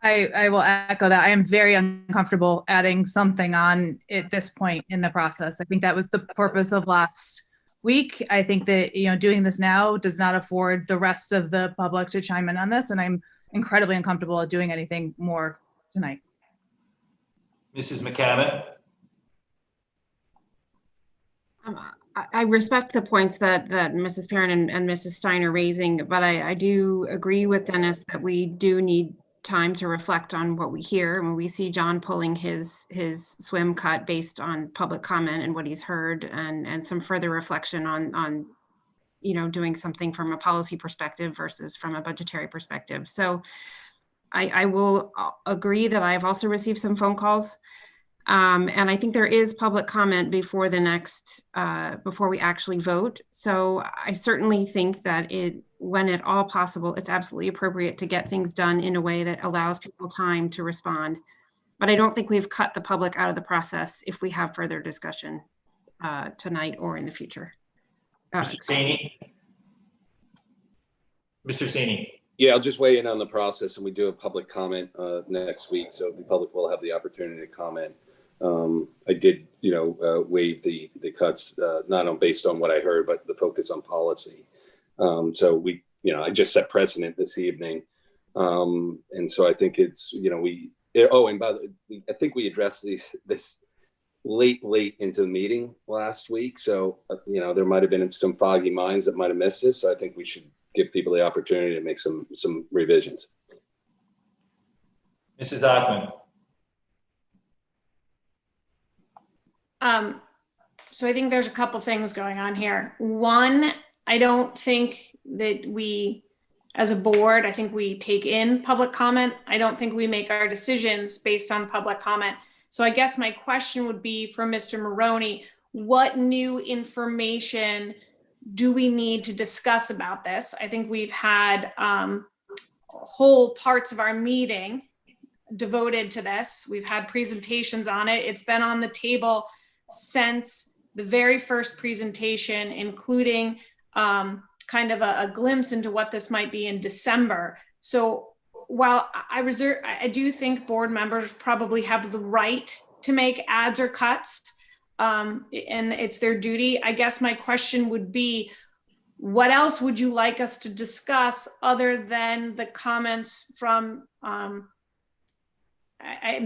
I will echo that. I am very uncomfortable adding something on at this point in the process. I think that was the purpose of last week. I think that, you know, doing this now does not afford the rest of the public to chime in on this, and I'm incredibly uncomfortable at doing anything more tonight. Mrs. McCammon? I respect the points that Mrs. Parent and Mrs. Stein are raising, but I do agree with Dennis that we do need time to reflect on what we hear. When we see John pulling his swim cut based on public comment and what he's heard, and some further reflection on you know, doing something from a policy perspective versus from a budgetary perspective. So I will agree that I've also received some phone calls. And I think there is public comment before the next, before we actually vote. So I certainly think that when at all possible, it's absolutely appropriate to get things done in a way that allows people time to respond. But I don't think we've cut the public out of the process if we have further discussion tonight or in the future. Mr. Sini? Mr. Sini? Yeah, I'll just weigh in on the process, and we do have public comment next week, so the public will have the opportunity to comment. I did, waive the cuts, not based on what I heard, but the focus on policy. So I just set precedent this evening. And so I think it's, and by the way, I think we addressed this late into the meeting last week. So, there might've been some foggy minds that might've missed this. So I think we should give people the opportunity to make some revisions. Mrs. Ackman? So I think there's a couple things going on here. One, I don't think that we, as a board, I think we take in public comment. I don't think we make our decisions based on public comment. So I guess my question would be for Mr. Maroney, what new information do we need to discuss about this? I think we've had whole parts of our meeting devoted to this. We've had presentations on it. It's been on the table since the very first presentation, including kind of a glimpse into what this might be in December. So while I do think board members probably have the right to make adds or cuts, and it's their duty. I guess my question would be, what else would you like us to discuss other than the comments from, I'm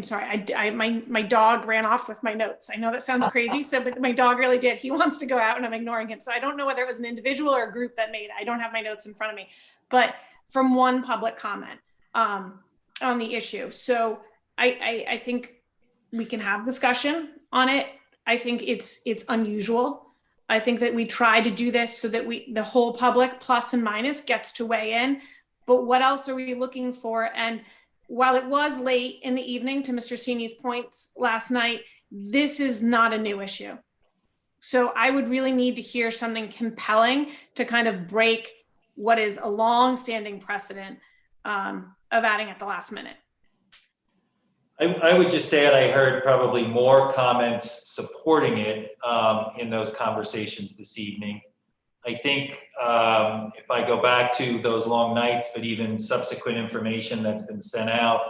sorry, my dog ran off with my notes. I know that sounds crazy, but my dog really did. He wants to go out and I'm ignoring him. So I don't know whether it was an individual or a group that made it. I don't have my notes in front of me, but from one public comment on the issue. So I think we can have discussion on it. I think it's unusual. I think that we try to do this so that the whole public, plus and minus, gets to weigh in. But what else are we looking for? And while it was late in the evening, to Mr. Sini's points last night, this is not a new issue. So I would really need to hear something compelling to kind of break what is a long-standing precedent of adding at the last minute. I would just add, I heard probably more comments supporting it in those conversations this evening. I think if I go back to those long nights, but even subsequent information that's been sent out,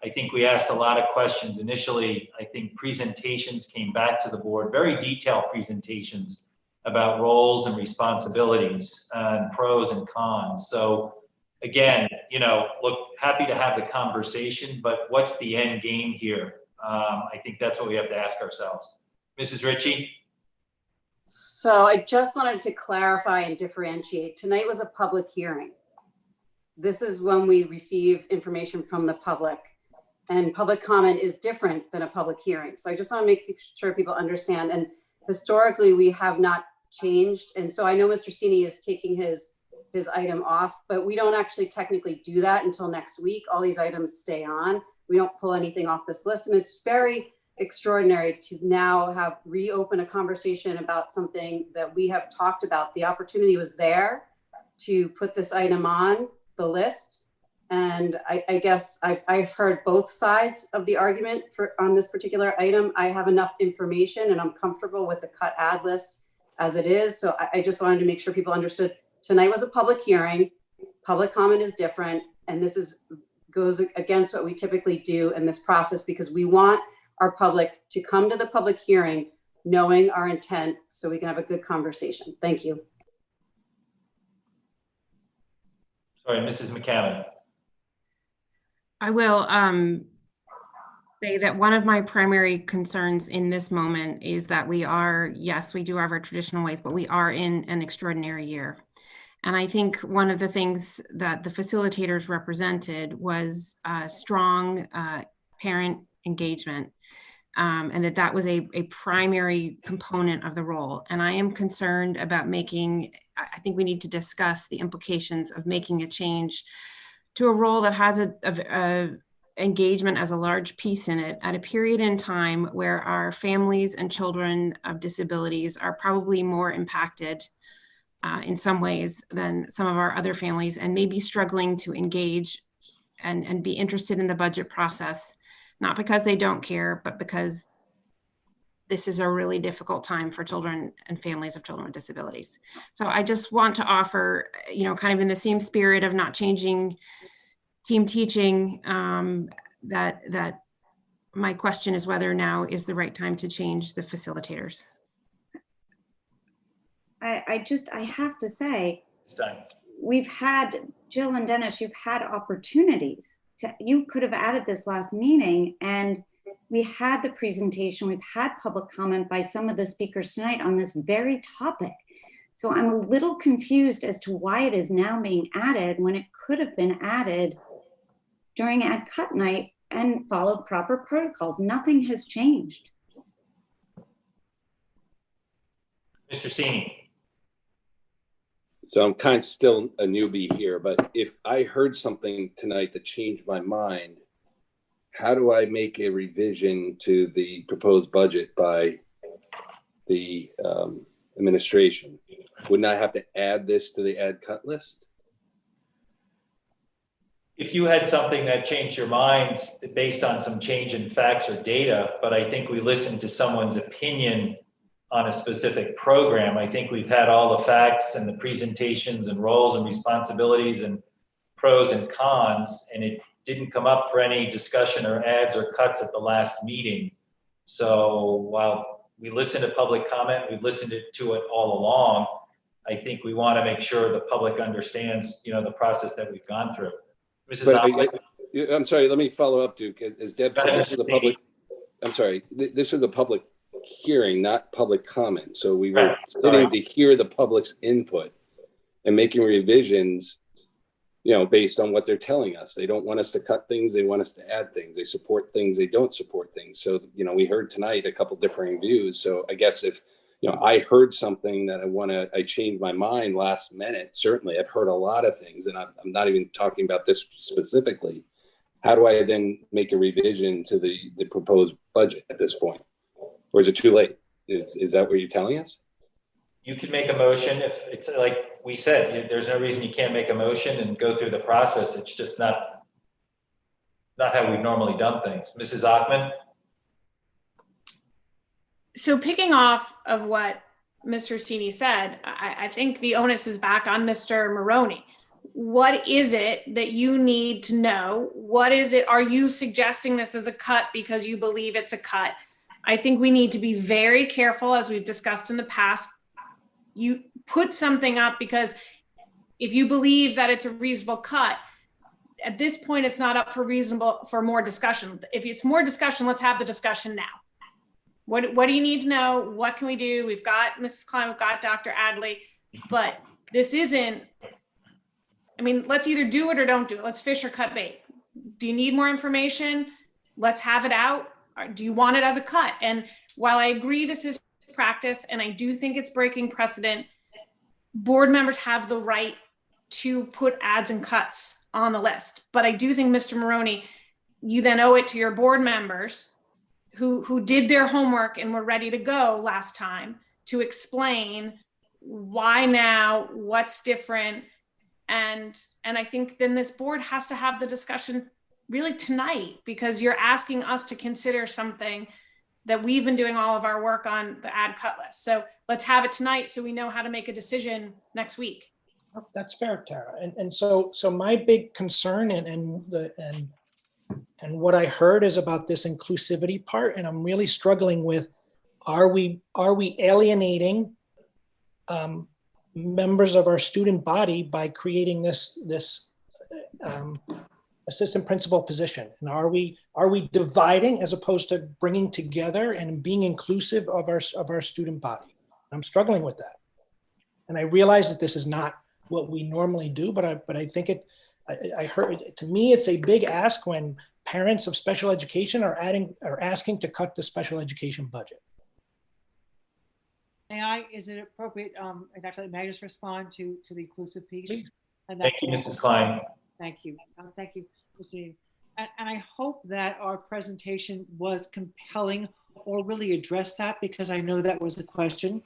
I think we asked a lot of questions. Initially, I think presentations came back to the board, very detailed presentations about roles and responsibilities and pros and cons. So again, look, happy to have the conversation, but what's the end game here? I think that's what we have to ask ourselves. Mrs. Ritchie? So I just wanted to clarify and differentiate. Tonight was a public hearing. This is when we receive information from the public. And public comment is different than a public hearing. So I just want to make sure people understand. And historically, we have not changed. And so I know Mr. Cini is taking his item off, but we don't actually technically do that until next week. All these items stay on. We don't pull anything off this list. And it's very extraordinary to now have reopen a conversation about something that we have talked about. The opportunity was there to put this item on the list. And I guess I've heard both sides of the argument on this particular item. I have enough information and I'm comfortable with the cut ad list as it is. So I just wanted to make sure people understood tonight was a public hearing. Public comment is different. And this goes against what we typically do in this process because we want our public to come to the public hearing knowing our intent so we can have a good conversation. Thank you. Sorry, Mrs. McCammon. I will say that one of my primary concerns in this moment is that we are, yes, we do have our traditional ways, but we are in an extraordinary year. And I think one of the things that the facilitators represented was strong parent engagement, and that was a primary component of the role. And I am concerned about I think we need to discuss the implications of making a change to a role that has a engagement as a large piece in it at a period in time where our families and children of disabilities are probably more impacted in some ways than some of our other families, and maybe struggling to engage and be interested in the budget process, not because they don't care, but because this is a really difficult time for children and families of children with disabilities. So I just want to offer, kind of in the same spirit of not changing team teaching, that my question is whether now is the right time to change the facilitators. I have to say, Stein. we've had, Jill and Dennis, you've had opportunities you could have added this last meeting, and we had the presentation, we've had public comment by some of the speakers tonight on this very topic. So I'm a little confused as to why it is now being added when it could have been added during ad cut night and followed proper protocols. Nothing has changed. Mr. Cini. So I'm kind of still a newbie here, but if I heard something tonight that changed my mind, how do I make a revision to the proposed budget by the administration? Wouldn't I have to add this to the ad cut list? If you had something that changed your mind based on some change in facts or data, but I think we listened to someone's opinion on a specific program. I think we've had all the facts and the presentations and roles and responsibilities and pros and cons, and it didn't come up for any discussion or ads or cuts at the last meeting. So while we listened to public comment, we've listened to it all along, I think we want to make sure the public understands, the process that we've gone through. I'm sorry, let me follow up, Duke. As Deb said, this is a public, this is a public hearing, not public comment. So we were sitting to hear the public's input and making revisions, based on what they're telling us. They don't want us to cut things. They want us to add things. They support things. They don't support things. So, we heard tonight a couple differing views. So I guess if, I heard something that I changed my mind last minute. Certainly I've heard a lot of things, and I'm not even talking about this specifically. How do I then make a revision to the proposed budget at this point? Or is it too late? Is that what you're telling us? You can make a motion if it's like we said, there's no reason you can't make a motion and go through the process. It's just not how we've normally done things. Mrs. Achman? So picking off of what Mr. Cini said, I think the onus is back on Mr. Maroney. What is it that you need to know? What is it? Are you suggesting this as a cut because you believe it's a cut? I think we need to be very careful, as we've discussed in the past. You put something up because if you believe that it's a reasonable cut, at this point, it's not up for more discussion. If it's more discussion, let's have the discussion now. What do you need to know? What can we do? We've got Mrs. Klein, we've got Dr. Adley, but this isn't, let's either do it or don't do it. Let's fish or cut bait. Do you need more information? let's have it out. Or do you want it as a cut? And while I agree this is practice, and I do think it's breaking precedent, board members have the right to put adds and cuts on the list. But I do think, Mr. Maroney, you then owe it to your board members who did their homework and were ready to go last time to explain why now, what's different. And I think then this board has to have the discussion really tonight, because you're asking us to consider something that we've been doing all of our work on the add cut list. So let's have it tonight so we know how to make a decision next week. That's fair, Tara. And so my big concern and what I heard is about this inclusivity part, and I'm really struggling with, are we alienating members of our student body by creating this assistant principal position? And are we dividing as opposed to bringing together and being inclusive of our student body? I'm struggling with that. And I realize that this is not what we normally do, but I think I heard, to me, it's a big ask when parents of special education are asking to cut the special education budget. Is it appropriate, Dr. May I just respond to the inclusive piece? And Thank you, Mrs. Klein. Thank you. Thank you, Christine. And I hope that our presentation was compelling or really addressed that, because I know that was the question.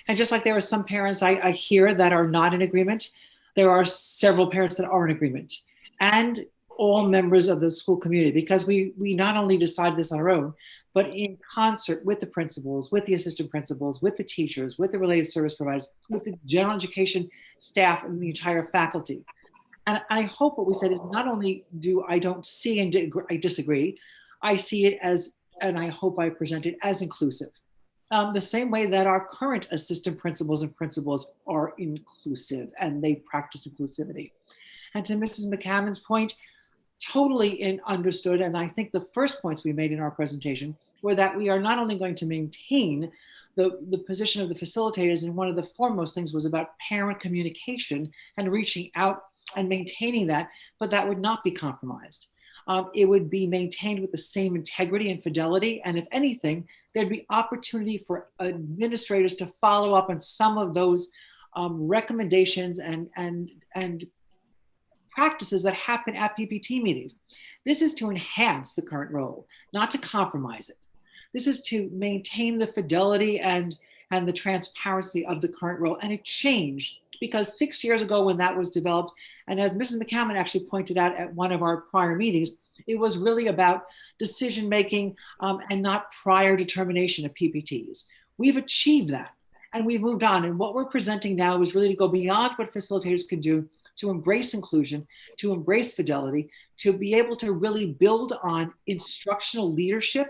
And just like there are some parents I hear that are not in agreement, there are several parents that are in agreement, and all members of the school community, because we not only decide this on our own, but in concert with the principals, with the assistant principals, with the teachers, with the related service providers, with the general education staff and the entire faculty. And I hope what we said is not only do I don't see and I disagree, I see it as, and I hope I present it as inclusive. The same way that our current assistant principals and principals are inclusive and they practice inclusivity. And to Mrs. McCammon's point, totally understood. And I think the first points we made in our presentation were that we are not only going to maintain the position of the facilitators, and one of the foremost things was about parent communication and reaching out and maintaining that, but that would not be compromised. It would be maintained with the same integrity and fidelity. And if anything, there'd be opportunity for administrators to follow up on some of those recommendations and practices that happen at PPT meetings. This is to enhance the current role, not to compromise it. This is to maintain the fidelity and the transparency of the current role. And it changed because 6 years ago when that was developed, and as Mrs. McCammon actually pointed out at one of our prior meetings, it was really about decision-making and not prior determination of PPTs. We've achieved that and we've moved on. And what we're presenting now is really to go beyond what facilitators can do to embrace inclusion, to embrace fidelity, to be able to really build on instructional leadership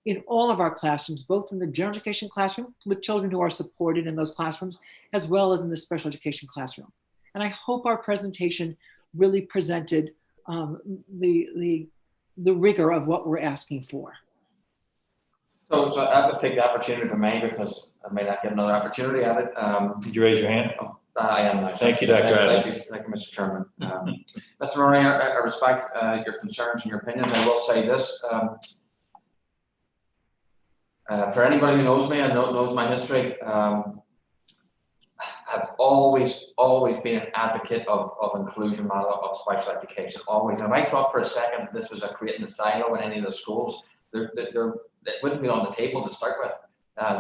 in all of our classrooms, both in the general education classroom with children who are supported in those classrooms, as well as in the special education classroom. And I hope our presentation really presented the rigor of what we're asking for. So I would take the opportunity for me, because I may not get another opportunity at it. Did you raise your hand? I am now. Thank you, Dr. Adler. Thank you, Mr. Chairman. Mr. Maroney, I respect your concerns and your opinions. I will say this. For anybody who knows me and knows my history, I've always been an advocate of inclusion model of special education, always. And I thought for a second this was a creating a silo in any of the schools. It wouldn't be on the table to start with.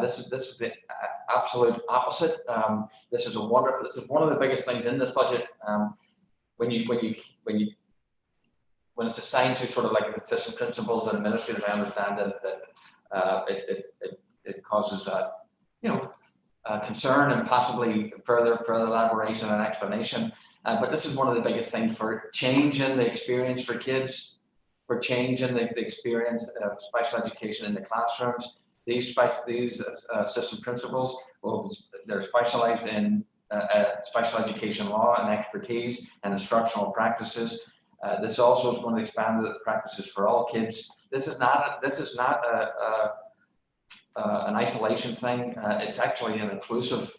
This is the absolute opposite. This is one of the biggest things in this budget. When it's assigned to sort of like assistant principals and administrators, I understand that it causes concern and possibly further elaboration and explanation. But this is one of the biggest things for change in the experience for kids, for change in the experience of special education in the classrooms. These assistant principals, they're specialized in special education law and expertise and instructional practices. This also is going to expand the practices for all kids. This is not an isolation thing. It's actually an inclusive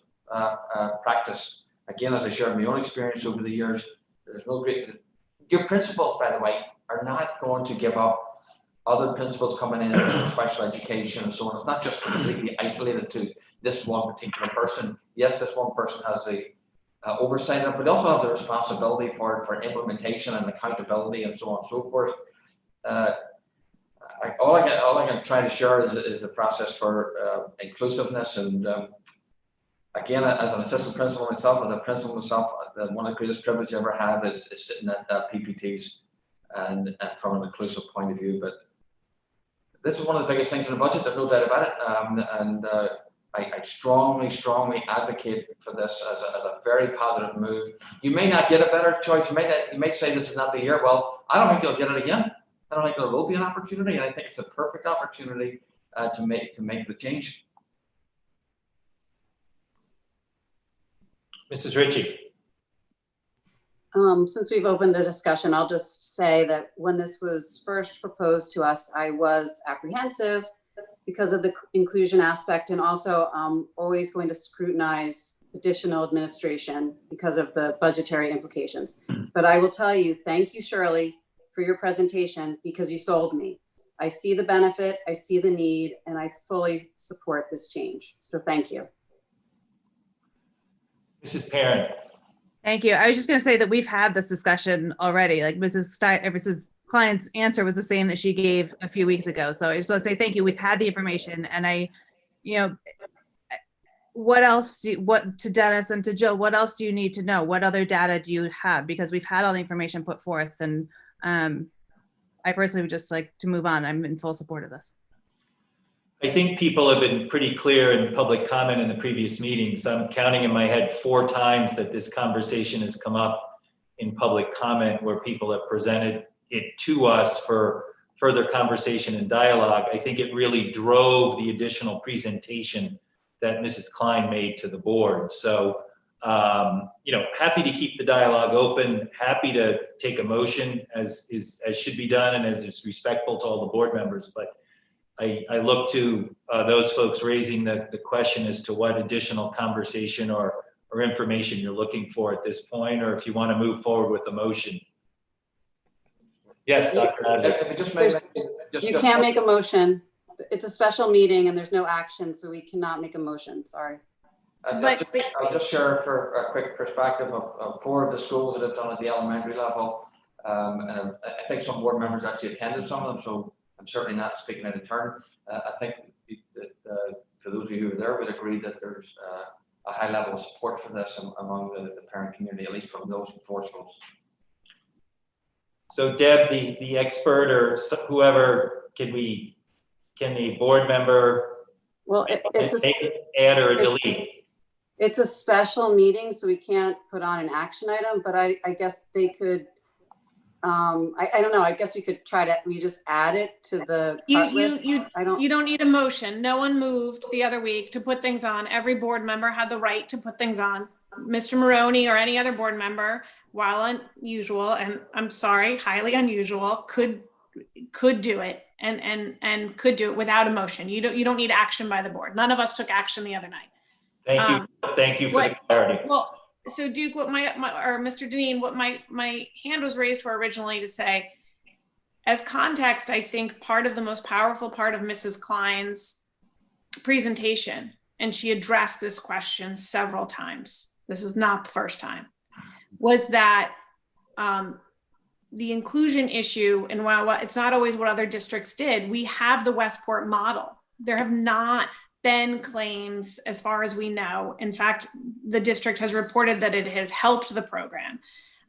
practice. Again, as I shared my own experience over the years, there's no great. Your principals, by the way, are not going to give up other principals coming in for special education and so on. It's not just completely isolated to this one particular person. Yes, this one person has the oversight of it, but they also have the responsibility for implementation and accountability and so on and so forth. All I can try to share is the process for inclusiveness. And again, as an assistant principal myself, as a principal myself, one of the greatest privileges I ever had is sitting at PPTs and from an inclusive point of view. But this is one of the biggest things in the budget, there's no doubt about it. I strongly advocate for this as a very positive move. You may not get a better choice. You may say this is not the year. Well, I don't think you'll get it again. I don't think there will be an opportunity, and I think it's a perfect opportunity to make the change. Mrs. Ritchie. Since we've opened the discussion, I'll just say that when this was first proposed to us, I was apprehensive because of the inclusion aspect, and also always going to scrutinize additional administration because of the budgetary implications. But I will tell you, thank you, Shirley, for your presentation, because you sold me. I see the benefit, I see the need, and I fully support this change. So thank you. Mrs. Perrin. Thank you. I was just going to say that we've had this discussion already. Like Mrs. Klein's answer was the same that she gave a few weeks ago. So I just want to say thank you. We've had the information, and what else to Dennis and to Jill, what else do you need to know? What other data do you have? Because we've had all the information put forth, and I personally would just like to move on. I'm in full support of this. I think people have been pretty clear in public comment in the previous meetings. I'm counting in my head 4 times that this conversation has come up in public comment where people have presented it to us for further conversation and dialogue. I think it really drove the additional presentation that Mrs. Klein made to the board. So, happy to keep the dialogue open, happy to take a motion as should be done and as is respectful to all the board members. But I look to those folks raising the question as to what additional conversation or information you're looking for at this point, or if you want to move forward with a motion. Yes, Dr. Adler. You can't make a motion. It's a special meeting and there's no action, so we cannot make a motion. Sorry. I'll just share for a quick perspective of 4 of the schools that have done at the elementary level. And I think some board members actually attended some of them, so I'm certainly not speaking out of turn. I think that for those of you who are there would agree that there's a high level of support for this among the parent community, at least from those 4 schools. So Deb, the expert or whoever, can the board member add or delete? It's a special meeting, so we can't put on an action item, but I guess they could, I don't know, I guess we could we just add it to the. You don't need a motion. No one moved the other week to put things on. Every board member had the right to put things on. Mr. Maroney or any other board member, while unusual, and I'm sorry, highly unusual, could do it and could do it without a motion. You don't need action by the board. None of us took action the other night. Thank you for the clarity. Well, so Duke, what or Mr. Deneen, what my hand was raised for originally to say, as context, I think part of the most powerful part of Mrs. Klein's presentation, and she addressed this question several times, this is not the first time, was that the inclusion issue, and while it's not always what other districts did, we have the Westport model. There have not been claims as far as we know. In fact, the district has reported that it has helped the program.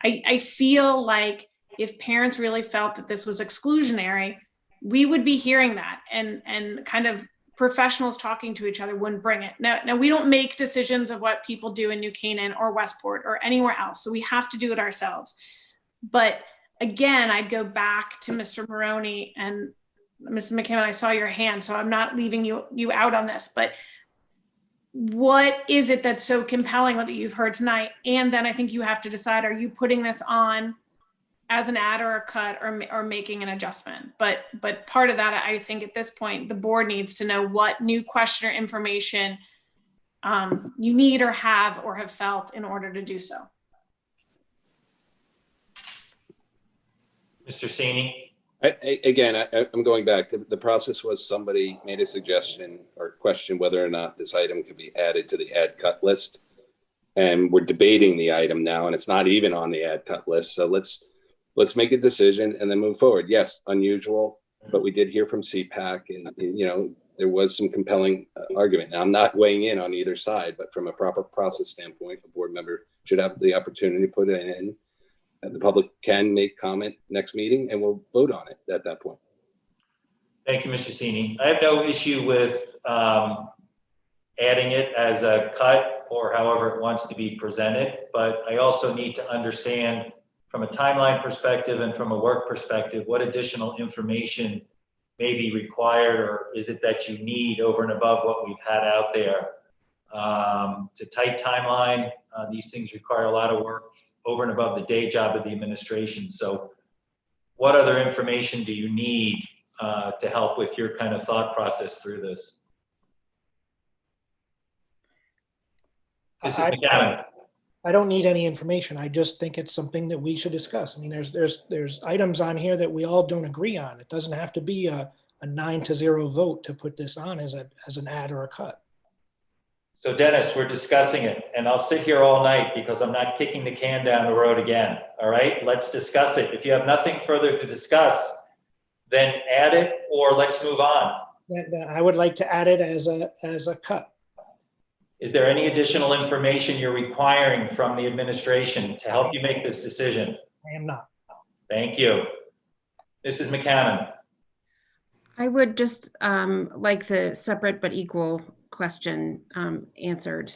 I feel like if parents really felt that this was exclusionary, we would be hearing that, and kind of professionals talking to each other wouldn't bring it. Now we don't make decisions of what people do in New Canaan or Westport or anywhere else, so we have to do it ourselves. But again, I'd go back to Mr. Maroney and Mrs. McKim, I saw your hand, so I'm not leaving you out on this, but what is it that's so compelling that you've heard tonight? And then I think you have to decide, are you putting this on as an add or a cut or making an adjustment? But part of that, I think at this point, the board needs to know what new question or information you need or have felt in order to do so. Mr. Sini. I'm going back. The process was somebody made a suggestion or questioned whether or not this item could be added to the add cut list. And we're debating the item now, and it's not even on the add cut list. So let's make a decision and then move forward. Yes, unusual, but we did hear from CPAC, and there was some compelling argument. Now, I'm not weighing in on either side, but from a proper process standpoint, a board member should have the opportunity to put it in. And the public can make comment next meeting, and we'll vote on it at that point. Thank you, Mr. Cini. I have no issue with adding it as a cut or however it wants to be presented, but I also need to understand from a timeline perspective and from a work perspective, what additional information may be required, or is it that you need over and above what we've had out there? It's a tight timeline. These things require a lot of work over and above the day job of the administration. So what other information do you need to help with your kind of thought process through this? Mrs. McAdam. I don't need any information. I just think it's something that we should discuss. I mean, there's items on here that we all don't agree on. It doesn't have to be a 9-0 vote to put this on as an add or a cut. So Dennis, we're discussing it, and I'll sit here all night because I'm not kicking the can down the road again. All right, let's discuss it. If you have nothing further to discuss, then add it or let's move on. I would like to add it as a cut. Is there any additional information you're requiring from the administration to help you make this decision? I am not. Thank you. Mrs. McCammon. I would just like the separate but equal question answered,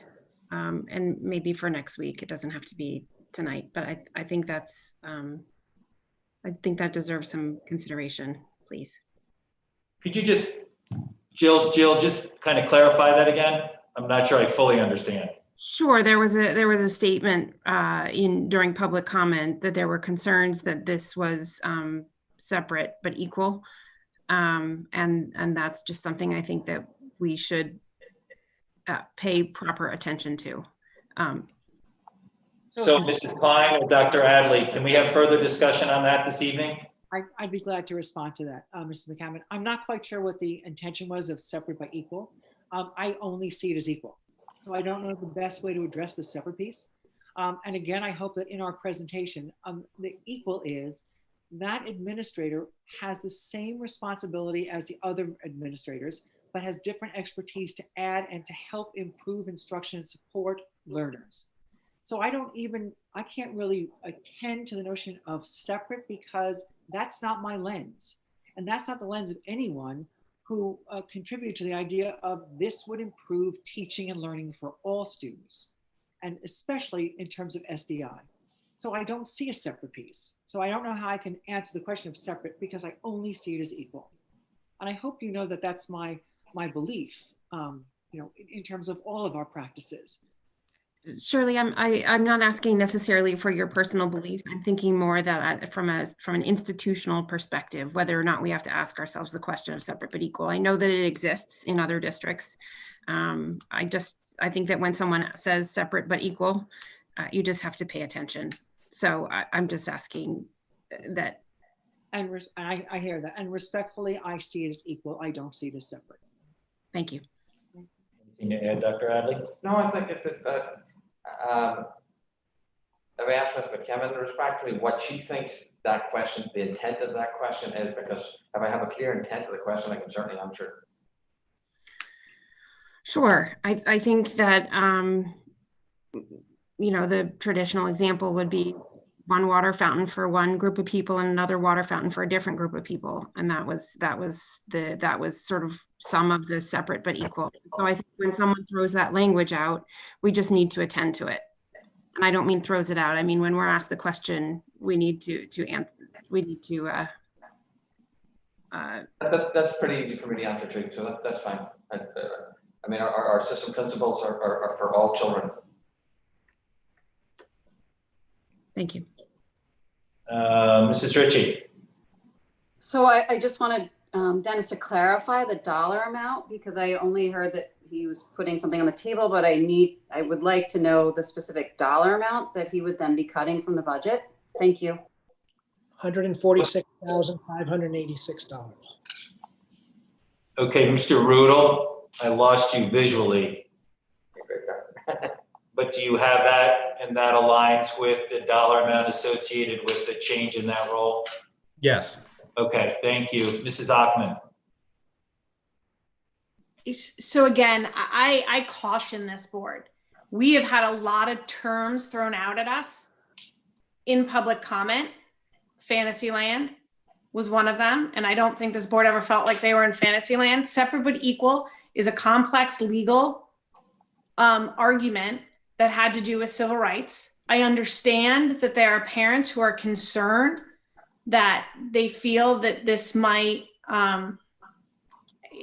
and maybe for next week. It doesn't have to be tonight, but I think that's I think that deserves some consideration, please. Could you just, Jill, just kind of clarify that again? I'm not sure I fully understand. Sure, there was a statement during public comment that there were concerns that this was separate but equal, and that's just something I think that we should pay proper attention to. So Mrs. Klein or Dr. Adley, can we have further discussion on that this evening? I'd be glad to respond to that, Mrs. McCammon. I'm not quite sure what the intention was of separate but equal. I only see it as equal. So I don't know the best way to address the separate piece. And again, I hope that in our presentation, the equal is that administrator has the same responsibility as the other administrators, but has different expertise to add and to help improve instruction and support learners. So I can't really attend to the notion of separate because that's not my lens. And that's not the lens of anyone who contributed to the idea of this would improve teaching and learning for all students, and especially in terms of SDI. So I don't see a separate piece. So I don't know how I can answer the question of separate because I only see it as equal. And I hope you know that that's my belief, in terms of all of our practices. Shirley, I'm not asking necessarily for your personal belief. I'm thinking more that from an institutional perspective, whether or not we have to ask ourselves the question of separate but equal. I know that it exists in other districts. I think that when someone says separate but equal, you just have to pay attention. So I'm just asking that. And I hear that. And respectfully, I see it as equal. I don't see it as separate. Thank you. Anything to add, Dr. Adley? No, I think I've asked Ms. McKevitt respectfully what she thinks that question, the intent of that question is, because if I have a clear intent of the question, I can certainly answer. Sure. I think that, the traditional example would be one water fountain for one group of people and another water fountain for a different group of people. And that was sort of some of the separate but equal. So I think when someone throws that language out, we just need to attend to it. And I don't mean throws it out. I mean, when we're asked the question, we need to answer. We need to. That's pretty easy for me to answer too. So that's fine. I mean, our system principles are for all children. Thank you. Mrs. Ritchie. So I just wanted Dennis to clarify the dollar amount, because I only heard that he was putting something on the table, but I would like to know the specific dollar amount that he would then be cutting from the budget. Thank you. $146,000. $1,586. Okay, Mr. Rudel, I lost you visually. But do you have that, and that aligns with the dollar amount associated with the change in that role? Yes. Okay, thank you. Mrs. Achman. So again, I caution this board. We have had a lot of terms thrown out at us in public comment. Fantasyland was one of them, and I don't think this board ever felt like they were in Fantasyland. Separate but equal is a complex legal argument that had to do with civil rights. I understand that there are parents who are concerned that they feel that this might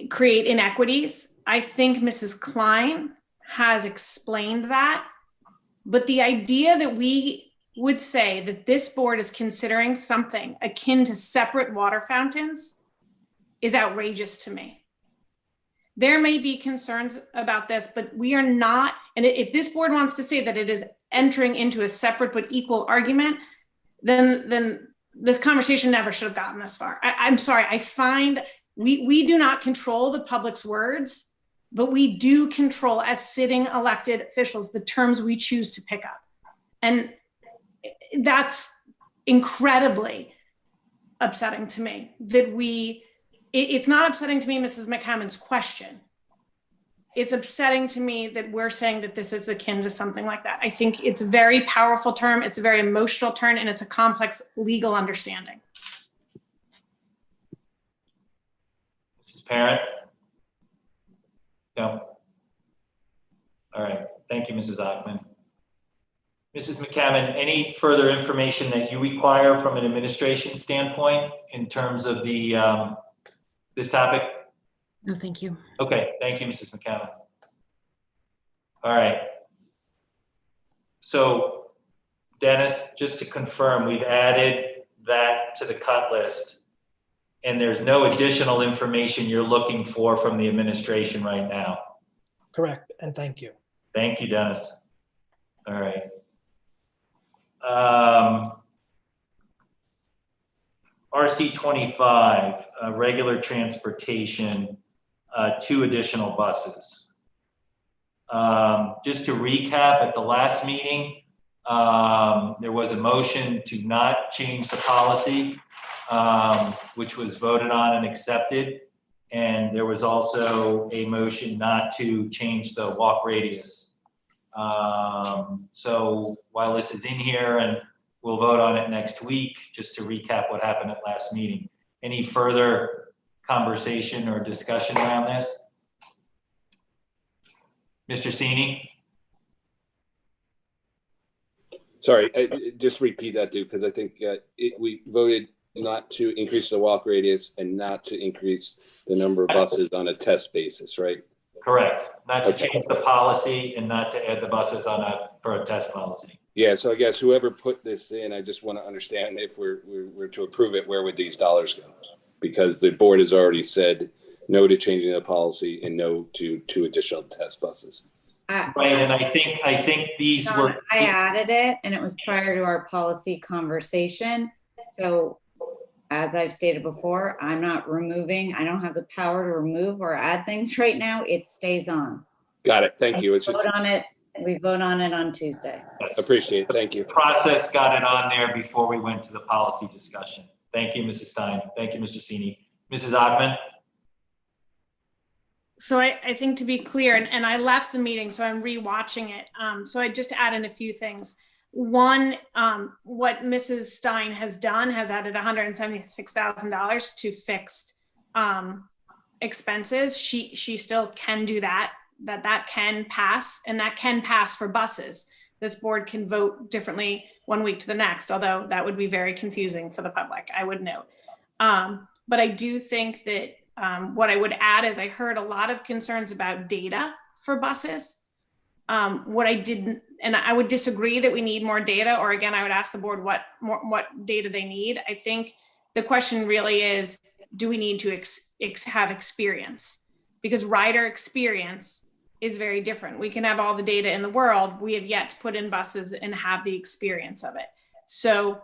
create inequities. I think Mrs. Klein has explained that, but the idea that we would say that this board is considering something akin to separate water fountains is outrageous to me. There may be concerns about this, but we are not, and if this board wants to say that it is entering into a separate but equal argument, then this conversation never should have gotten this far. I'm sorry, I find we do not control the public's words, but we do control, as sitting elected officials, the terms we choose to pick up. And that's incredibly upsetting to me that it's not upsetting to me, Mrs. McCammon's question. It's upsetting to me that we're saying that this is akin to something like that. I think it's a very powerful term, it's a very emotional term, and it's a complex legal understanding. Mrs. Parent? No? All right, thank you, Mrs. Achman. Mrs. McCammon, any further information that you require from an administration standpoint in terms of the this topic? No, thank you. Okay, thank you, Mrs. McCammon. All right. So, Dennis, just to confirm, we've added that to the cut list, and there's no additional information you're looking for from the administration right now. Correct, and thank you. Thank you, Dennis. All right. RC 25, regular transportation, 2 additional buses. Just to recap, at the last meeting, there was a motion to not change the policy, which was voted on and accepted. And there was also a motion not to change the walk radius. So while this is in here and we'll vote on it next week, just to recap what happened at last meeting. Any further conversation or discussion around this? Mr. Cini? Sorry, just repeat that, dude, because I think we voted not to increase the walk radius and not to increase the number of buses on a test basis, right? Correct. Not to change the policy and not to add the buses for a test policy. Yeah, so I guess whoever put this in, I just want to understand if we're to approve it, where would these dollars go? Because the board has already said no to changing the policy and no to 2 additional test buses. Right, and I think these John, were. I added it, and it was prior to our policy conversation. So as I've stated before, I'm not removing, I don't have the power to remove or add things right now. It stays on. Got it. Thank you. We vote on it on Tuesday. Yes. Appreciate it. Thank you. Process got it on there before we went to the policy discussion. Thank you, Mrs. Stein. Thank you, Mr. Cini. Mrs. Achman? So I think, to be clear, and I left the meeting, so I'm rewatching it. So I just add in a few things. One, what Mrs. Stein has done has added $176,000 to fixed expenses. She still can do that can pass, and that can pass for buses. This board can vote differently one week to the next, although that would be very confusing for the public, I would note. But I do think that what I would add is I heard a lot of concerns about data for buses. What I didn't, and I would disagree that we need more data, or again, I would ask the board what data they need. I think the question really is, do we need to have experience? Because rider experience is very different. We can have all the data in the world. We have yet to put in buses and have the experience of it. So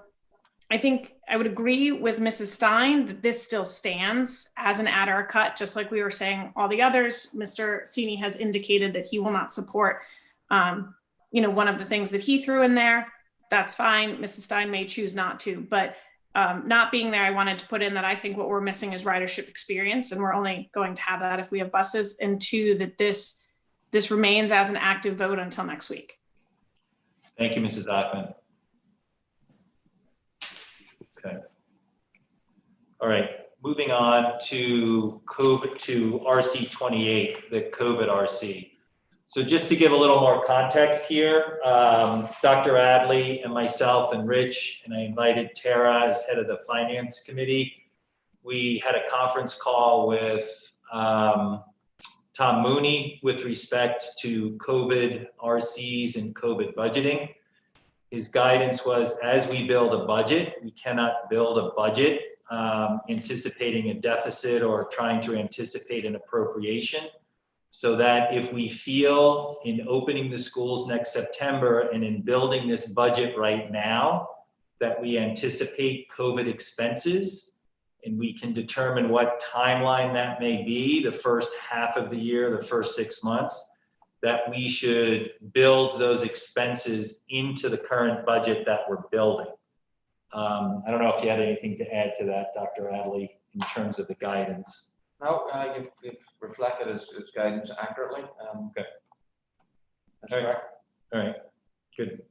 I think I would agree with Mrs. Stein that this still stands as an add or a cut, just like we were saying all the others. Mr. Sini has indicated that he will not support, one of the things that he threw in there. That's fine. Mrs. Stein may choose not to, but not being there, I wanted to put in that I think what we're missing is ridership experience, and we're only going to have that if we have buses. And two, that this remains as an active vote until next week. Thank you, Mrs. Ackman. Okay. All right, moving on to RC 28, the COVID RC. So just to give a little more context here, Dr. Adley and myself and Rich, and I invited Tara as head of the finance committee. We had a conference call with Tom Mooney with respect to COVID RCs and COVID budgeting. His guidance was, as we build a budget, we cannot build a budget anticipating a deficit or trying to anticipate an appropriation. So that if we feel in opening the schools next September and in building this budget right now, that we anticipate COVID expenses, and we can determine what timeline that may be, the first half of the year, the first 6 months, that we should build those expenses into the current budget that we're building. I don't know if you had anything to add to that, Dr. Adley, in terms of the guidance. No, you've reflected his guidance accurately. Okay. That's correct. All right, good.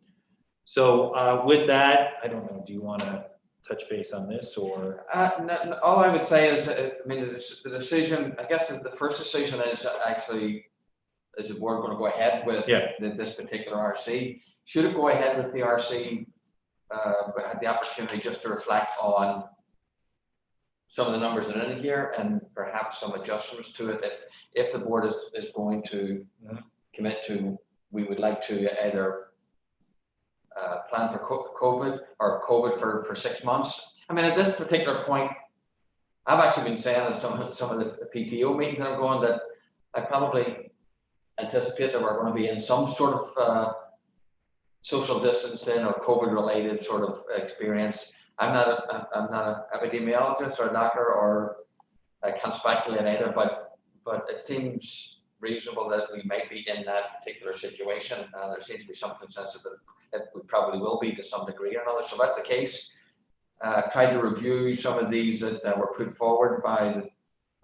So with that, I don't know, do you want to touch base on this or? No, all I would say is, the decision, I guess the first decision is actually, is the board going to go ahead with this particular RC? Should it go ahead with the RC? We had the opportunity just to reflect on some of the numbers that are in here and perhaps some adjustments to it. If the board is going to commit to, we would like to either plan for COVID or COVID for 6 months. I mean, at this particular point, I've actually been saying in some of the PTO meetings that I'm going that I probably anticipate that we're going to be in some sort of social distancing or COVID related sort of experience. I'm not an epidemiologist or a doctor, or I can't speculate either, but it seems reasonable that we might be in that particular situation. There seems to be some consensus that we probably will be to some degree or another. So that's the case. I've tried to review some of these that were put forward by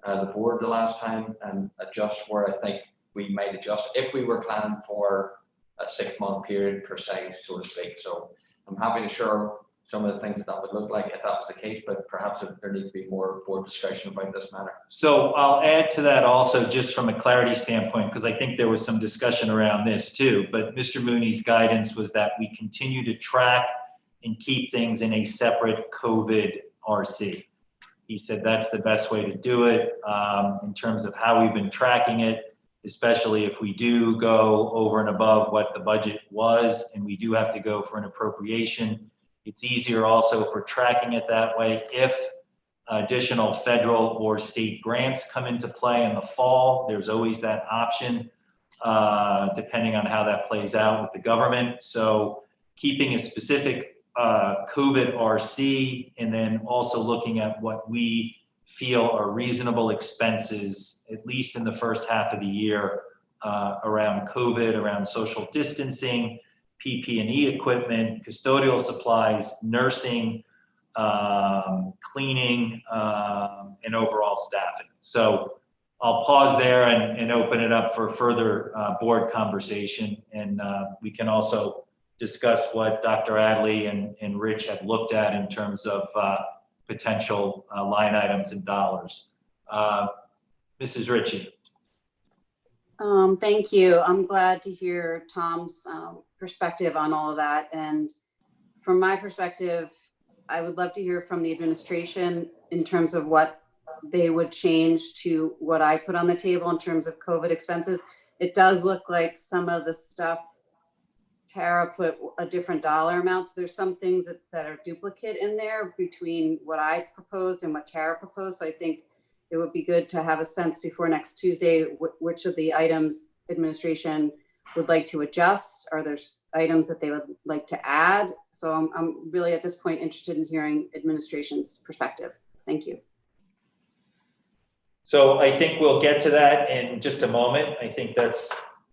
the board the last time and adjust where I think we might adjust if we were planning for a 6-month period per se, so to speak. So I'm happy to share some of the things that would look like if that was the case, but perhaps there needs to be more board discussion about this matter. So I'll add to that also, just from a clarity standpoint, because I think there was some discussion around this too, but Mr. Mooney's guidance was that we continue to track and keep things in a separate COVID RC. He said that's the best way to do it in terms of how we've been tracking it, especially if we do go over and above what the budget was and we do have to go for an appropriation. It's easier also for tracking it that way. If additional federal or state grants come into play in the fall, there's always that option, depending on how that plays out with the government. So keeping a specific COVID RC and then also looking at what we feel are reasonable expenses, at least in the first half of the year, around COVID, around social distancing, PP&E equipment, custodial supplies, nursing, cleaning, and overall staffing. So I'll pause there and open it up for further board conversation. And we can also discuss what Dr. Adley and Rich have looked at in terms of potential line items and dollars. Mrs. Ritchie. Thank you. I'm glad to hear Tom's perspective on all of that. And from my perspective, I would love to hear from the administration in terms of what they would change to what I put on the table in terms of COVID expenses. It does look like some of the stuff Tara put a different dollar amount. So there's some things that are duplicate in there between what I proposed and what Tara proposed. So I think it would be good to have a sense before next Tuesday which of the items administration would like to adjust? Are there items that they would like to add? So I'm really at this point interested in hearing administration's perspective. Thank you. So I think we'll get to that in just a moment. I think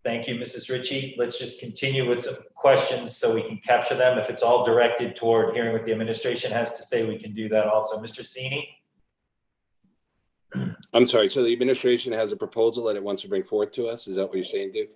thank you, Mrs. Ritchie. Let's just continue with some questions so we can capture them. If it's all directed toward hearing what the administration has to say, we can do that also. Mr. Sini? I'm sorry, so the administration has a proposal that it wants to bring forth to us? Is that what you're saying, Dave?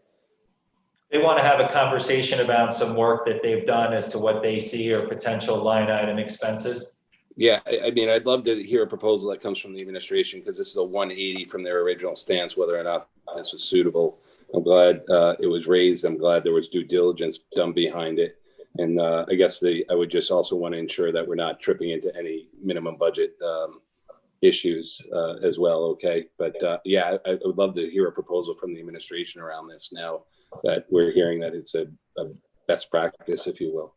They want to have a conversation about some work that they've done as to what they see are potential line item expenses. Yeah, I mean, I'd love to hear a proposal that comes from the administration, because this is a 180 from their original stance, whether or not this was suitable. I'm glad it was raised. I'm glad there was due diligence done behind it. And I guess I would just also want to ensure that we're not tripping into any minimum budget issues as well, okay? But yeah, I would love to hear a proposal from the administration around this now that we're hearing that it's a best practice, if you will.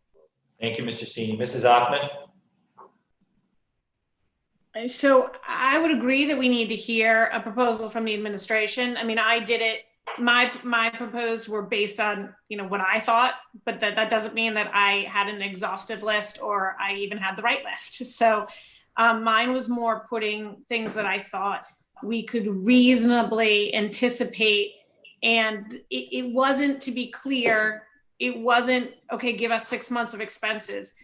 Thank you, Mr. Sini. Mrs. Achman? So I would agree that we need to hear a proposal from the administration. I mean, I did it, my proposed were based on, what I thought, but that doesn't mean that I had an exhaustive list or I even had the right list. So mine was more putting things that I thought we could reasonably anticipate. And it wasn't, to be clear, it wasn't, okay, give us 6 months of expenses.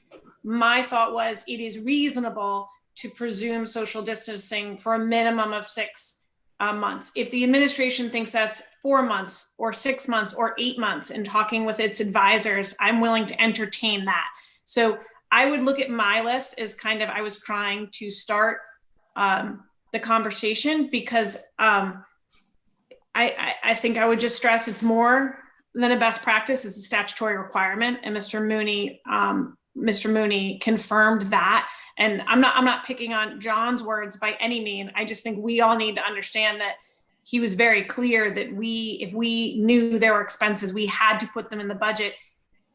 My thought was it is reasonable to presume social distancing for a minimum of 6 months. If the administration thinks that's 4 months or 6 months or 8 months, and talking with its advisors, I'm willing to entertain that. So I would look at my list as kind of, I was trying to start the conversation, because I think I would just stress it's more than a best practice. It's a statutory requirement, and Mr. Mooney confirmed that. And I'm not picking on John's words by any means. I just think we all need to understand that he was very clear that if we knew there were expenses, we had to put them in the budget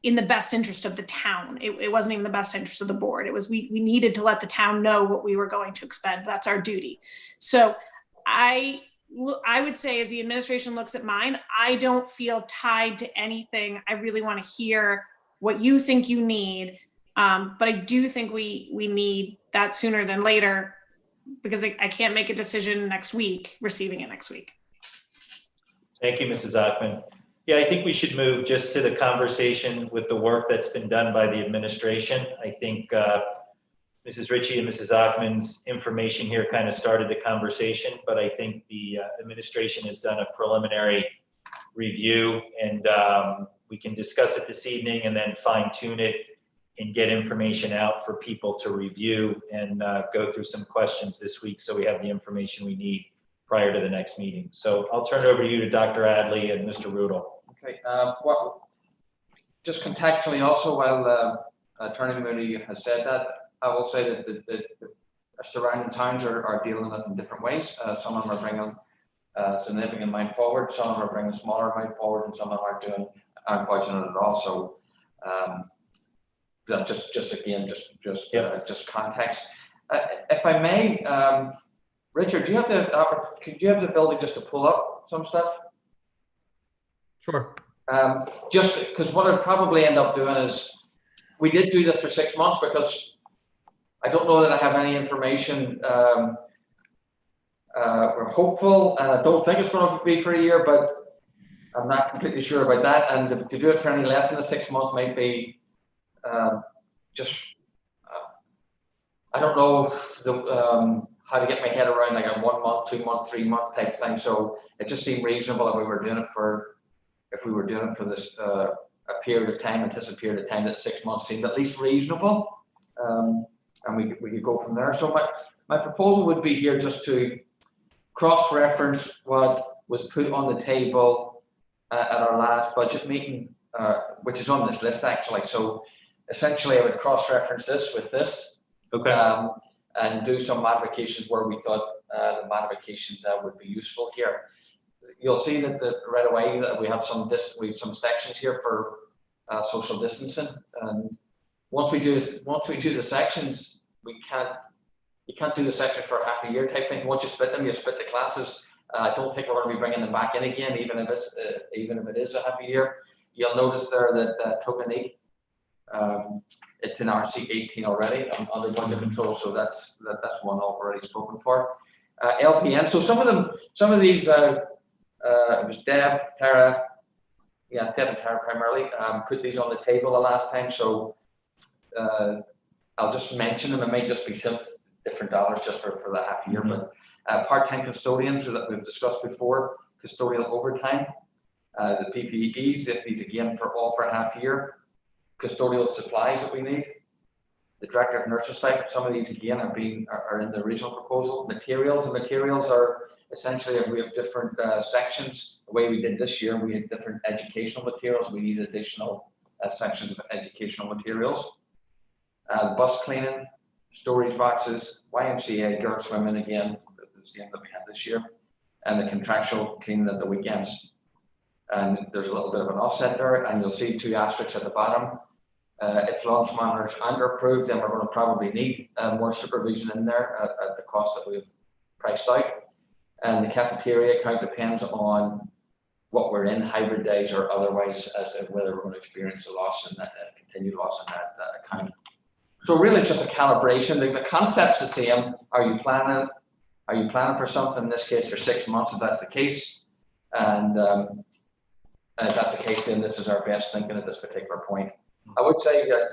in the best interest of the town. It wasn't even the best interest of the board. It was, we needed to let the town know what we were going to expend. That's our duty. So I would say, as the administration looks at mine, I don't feel tied to anything. I really want to hear what you think you need. But I do think we need that sooner than later, because I can't make a decision next week, receiving it next week. Thank you, Mrs. Achman. Yeah, I think we should move just to the conversation with the work that's been done by the administration. I think Mrs. Ritchie and Mrs. Achman's information here kind of started the conversation, but I think the administration has done a preliminary review, and we can discuss it this evening and then fine tune it and get information out for people to review and go through some questions this week, so we have the information we need prior to the next meeting. So I'll turn it over to you, to Dr. Adley and Mr. Rudel. Okay, well, just contextually also, while Attorney Mooney has said that, I will say that the surrounding towns are dealing with it in different ways. Some of them are bringing a significant amount forward, some of them are bringing a smaller amount forward, and some of them aren't budgeting it at all. So that's just context. If I may, Richard, do you have the ability just to pull up some stuff? Sure. Just because what I'd probably end up doing is, we did do this for 6 months, because I don't know that I have any information. We're hopeful, and I don't think it's going to be for a year, but I'm not completely sure about that. And to do it for any less than the 6 months might be just, I don't know how to get my head around like a 1 month, 2 month, 3 month type thing. So it just seemed reasonable if we were doing it for this a period of time, and this period of time that 6 months seemed at least reasonable. And we could go from there. So my proposal would be here just to cross-reference what was put on the table at our last budget meeting, which is on this list actually. So essentially I would cross-reference this with this. Okay. And do some modifications where we thought the modifications would be useful here. You'll see that right away that we have some sections here for social distancing, and once we do the sections, you can't do the section for half a year type thing. Once you split them, you split the classes I don't think we're going to be bringing them back in again, even if it is a half a year. You'll notice there that token 8, it's in RC 18 already under budget control, so that's one already spoken for. LPN. So some of these, it was Deb, Tara, Deb and Tara primarily put these on the table the last time. So I'll just mention them. It may just be some different dollars just for the half year, but part-time custodians that we've discussed before, custodial overtime, the PPEs, if these again for half year, custodial supplies that we need, the director of nursery stipend. Some of these again are in the original proposal. Materials, and materials are essentially if we have different sections. The way we did this year, we had different educational materials. We need additional sections of educational materials. The bus cleaning, storage boxes, YMCA, girls swimming again, the same that we had this year, and the contractual cleaning at the weekends. And there's a little bit of an offset there, and you'll see 2 asterisks at the bottom. If lunch monitors aren't approved, then we're going to probably need more supervision in there at the cost that we've priced out. And the cafeteria account depends on what we're in, hybrid days or otherwise, as to whether we're going to experience a loss in that continued loss in that account. So really, it's just a calibration. The concept's the same. Are you planning for something? In this case, for 6 months, if that's the case, and if that's the case, then this is our best thinking at this particular point. I would say that,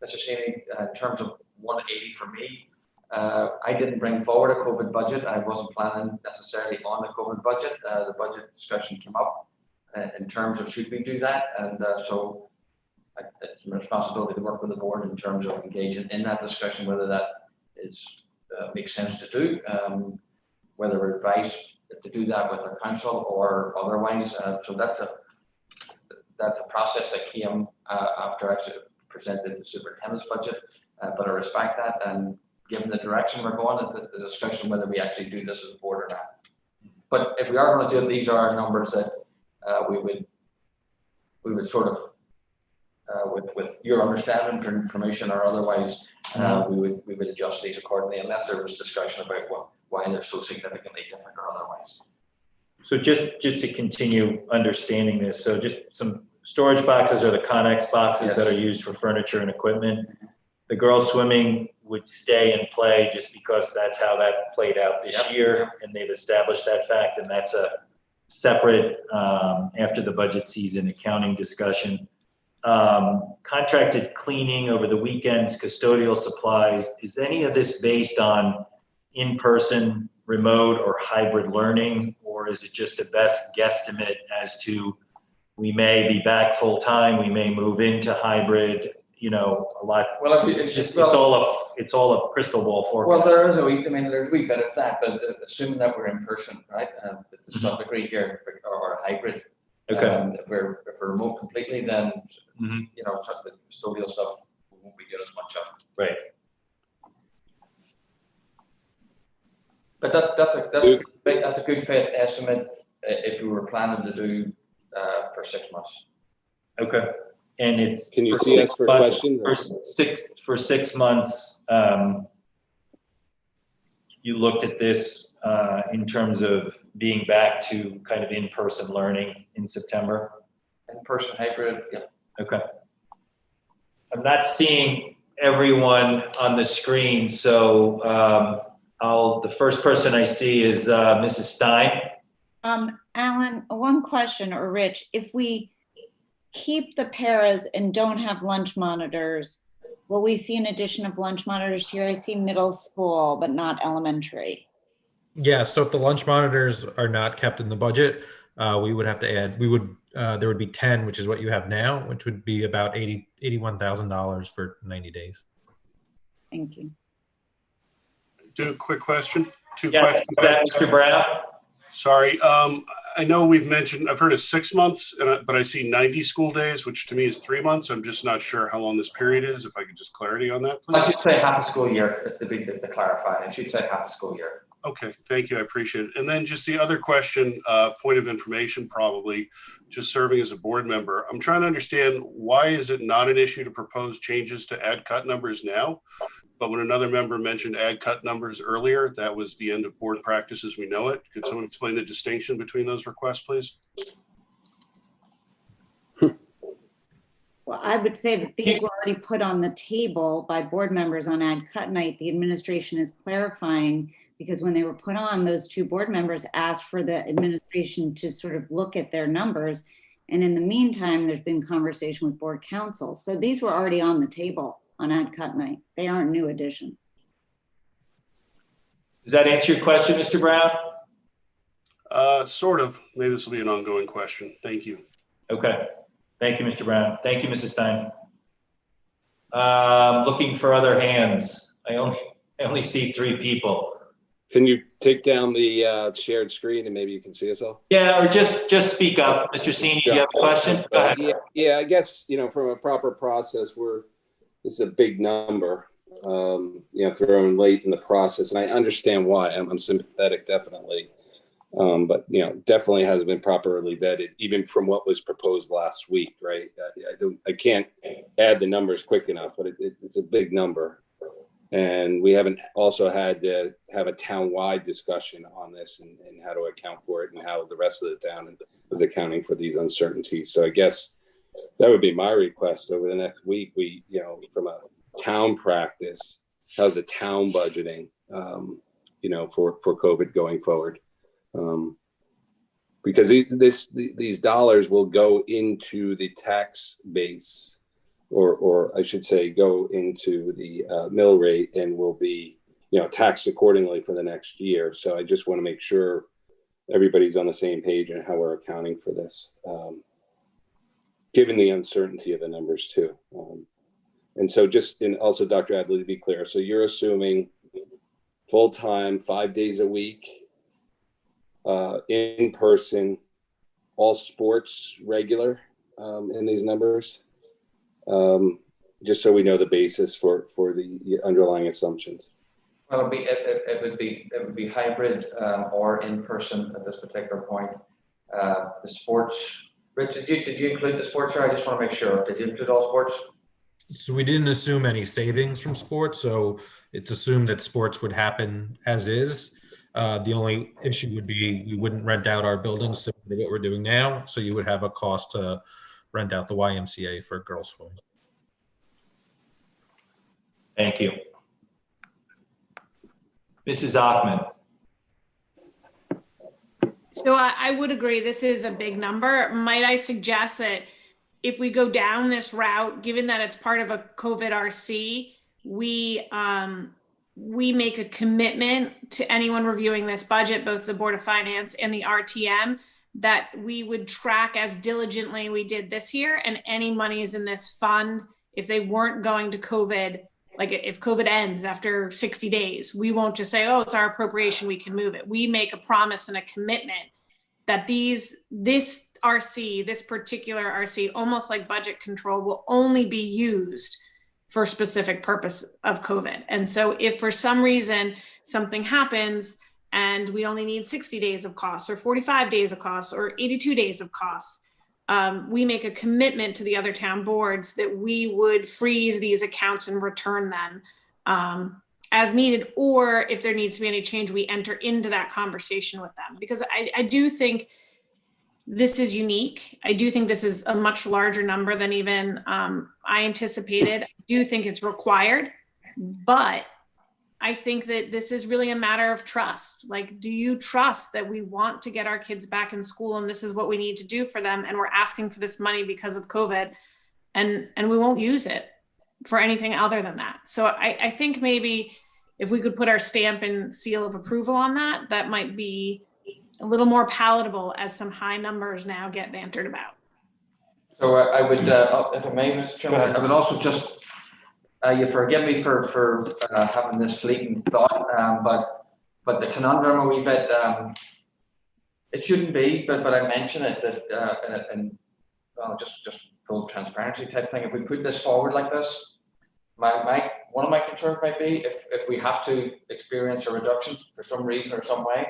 Mr. Sheeny, in terms of 180 for me, I didn't bring forward a COVID budget. I wasn't planning necessarily on the COVID budget. The budget discussion came up in terms of should we do that, and so it's my responsibility to work with the board in terms of engaging in that discussion, whether that makes sense to do, whether we're advised to do that with our council or otherwise. So that's a process that came after I actually presented the superintendent's budget, but I respect that, and given the direction we're going, the discussion whether we actually do this as a board or not. But if we are going to do it, these are our numbers that we would sort of, with your understanding, permission or otherwise, we would adjust these accordingly, unless there was discussion about why they're so significantly different or otherwise. So just to continue understanding this, so just some storage boxes are the Connex boxes that are used for furniture and equipment. The girls swimming would stay and play just because that's how that played out this year, and they've established that fact, and that's a separate after the budget season accounting discussion. Contracted cleaning over the weekends, custodial supplies, is any of this based on in-person, remote, or hybrid learning, or is it just a best guesstimate as to we may be back full time, we may move into hybrid, a lot? Well, it's all a crystal ball forecast. Well, there's a wee bit of that, but assuming that we're in person, right, to some degree here, or hybrid. Okay. If we're remote completely, then some of the custodial stuff we won't be getting as much of. Right. But that's a good faith estimate if we were planning to do for 6 months. Okay. And it's can you see us for questions? For 6 months, you looked at this in terms of being back to kind of in-person learning in September? In-person hybrid, yeah. Okay. I'm not seeing everyone on the screen, so the first person I see is Mrs. Stein. Alan, one question, or Rich, if we keep the paras and don't have lunch monitors, will we see an addition of lunch monitors here? I see middle school, but not elementary. Yeah, so if the lunch monitors are not kept in the budget, we would have to add, there would be 10, which is what you have now, which would be about $81,000 for 90 days. Thank you. Do a quick question. Two questions. Mr. Brown. Sorry. I know I've heard of 6 months, but I see 90 school days, which to me is 3 months. I'm just not sure how long this period is. If I could just clarity on that, please. I should say half a school year to clarify. I should say half a school year. Okay, thank you. I appreciate it. And then just the other question, point of information, probably just serving as a board member. I'm trying to understand, why is it not an issue to propose changes to add cut numbers now? But when another member mentioned ag cut numbers earlier, that was the end of board practice as we know it. Could someone explain the distinction between those requests, please? Well, I would say that these were already put on the table by board members on ad cut night. The administration is clarifying because when they were put on, those two board members asked for the administration to sort of look at their numbers. And in the meantime, there's been conversation with board counsel. So these were already on the table on ad cut night. They aren't new additions. Does that answer your question, Mr. Brown? Sort of. Maybe this will be an ongoing question. Thank you. Okay. Thank you, Mr. Brown. Thank you, Mrs. Stein. Looking for other hands. I only see 3 people. Can you take down the shared screen and maybe you can see us all? Yeah, or just speak up. Mr. Sini, do you have a question? Go ahead. Yeah, I guess, from a proper process, this is a big number, thrown late in the process. And I understand why. I'm sympathetic, definitely. But, definitely hasn't been properly vetted, even from what was proposed last week, right? I can't add the numbers quick enough, but it's a big number. And we haven't also had to have a town-wide discussion on this and how to account for it and how the rest of the town is accounting for these uncertainties. So I guess that would be my request over the next week. We, from a town practice, how's the town budgeting, for COVID going forward? Because these dollars will go into the tax base, or I should say, go into the mill rate and will be, taxed accordingly for the next year. So I just want to make sure everybody's on the same page and how we're accounting for this, given the uncertainty of the numbers too. And so also, Dr. Adley, to be clear, so you're assuming full-time, 5 days a week, in person, all sports regular in these numbers, just so we know the basis for the underlying assumptions. Well, it would be hybrid or in person at this particular point. The sports, Rich, did you include the sports? Or I just want to make sure. Did you include all sports? So we didn't assume any savings from sports. So it's assumed that sports would happen as is. The only issue would be we wouldn't rent out our buildings similar to what we're doing now. So you would have a cost to rent out the YMCA for girls' swim. Thank you. Mrs. Achman. So I would agree, this is a big number. Might I suggest that if we go down this route, given that it's part of a COVID RC, we make a commitment to anyone reviewing this budget, both the Board of Finance and the RTM, that we would track as diligently we did this year, and any monies in this fund, if they weren't going to COVID, like if COVID ends after 60 days, we won't just say, oh, it's our appropriation, we can move it. We make a promise and a commitment that this RC, this particular RC, almost like budget control, will only be used for specific purpose of COVID. And so if for some reason something happens and we only need 60 days of costs or 45 days of costs or 82 days of costs, we make a commitment to the other town boards that we would freeze these accounts and return them as needed, or if there needs to be any change, we enter into that conversation with them. Because I do think this is unique. I do think this is a much larger number than even I anticipated. I do think it's required, but I think that this is really a matter of trust. Like, do you trust that we want to get our kids back in school and this is what we need to do for them, and we're asking for this money because of COVID, and we won't use it for anything other than that? So I think maybe if we could put our stamp and seal of approval on that, that might be a little more palatable as some high numbers now get bantered about. So I would, if I may, Mr. Chairman, I would also just, you forgive me for having this fleeting thought, but the conundrum a wee bit, it shouldn't be, but I mention it that, and well, just full transparency type thing. If we put this forward like this, one of my concerns might be if we have to experience a reduction for some reason or some way,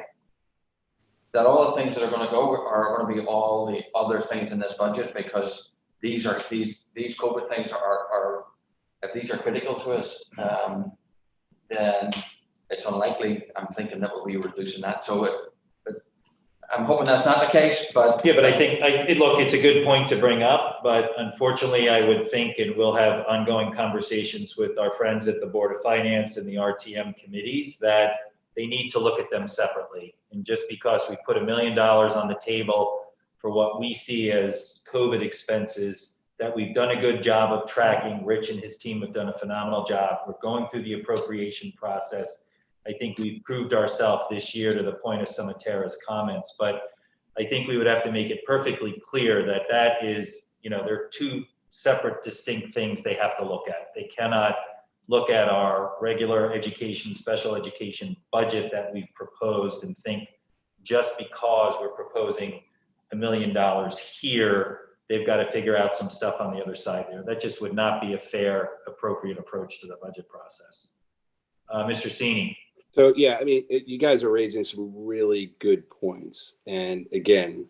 that all the things that are going to go are going to be all the other things in this budget, because these COVID things are if these are critical to us, then it's unlikely, I'm thinking that we'll be reducing that. So I'm hoping that's not the case, but. Yeah, but I think, look, it's a good point to bring up, but unfortunately, I would think, and we'll have ongoing conversations with our friends at the Board of Finance and the RTM committees, that they need to look at them separately. And just because we put $1 million on the table for what we see as COVID expenses, that we've done a good job of tracking. Rich and his team have done a phenomenal job. We're going through the appropriation process. I think we've proved ourselves this year to the point of some of Tara's comments, but I think we would have to make it perfectly clear that that is, they're two separate, distinct things they have to look at. They cannot look at our regular education, special education budget that we've proposed and think just because we're proposing $1 million here, they've got to figure out some stuff on the other side there. That just would not be a fair, appropriate approach to the budget process. Mr. Cini. So, yeah, I mean, you guys are raising some really good points. And again,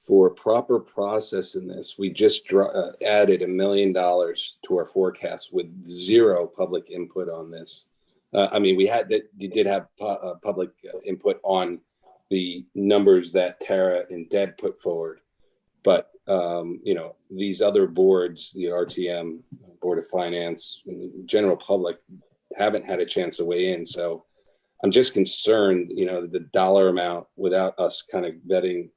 for proper process in this, we just added $1 million to our forecast with zero public input on this. I mean, you did have public input on the numbers that Tara and Deb put forward. But, these other boards, the RTM, Board of Finance, and the general public haven't had a chance to weigh in. So I'm just concerned, the dollar amount without us kind of vetting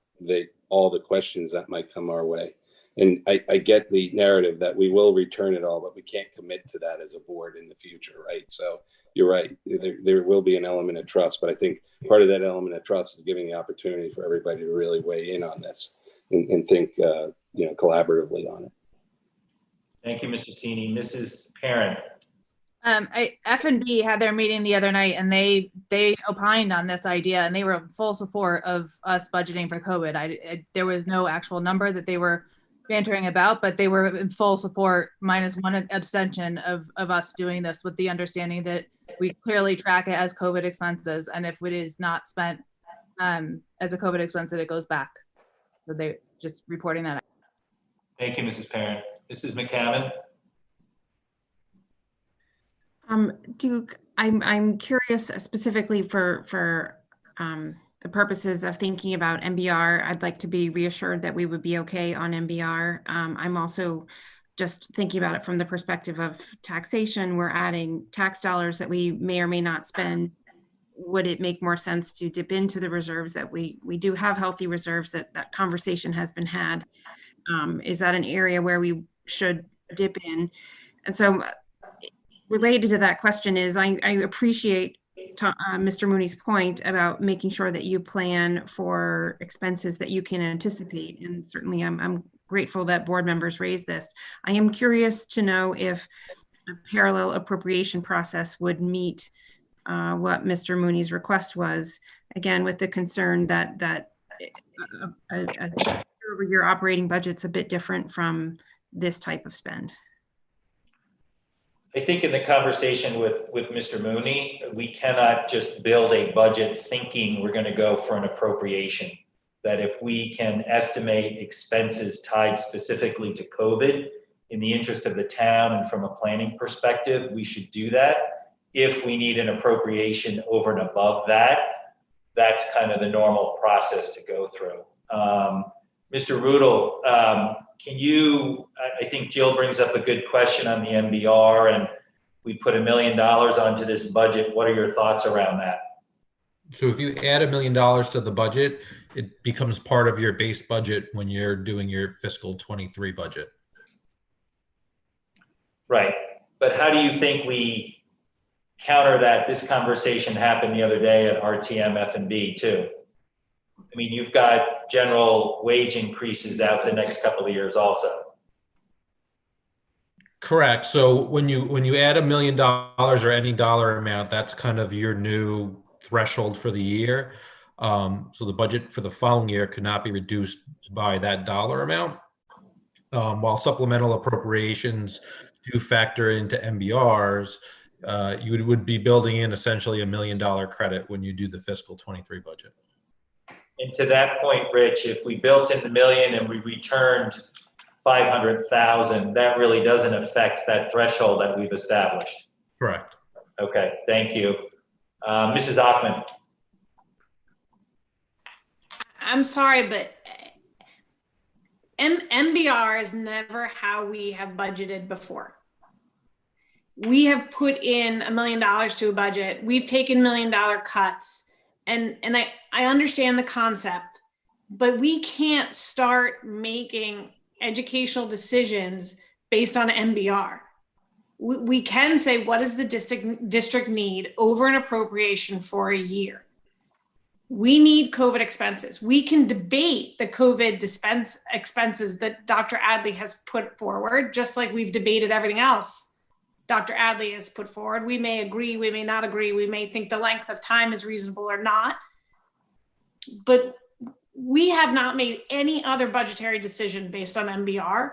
all the questions that might come our way. And I get the narrative that we will return it all, but we can't commit to that as a board in the future, right? So you're right, there will be an element of trust, but I think part of that element of trust is giving the opportunity for everybody to really weigh in on this and think, collaboratively on it. Thank you, Mr. Cini. Mrs. Parent. F&B had their meeting the other night, and they opined on this idea, and they were in full support of us budgeting for COVID. There was no actual number that they were bantering about, but they were in full support, minus one abstention of us doing this, with the understanding that we clearly track it as COVID expenses, and if it is not spent as a COVID expense, that it goes back. So they're just reporting that out. Thank you, Mrs. Parent. Mrs. McCammon. Duke, I'm curious specifically for the purposes of thinking about MBR. I'd like to be reassured that we would be okay on MBR. I'm also just thinking about it from the perspective of taxation. We're adding tax dollars that we may or may not spend. Would it make more sense to dip into the reserves that we do have healthy reserves that conversation has been had? Is that an area where we should dip in? And so related to that question is I appreciate Mr. Mooney's point about making sure that you plan for expenses that you can anticipate. And certainly I'm grateful that board members raised this. I am curious to know if a parallel appropriation process would meet what Mr. Mooney's request was, again, with the concern that your operating budget's a bit different from this type of spend. I think in the conversation with Mr. Mooney, we cannot just build a budget thinking we're going to go for an appropriation. That if we can estimate expenses tied specifically to COVID in the interest of the town and from a planning perspective, we should do that. If we need an appropriation over and above that, that's kind of the normal process to go through. Mr. Rudel, I think Jill brings up a good question on the MBR, and we put $1 million onto this budget. What are your thoughts around that? So if you add $1 million to the budget, it becomes part of your base budget when you're doing your fiscal 23 budget. Right. But how do you think we counter that? This conversation happened the other day at RTM F&B too. I mean, you've got general wage increases out the next couple of years also. Correct. So when you add $1 million or any dollar amount, that's kind of your new threshold for the year. So the budget for the following year could not be reduced by that dollar amount. While supplemental appropriations do factor into MBRs, you would be building in essentially $1 million credit when you do the fiscal 23 budget. And to that point, Rich, if we built in the million and we returned 500,000, that really doesn't affect that threshold that we've established. Correct. Okay, thank you. Mrs. Achman. I'm sorry, but MBR is never how we have budgeted before. We have put in $1 million to a budget. We've taken $1 million cuts, and I understand the concept, but we can't start making educational decisions based on MBR. We can say, what does the district need over an appropriation for a year? We need COVID expenses. We can debate the COVID expenses that Dr. Adley has put forward, just like we've debated everything else Dr. Adley has put forward. We may agree, we may not agree. We may think the length of time is reasonable or not. But we have not made any other budgetary decision based on MBR.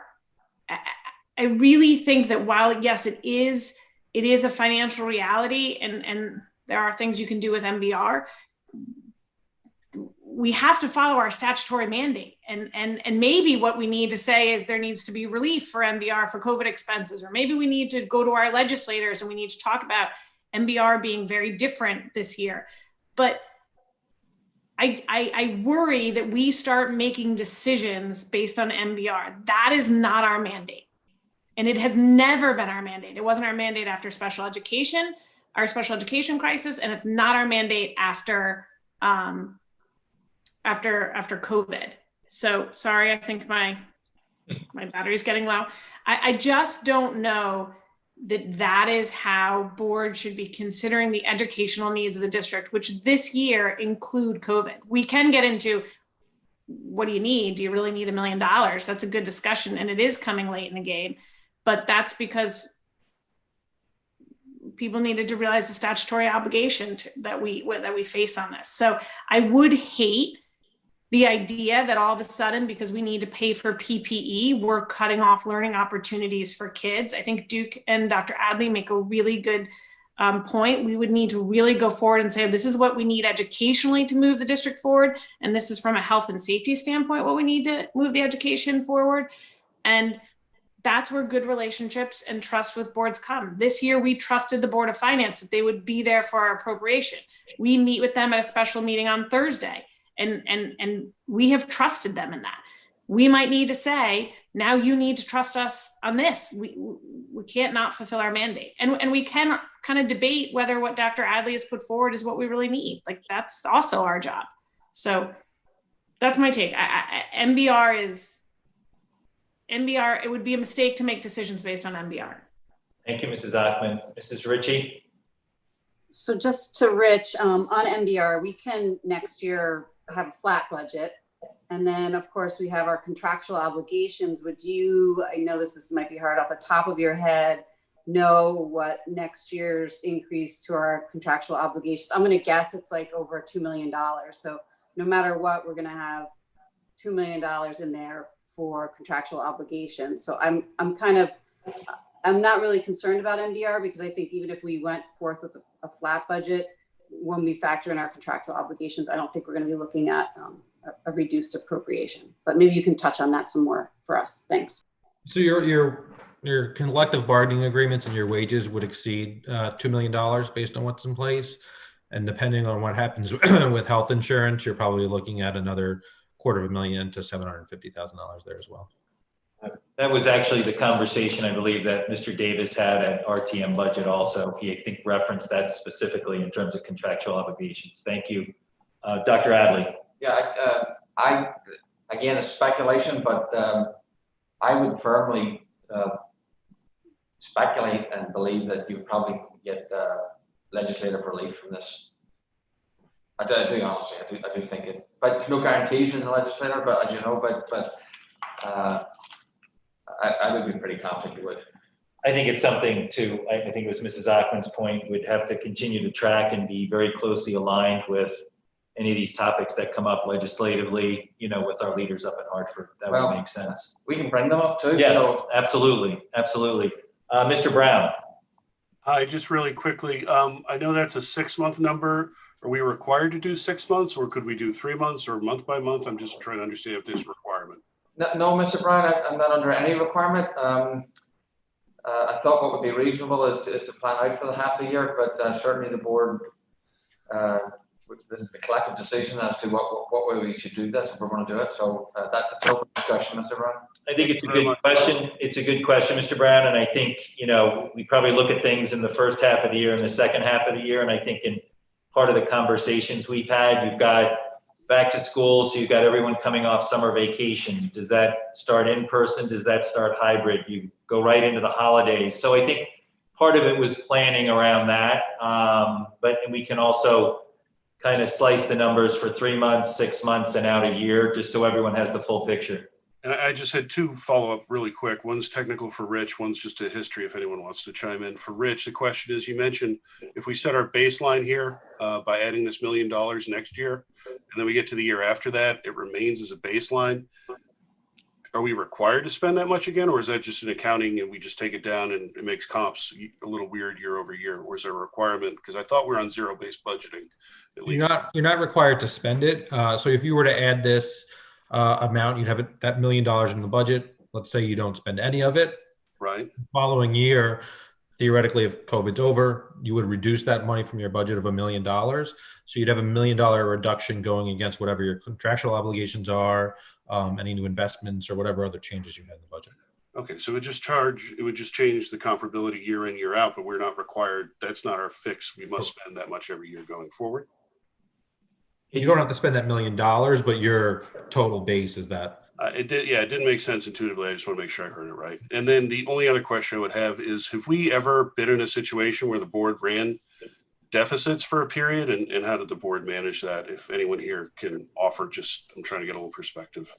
I really think that while, yes, it is a financial reality and there are things you can do with MBR, we have to follow our statutory mandate. And maybe what we need to say is there needs to be relief for MBR for COVID expenses, or maybe we need to go to our legislators and we need to talk about MBR being very different this year. But I worry that we start making decisions based on MBR. That is not our mandate. And it has never been our mandate. It wasn't our mandate after special education, our special education crisis, and it's not our mandate after COVID. So sorry, I think my battery's getting low. I just don't know that is how boards should be considering the educational needs of the district, which this year include COVID. We can get into, what do you need? Do you really need $1 million? That's a good discussion, and it is coming late in the game, but that's because people needed to realize the statutory obligation that we face on this. So I would hate the idea that all of a sudden, because we need to pay for PPE, we're cutting off learning opportunities for kids. I think Duke and Dr. Adley make a really good point. We would need to really go forward and say, this is what we need educationally to move the district forward. And this is from a health and safety standpoint, what we need to move the education forward. And that's where good relationships and trust with boards come. This year, we trusted the Board of Finance that they would be there for our appropriation. We meet with them at a special meeting on Thursday. And we have trusted them in that. We might need to say, now you need to trust us on this. We can't not fulfill our mandate. And we can kind of debate whether what Dr. Adley has put forward is what we really need. Like, that's also our job. So that's my take. MBR, it would be a mistake to make decisions based on MBR. Thank you, Mrs. Achman. Mrs. Ritchie? So just to Rich, on MBR, we can next year have a flat budget. And then of course we have our contractual obligations. Would you, I know this might be hard off the top of your head, know what next year's increase to our contractual obligations? I'm gonna guess it's like over $2 million. So no matter what, we're gonna have $2 million in there for contractual obligations. So I'm not really concerned about MBR, because I think even if we went forth with a flat budget, when we factor in our contractual obligations, I don't think we're going to be looking at a reduced appropriation. But maybe you can touch on that some more for us. Thanks. So your collective bargaining agreements and your wages would exceed $2 million based on what's in place. And depending on what happens with health insurance, you're probably looking at another $250,000 to $750,000 there as well. That was actually the conversation, I believe, that Mr. Davis had at RTM budget also. He, I think, referenced that specifically in terms of contractual obligations. Thank you. Dr. Adley. Yeah, again, it's speculation, but I would firmly speculate and believe that you probably get legislative relief from this. I do honestly, I do think it, but no guarantees in the legislature, but as you know, but I would be pretty confident you would. I think it's something to, I think it was Mrs. Achman's point, we'd have to continue to track and be very closely aligned with any of these topics that come up legislatively, you know, with our leaders up in Hartford. That would make sense. We can bring them up too. Yeah, so. Absolutely. Absolutely. Mr. Brown. Hi, just really quickly. I know that's a 6-month number. Are we required to do 6 months, or could we do 3 months or month by month? I'm just trying to understand if there's a requirement. No, Mr. Brown, I'm not under any requirement. I thought what would be reasonable is to plan out for the half the year, but certainly the board, the collective decision as to what way we should do this if we're going to do it. So that's an open discussion, Mr. Brown. I think it's a good question. It's a good question, Mr. Brown. And I think, we probably look at things in the first half of the year and the second half of the year. And I think in part of the conversations we've had, you've got back to school. So you've got everyone coming off summer vacation. Does that start in person? Does that start hybrid? You go right into the holidays. So I think part of it was planning around that. But we can also kind of slice the numbers for 3 months, 6 months, and out a year, just so everyone has the full picture. And I just had two follow-up really quick. One's technical for Rich, one's just a history if anyone wants to chime in. For Rich, the question is, you mentioned if we set our baseline here by adding this $1 million next year, and then we get to the year after that, it remains as a baseline. Are we required to spend that much again, or is that just an accounting and we just take it down and it makes comps a little weird year over year? Or is there a requirement? Because I thought we're on zero-based budgeting. At least. You're not required to spend it. So if you were to add this amount, you'd have that $1 million in the budget. Let's say you don't spend any of it. Right. The following year, theoretically, if COVID's over, you would reduce that money from your budget of $1 million. So you'd have $1 million reduction going against whatever your contractual obligations are, any new investments or whatever other changes you had in the budget. Okay, so it would just change the comparability year in, year out, but we're not required. That's not our fix. We must spend that much every year going forward. You don't have to spend that $1 million, but your total base is that. It didn't make sense intuitively. I just want to make sure I heard it right. And then the only other question I would have is, have we ever been in a situation where the board ran deficits for a period, and how did the board manage that? If anyone here can offer, I'm trying to get a little perspective.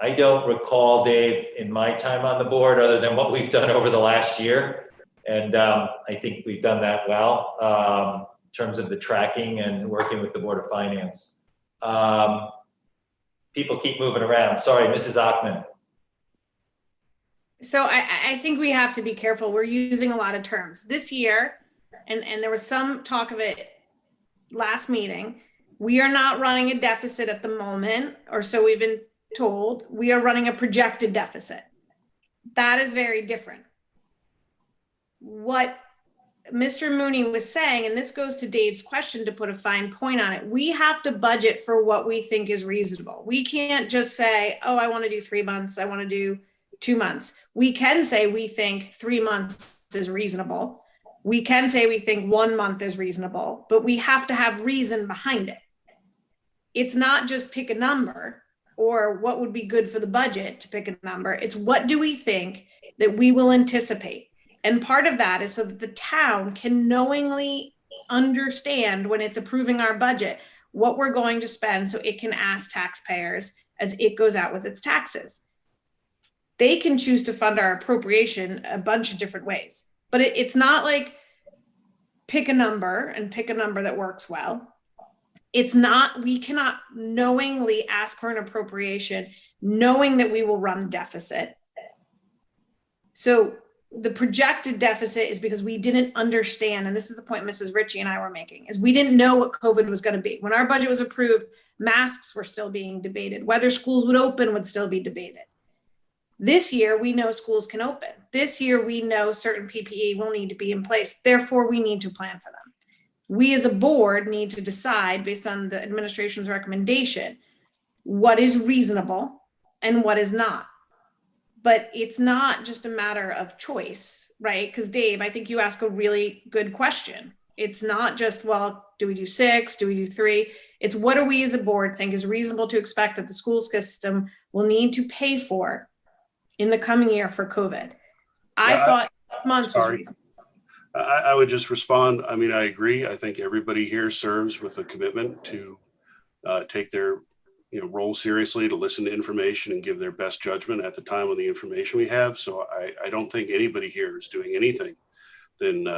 I don't recall, Dave, in my time on the board, other than what we've done over the last year. And I think we've done that well in terms of the tracking and working with the Board of Finance. People keep moving around. Sorry, Mrs. Achman. So I think we have to be careful. We're using a lot of terms this year, and there was some talk of it last meeting. We are not running a deficit at the moment, or so we've been told. We are running a projected deficit. That is very different. What Mr. Mooney was saying, and this goes to Dave's question to put a fine point on it, we have to budget for what we think is reasonable. We can't just say, oh, I want to do 3 months, I want to do 2 months. We can say we think 3 months is reasonable. We can say we think 1 month is reasonable, but we have to have reason behind it. It's not just pick a number or what would be good for the budget to pick a number. It's what do we think that we will anticipate? And part of that is so that the town can knowingly understand when it's approving our budget, what we're going to spend so it can ask taxpayers as it goes out with its taxes. They can choose to fund our appropriation a bunch of different ways, but it's not like pick a number and pick a number that works well. It's not, we cannot knowingly ask for an appropriation knowing that we will run deficit. So the projected deficit is because we didn't understand, and this is the point Mrs. Ritchie and I were making, is we didn't know what COVID was going to be. When our budget was approved, masks were still being debated. Whether schools would open would still be debated. This year, we know schools can open. This year, we know certain PPE will need to be in place. Therefore, we need to plan for them. We as a board need to decide based on the administration's recommendation, what is reasonable and what is not. But it's not just a matter of choice, right? Because Dave, I think you ask a really good question. It's not just, well, do we do 6? Do we do 3? It's what do we as a board think is reasonable to expect that the school system will need to pay for in the coming year for COVID? I thought months was reasonable. I would just respond. I mean, I agree. I think everybody here serves with a commitment to take their role seriously, to listen to information and give their best judgment at the time on the information we have. So I don't think anybody here is doing anything than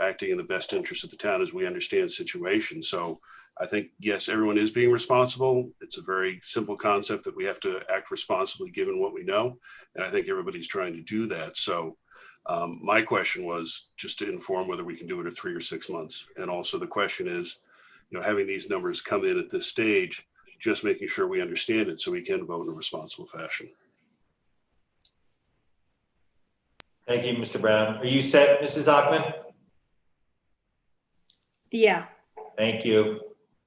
acting in the best interest of the town as we understand the situation. So I think, yes, everyone is being responsible. It's a very simple concept that we have to act responsibly given what we know. And I think everybody's trying to do that. So my question was just to inform whether we can do it at 3 or 6 months. And also the question is, having these numbers come in at this stage, just making sure we understand it so we can vote in a responsible fashion. Thank you, Mr. Brown. Are you set, Mrs. Ackman? Yeah. Thank you.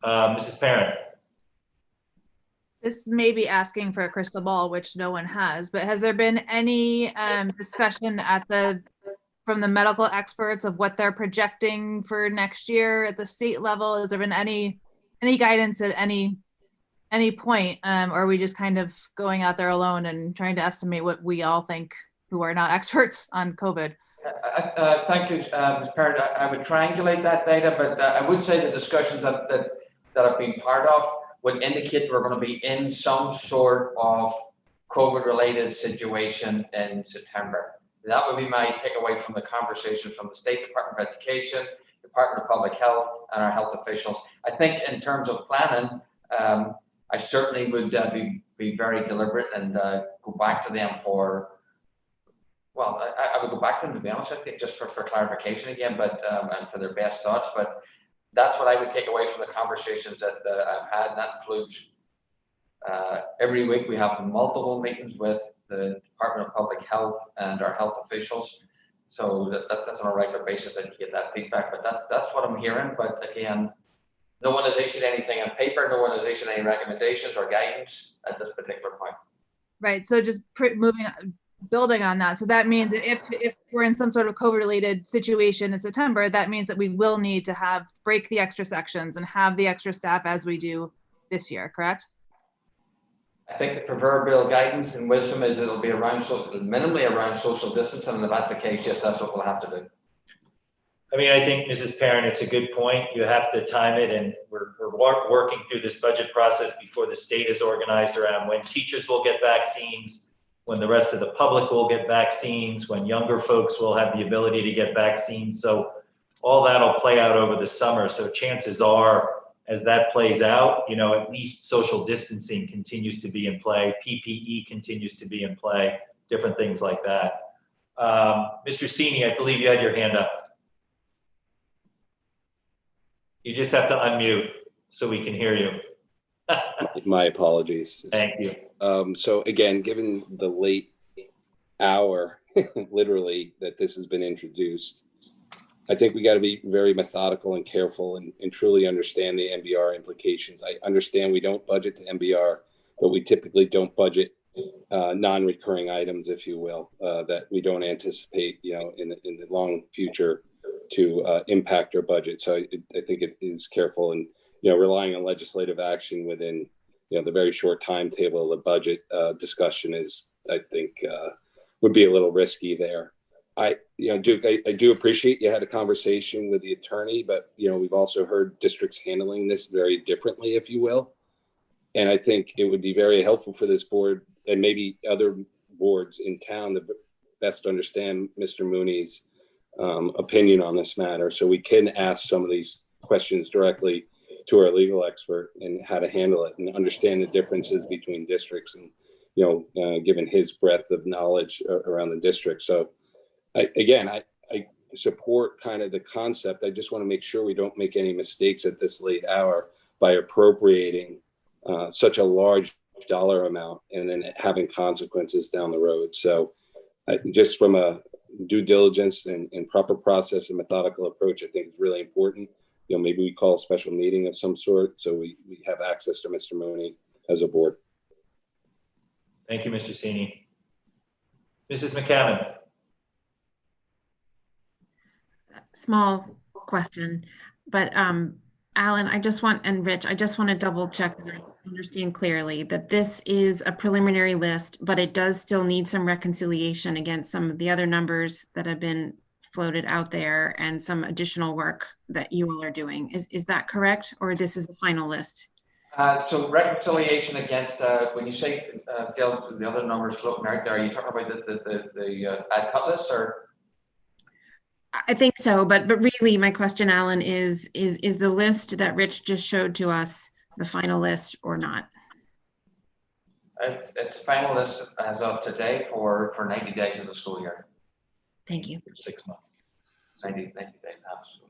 Mrs. Parent? This may be asking for a crystal ball, which no one has, but has there been any discussion from the medical experts of what they're projecting for next year at the state level? Has there been any guidance at any point? Or are we just kind of going out there alone and trying to estimate what we all think who are not experts on COVID? Thank you, Ms. Parent. I would triangulate that data, but I would say the discussions that I've been part of would indicate we're going to be in some sort of COVID-related situation in September. That would be my takeaway from the conversation from the State Department of Education, Department of Public Health, and our health officials. I think in terms of planning, I certainly would be very deliberate and go back to them for, well, I would go back to them, to be honest with you, just for clarification again, but and for their best thoughts. But that's what I would take away from the conversations that I've had, and that includes every week we have multiple meetings with the Department of Public Health and our health officials. So that's on a regular basis and get that feedback. But that's what I'm hearing. But again, no one has issued anything on paper. No one has issued any recommendations or guidance at this particular point. Right. So just building on that. So that means if we're in some sort of COVID-related situation in September, that means that we will need to break the extra sections and have the extra staff as we do this year, correct? I think the proverbial guidance and wisdom is it'll be minimally around social distance, and if that's the case, yes, that's what we'll have to do. I mean, I think, Mrs. Parent, it's a good point. You have to time it, and we're working through this budget process before the state is organized around when teachers will get vaccines, when the rest of the public will get vaccines, when younger folks will have the ability to get vaccines. So all that'll play out over the summer. So chances are, as that plays out, at least social distancing continues to be in play. PPE continues to be in play, different things like that. Mr. Sini, I believe you had your hand up. You just have to unmute so we can hear you. My apologies. Thank you. So again, given the late hour, literally, that this has been introduced, I think we got to be very methodical and careful and truly understand the MBR implications. I understand we don't budget to MBR, but we typically don't budget non-recurring items, if you will, that we don't anticipate, in the long future to impact our budget. So I think it is careful, and relying on legislative action within the very short timetable of the budget discussion is, I think, would be a little risky there. Duke, I do appreciate you had a conversation with the attorney, but we've also heard districts handling this very differently, if you will. And I think it would be very helpful for this board and maybe other boards in town to best understand Mr. Mooney's opinion on this matter, so we can ask some of these questions directly to our legal expert and how to handle it and understand the differences between districts and given his breadth of knowledge around the district. So I support kind of the concept. I just want to make sure we don't make any mistakes at this late hour by appropriating such a large dollar amount and then having consequences down the road. So just from a due diligence and proper process and methodical approach, I think is really important. Maybe we call a special meeting of some sort so we have access to Mr. Mooney as a board. Thank you, Mr. Sini. Mrs. McCammon. Small question, but Alan, and Rich, I just want to double check that I understand clearly that this is a preliminary list, but it does still need some reconciliation against some of the other numbers that have been floated out there and some additional work that you all are doing. Is that correct? Or this is the final list? So reconciliation against, when you say, Gail, the other numbers floating out there, are you talking about the ad cut list or? I think so, but really my question, Alan, is the list that Rich just showed to us the final list or not? It's a final list as of today for 90 days of the school year. Thank you. 6 months. 90 days half the school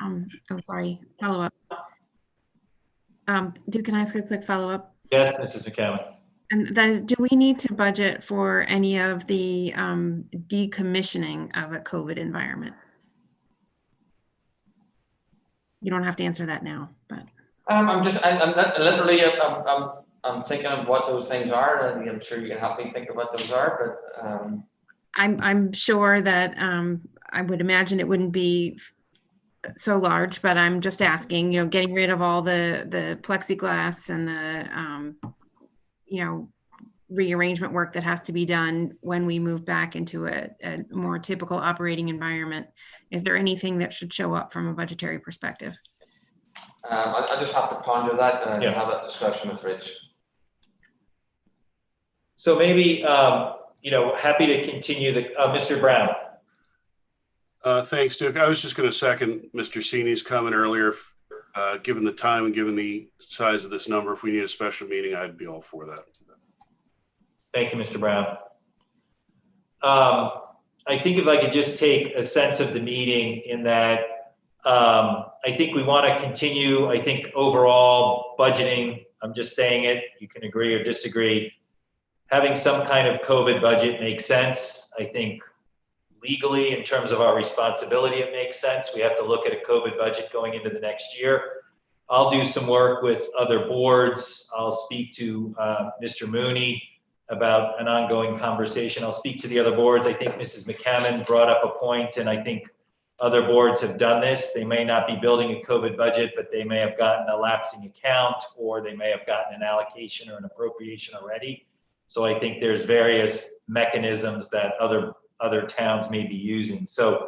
year. Oh, sorry. Follow up. Duke, can I ask a quick follow up? Yes, Mrs. McCammon. And then do we need to budget for any of the decommissioning of a COVID environment? You don't have to answer that now, but. I'm thinking of what those things are, and I'm sure you can help me think of what those are, but. I'm sure that I would imagine it wouldn't be so large, but I'm just asking, getting rid of all the plexiglass and the, rearrangement work that has to be done when we move back into a more typical operating environment. Is there anything that should show up from a budgetary perspective? I just have to ponder that and have that discussion with Rich. So maybe, happy to continue Mr. Brown. Thanks, Duke. I was just going to second Mr. Sini's comment earlier. Given the time and given the size of this number, if we need a special meeting, I'd be all for that. Thank you, Mr. Brown. I think if I could just take a sense of the meeting in that I think we want to continue, I think overall budgeting, I'm just saying it, you can agree or disagree. Having some kind of COVID budget makes sense. I think legally, in terms of our responsibility, it makes sense. We have to look at a COVID budget going into the next year. I'll do some work with other boards. I'll speak to Mr. Mooney about an ongoing conversation. I'll speak to the other boards. I think Mrs. McCammon brought up a point, and I think other boards have done this. They may not be building a COVID budget, but they may have gotten a lapsing account, or they may have gotten an allocation or an appropriation already. So I think there's various mechanisms that other towns may be using. So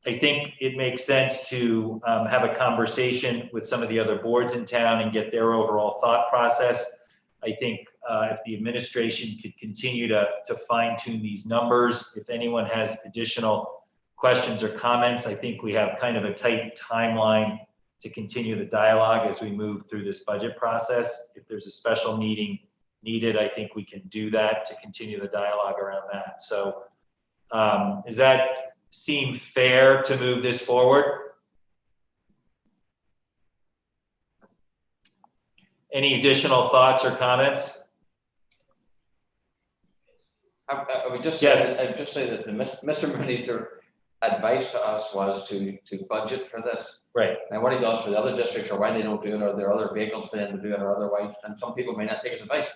I think it makes sense to have a conversation with some of the other boards in town and get their overall thought process. I think if the administration could continue to fine tune these numbers, if anyone has additional questions or comments, I think we have kind of a tight timeline to continue the dialogue as we move through this budget process. If there's a special meeting needed, I think we can do that to continue the dialogue around that. So does that seem fair to move this forward? Any additional thoughts or comments? I would just say, I'd just say that Mr. Mooney's advice to us was to budget for this. Right. And what he does for the other districts, or why they don't do it, or there are other vehicles for them to do it, or otherwise, and some people may not take his advice.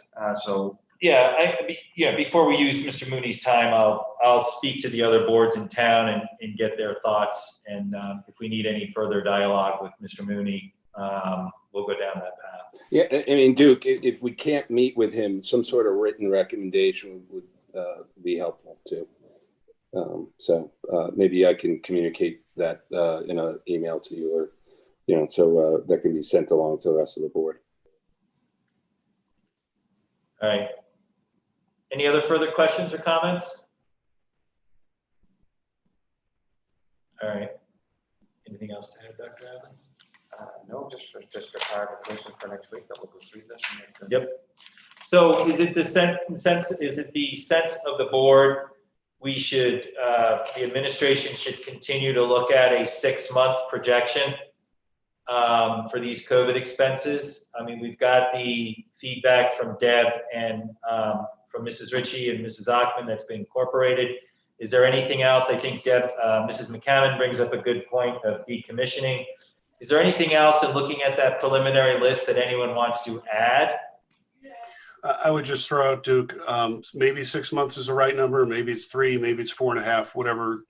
Before we use Mr. Mooney's time, I'll speak to the other boards in town and get their thoughts. And if we need any further dialogue with Mr. Mooney, we'll go down that path. Yeah, I mean, Duke, if we can't meet with him, some sort of written recommendation would be helpful too. So maybe I can communicate that in an email to you, or so that can be sent along to the rest of the board. All right. Any other further questions or comments? All right. Anything else to add, Dr. Adams? No, just for clarification for next week that we'll go through this. Yep. So is it the sense of the board we should, the administration should continue to look at a 6-month projection for these COVID expenses? I mean, we've got the feedback from Deb and from Mrs. Ritchie and Mrs. Achman that's been incorporated. Is there anything else? I think Mrs. McCammon brings up a good point of decommissioning. Is there anything else in looking at that preliminary list that anyone wants to add? I would just throw out, Duke, maybe 6 months is the right number. Maybe it's 3, maybe it's 4.5, whatever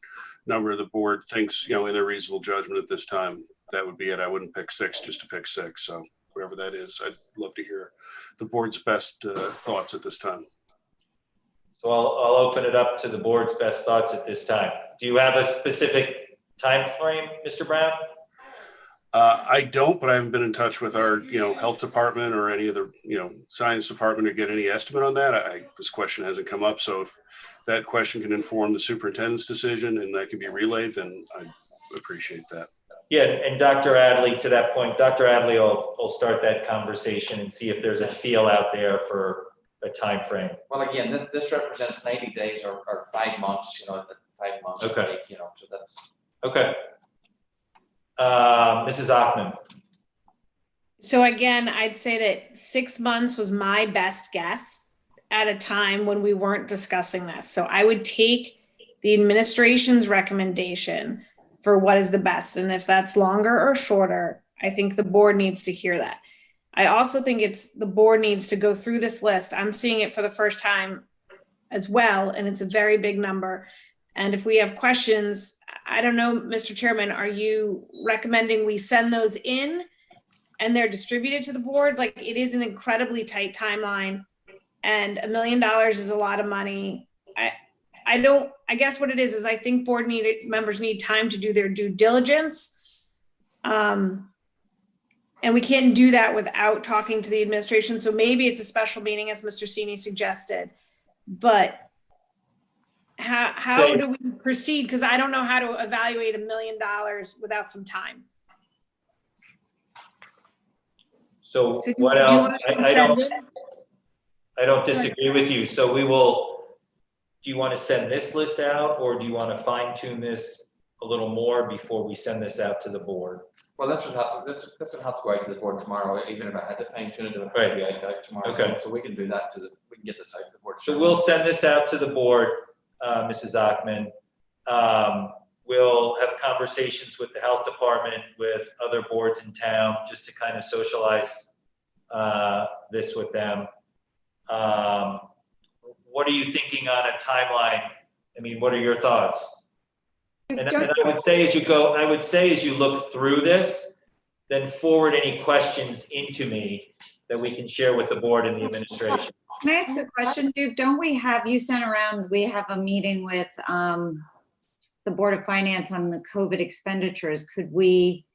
number the board thinks, in their reasonable judgment at this time, that would be it. I wouldn't pick 6 just to pick 6. So whatever that is, I'd love to hear the board's best thoughts at this time. So I'll open it up to the board's best thoughts at this time. Do you have a specific time frame, Mr. Brown? I don't, but I haven't been in touch with our, health department or any of the, science department to get any estimate on that. This question hasn't come up. So if that question can inform the superintendent's decision and that can be relayed, then I'd appreciate that. Yeah, and Dr. Adley, to that point, Dr. Adley will start that conversation and see if there's a feel out there for a time frame. Well, again, this represents 90 days or 5 months, 5 months. Okay. Break, so that's okay. Mrs. Achman. So again, I'd say that 6 months was my best guess. at a time when we weren't discussing this. So I would take the administration's recommendation for what is the best. And if that's longer or shorter, I think the board needs to hear that. I also think the board needs to go through this list. I'm seeing it for the first time as well, and it's a very big number. And if we have questions, I don't know, Mr. Chairman, are you recommending we send those in and they're distributed to the board? Like, it is an incredibly tight timeline, and $1 million is a lot of money. I guess what it is I think board members need time to do their due diligence. And we can't do that without talking to the administration. So maybe it's a special meeting, as Mr. Sini suggested, but how do we proceed? Because I don't know how to evaluate $1 million without some time. So what else? I don't disagree with you. So do you want to send this list out, or do you want to fine tune this a little more before we send this out to the board? Well, that's gonna have to go out to the board tomorrow, even if I had to fine tune it, it would Right. be out tomorrow. Okay. So we can do that we can get this out to the board. So we'll send this out to the board, Mrs. Achman. We'll have conversations with the health department, with other boards in town, just to kind of socialize this with them. What are you thinking on a timeline? I mean, what are your thoughts? And I would say as you look through this, then forward any questions into me that we can share with the board and the administration. Can I ask a question, Duke? Don't we have, you sent around, we have a meeting with the Board of Finance on the COVID expenditures. Could we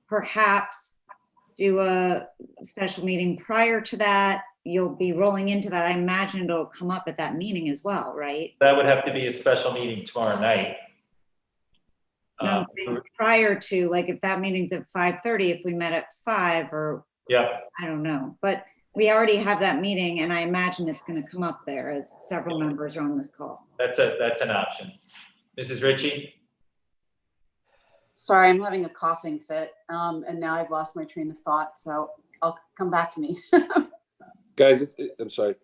perhaps do a special meeting prior to that? You'll be rolling into that. I imagine it'll come up at that meeting as well, right? That would have to be a special meeting tomorrow night. No, I'm saying prior to, like, if that meeting's at 5:30, if we met at 5, or yeah, I don't know, but we already have that meeting, and I imagine it's going to come up there as several members are on this call. That's an option. Mrs. Ritchie? Sorry, I'm having a coughing fit, and now I've lost my train of thought, so I'll come back to me. Guys, I'm sorry.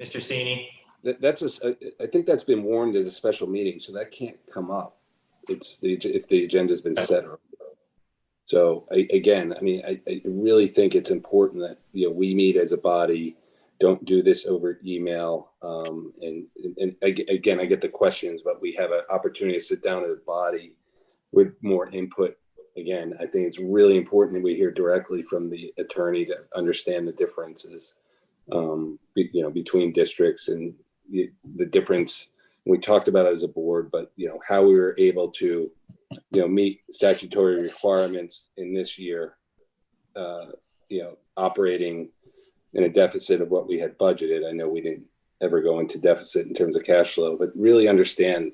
Mr. Sini? I think that's been warned as a special meeting, so that can't come up. If the agenda's been set. So I really think it's important that, we meet as a body, don't do this over email. And again, I get the questions, but we have an opportunity to sit down as a body with more input. Again, I think it's really important that we hear directly from the attorney to understand the differences, between districts, and the difference. We talked about it as a board, but how we were able to, meet statutory requirements in this year, operating in a deficit of what we had budgeted. I know we didn't ever go into deficit in terms of cash flow, but really understand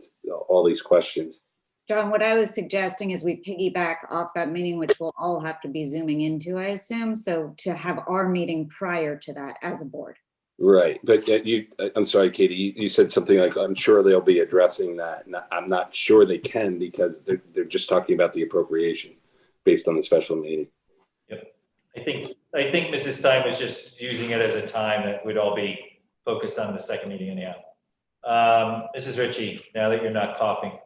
all these questions. John, what I was suggesting is we piggyback off that meeting, which we'll all have to be zooming into, I assume. So to have our meeting prior to that as a board. Right. But I'm sorry, Katie, you said something like, I'm sure they'll be addressing that. And I'm not sure they can, because they're just talking about the appropriation based on the special meeting. Yep. I think Mrs. Stein was just using it as a time that we'd all be focused on the second meeting anyhow. Mrs. Ritchie, now that you're not coughing.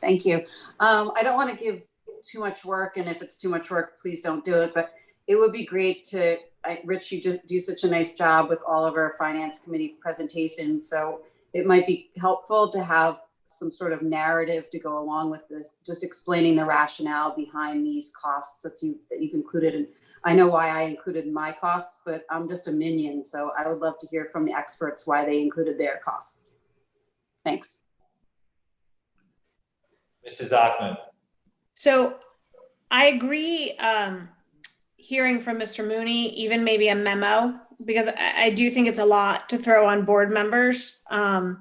Thank you. I don't want to give too much work, and if it's too much work, please don't do it. But it would be great to, Rich, you just do such a nice job with all of our finance committee presentations. So it might be helpful to have some sort of narrative to go along with this, just explaining the rationale behind these costs that you've included. And I know why I included my costs, but I'm just a minion. So I would love to hear from the experts why they included their costs. Thanks. Mrs. Achman. So I agree, hearing from Mr. Mooney, even maybe a memo, because I do think it's a lot to throw on board members to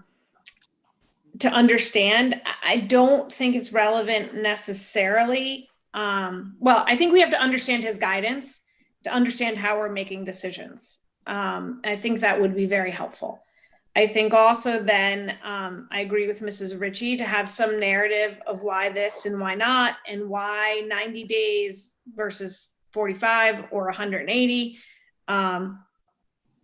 understand. I don't think it's relevant necessarily. Well, I think we have to understand his guidance to understand how we're making decisions. I think that would be very helpful. I think also then I agree with Mrs. Ritchie to have some narrative of why this and why not, and why 90 days versus 45 or 180.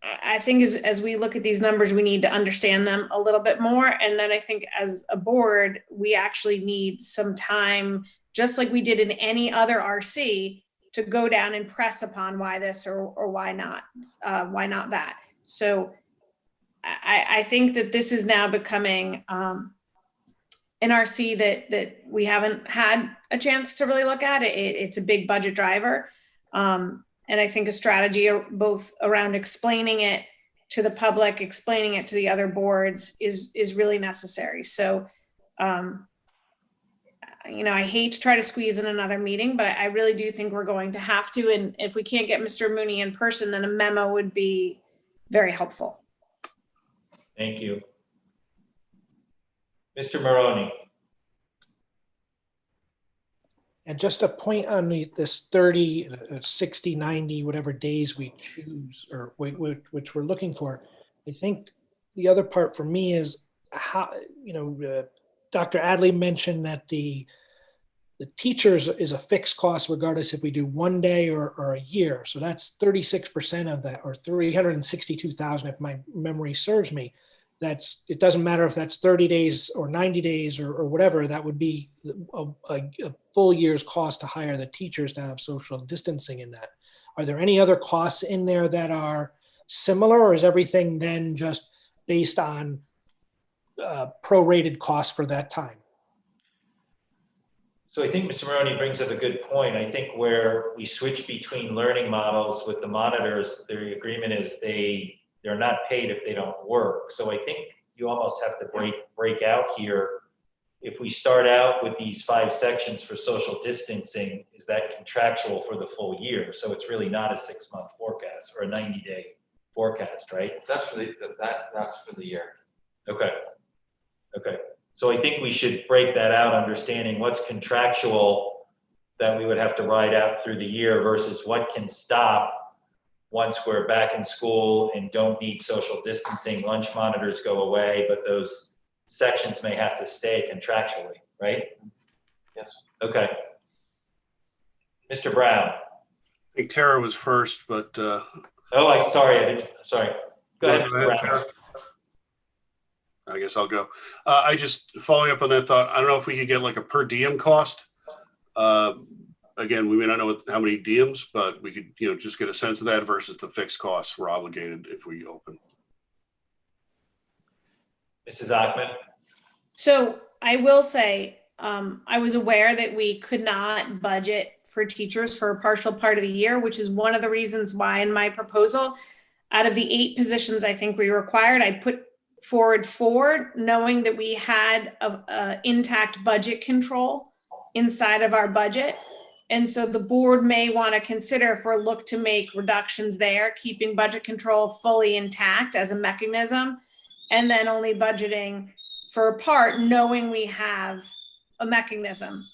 I think as we look at these numbers, we need to understand them a little bit more. And then I think as a board, we actually need some time, just like we did in any other RC, to go down and press upon why this or why not that. So I think that this is now becoming an RC that we haven't had a chance to really look at. It's a big budget driver. And I think a strategy both around explaining it to the public, explaining it to the other boards is really necessary. So, you know, I hate to try to squeeze in another meeting, but I really do think we're going to have to. And if we can't get Mr. Mooney in person, then a memo would be very helpful. Thank you. Mr. Maroney. And just a point on this 30, 60, 90, whatever days we choose or which we're looking for. I think the other part for me is how, you know, Dr. Adley mentioned that the teachers is a fixed cost regardless if we do 1 day or a year. So that's 36% of that, or 362,000 if my memory serves me. It doesn't matter if that's 30 days or 90 days or whatever, that would be a full year's cost to hire the teachers to have social distancing in that. Are there any other costs in there that are similar, or is everything then just based on prorated costs for that time? So I think Mr. Maroney brings up a good point. I think where we switch between learning models with the monitors, the agreement is they're not paid if they don't work. So I think you almost have to break out here. If we start out with these 5 sections for social distancing, is that contractual for the full year? So it's really not a 6-month forecast or a 90-day forecast, right? That's for the year. Okay. Okay. So I think we should break that out, understanding what's contractual that we would have to ride out through the year versus what can stop once we're back in school and don't need social distancing. Lunch monitors go away, but those sections may have to stay contractually, right? Yes. Okay. Mr. Brown. I think Tara was first, but. Oh, sorry. Go ahead, Mr. Brown. Tara. I guess I'll go. I just following up on that thought. I don't know if we could get like a per diem cost. Again, we may not know how many diems, but we could, just get a sense of that versus the fixed costs we're obligated if we open. Mrs. Achman. So I will say, I was aware that we could not budget for teachers for a partial part of the year, which is one of the reasons why in my proposal, out of the 8 positions I think we required, I put forward 4, knowing that we had a intact budget control inside of our budget. And so the board may want to consider if we're look to make reductions there, keeping budget control fully intact as a mechanism, and then only budgeting for a part, knowing we have a mechanism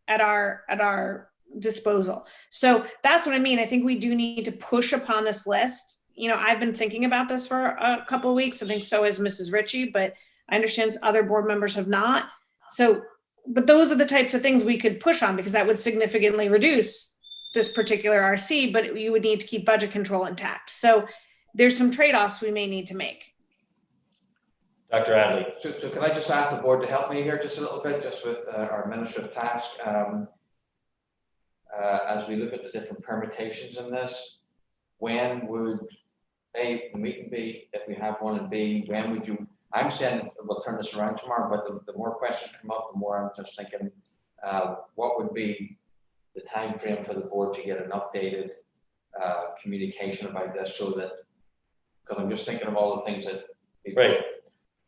at our disposal. So that's what I mean. I think we do need to push upon this list. I've been thinking about this for a couple of weeks. I think so has Mrs. Ritchie, but I understand other board members have not. So, but those are the types of things we could push on because that would significantly reduce this particular RC, but you would need to keep budget control intact. So there's some trade-offs we may need to make. Dr. Adley. So can I just ask the board to help me here just a little bit, just with our administrative task? As we look at the different permutations in this, when would A, the meeting be, if we have one, and B, when would you, I'm saying we'll turn this around tomorrow, but the more questions come up, the more I'm just thinking, what would be the time frame for the board to get an updated communication about this, so that, because I'm just thinking of all the things that people. Right.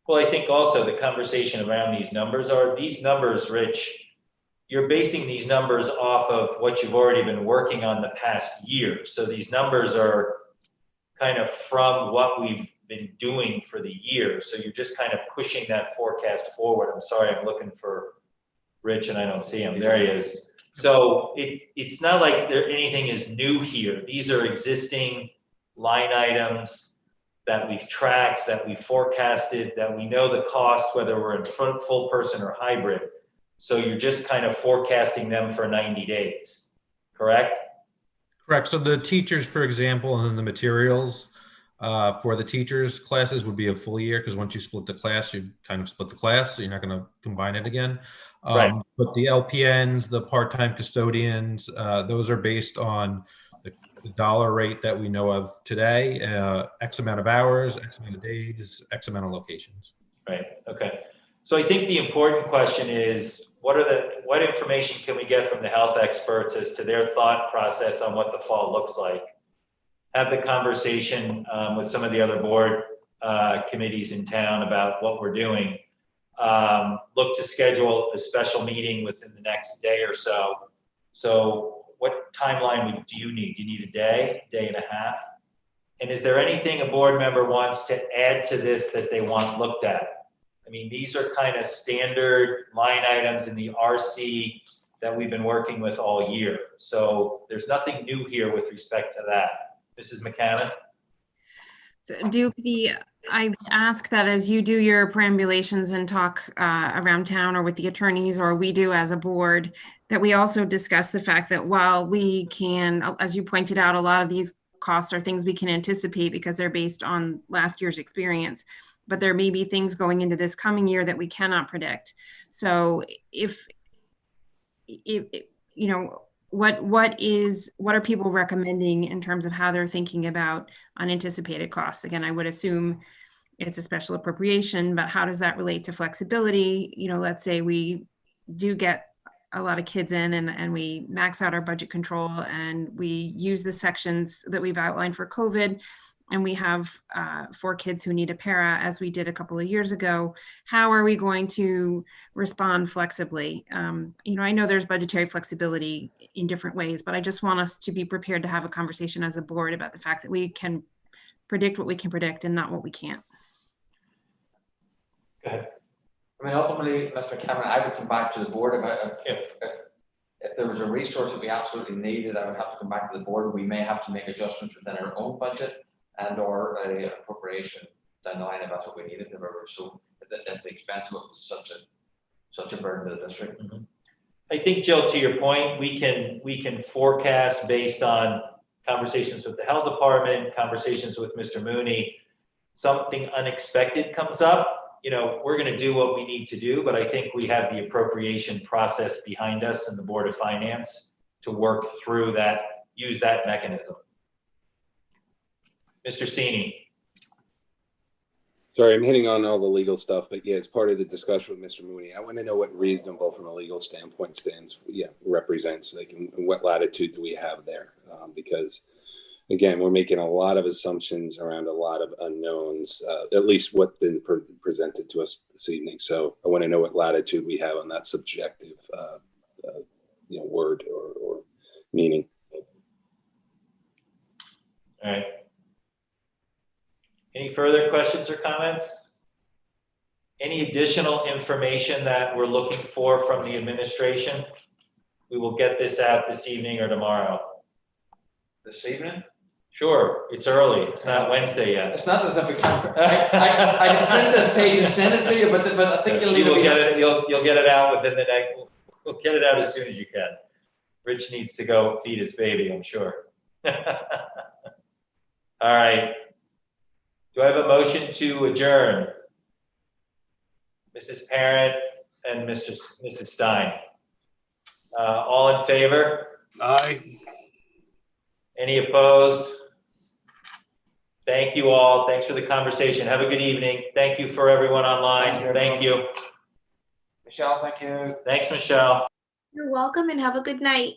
Well, I think also the conversation around these numbers, Rich, you're basing these numbers off of what you've already been working on the past year. So these numbers are kind of from what we've been doing for the year. So you're just kind of pushing that forecast forward. I'm sorry, I'm looking for Rich and I don't see him. There he is. So it's not like anything is new here. These are existing line items that we've tracked, that we've forecasted, that we know the cost, whether we're in full person or hybrid. So you're just kind of forecasting them for 90 days, correct? Correct. So the teachers, for example, and then the materials for the teachers' classes would be a full year, because once you split the class, you kind of split the class, so you're not going to combine it again. Right. But the LPNs, the part-time custodians, those are based on the dollar rate that we know of today, X amount of hours, X amount of days, X amount of locations. Right. Okay. So I think the important question is, what information can we get from the health experts as to their thought process on what the fall looks like? Have the conversation with some of the other board committees in town about what we're doing. Look to schedule a special meeting within the next day or so. So what timeline do you need? Do you need a day and a half? And is there anything a board member wants to add to this that they want looked at? I mean, these are kind of standard line items in the RC that we've been working with all year. So there's nothing new here with respect to that. Mrs. McCammon? So Duke, I ask that as you do your perambulations and talk around town or with the attorneys, or we do as a board, that we also discuss the fact that while we can, as you pointed out, a lot of these costs are things we can anticipate because they're based on last year's experience, but there may be things going into this coming year that we cannot predict. So if you know, what are people recommending in terms of how they're thinking about unanticipated costs? Again, I would assume it's a special appropriation, but how does that relate to flexibility? You know, let's say we do get a lot of kids in and we max out our budget control and we use the sections that we've outlined for COVID, and we have 4 kids who need a para, as we did a couple of years ago. How are we going to respond flexibly? You know, I know there's budgetary flexibility in different ways, but I just want us to be prepared to have a conversation as a board about the fact that we can predict what we can predict and not what we can't. Go ahead. I mean, ultimately, Mr. Cameron, I would come back to the board about if there was a resource that we absolutely needed, I would have to come back to the board. We may have to make adjustments within our own budget and or a appropriation down the line if that's what we needed. So if the expense of it was such a burden to the district. Mm-hmm. I think, Jill, to your point, we can forecast based on conversations with the health department, conversations with Mr. Mooney. Something unexpected comes up, you know, we're going to do what we need to do, but I think we have the appropriation process behind us and the Board of Finance to work through that, use that mechanism. Mr. Cini. Sorry, I'm hitting on all the legal stuff, but yeah, it's part of the discussion with Mr. Mooney. I want to know what reasonable from a legal standpoint represents. Like, what latitude do we have there? Because again, we're making a lot of assumptions around a lot of unknowns, at least what's been presented to us this evening. So I want to know what latitude we have on that subjective, word or meaning. All right. Any further questions or comments? Any additional information that we're looking for from the administration? We will get this out this evening or tomorrow. This evening? Sure, it's early. It's not Wednesday yet. It's not as if we can. I can print this page and send it to you, but I think you'll get it. You'll get it out within the next. We'll get it out as soon as you can. Rich needs to go feed his baby, I'm sure. All right. Do I have a motion to adjourn? Mrs. Parent and Mrs. Stein. All in favor? Aye. Any opposed? Thank you all. Thanks for the conversation. Have a good evening. Thank you for everyone online. Thank you. Michelle, thank you. Thanks, Michelle. You're welcome and have a good night.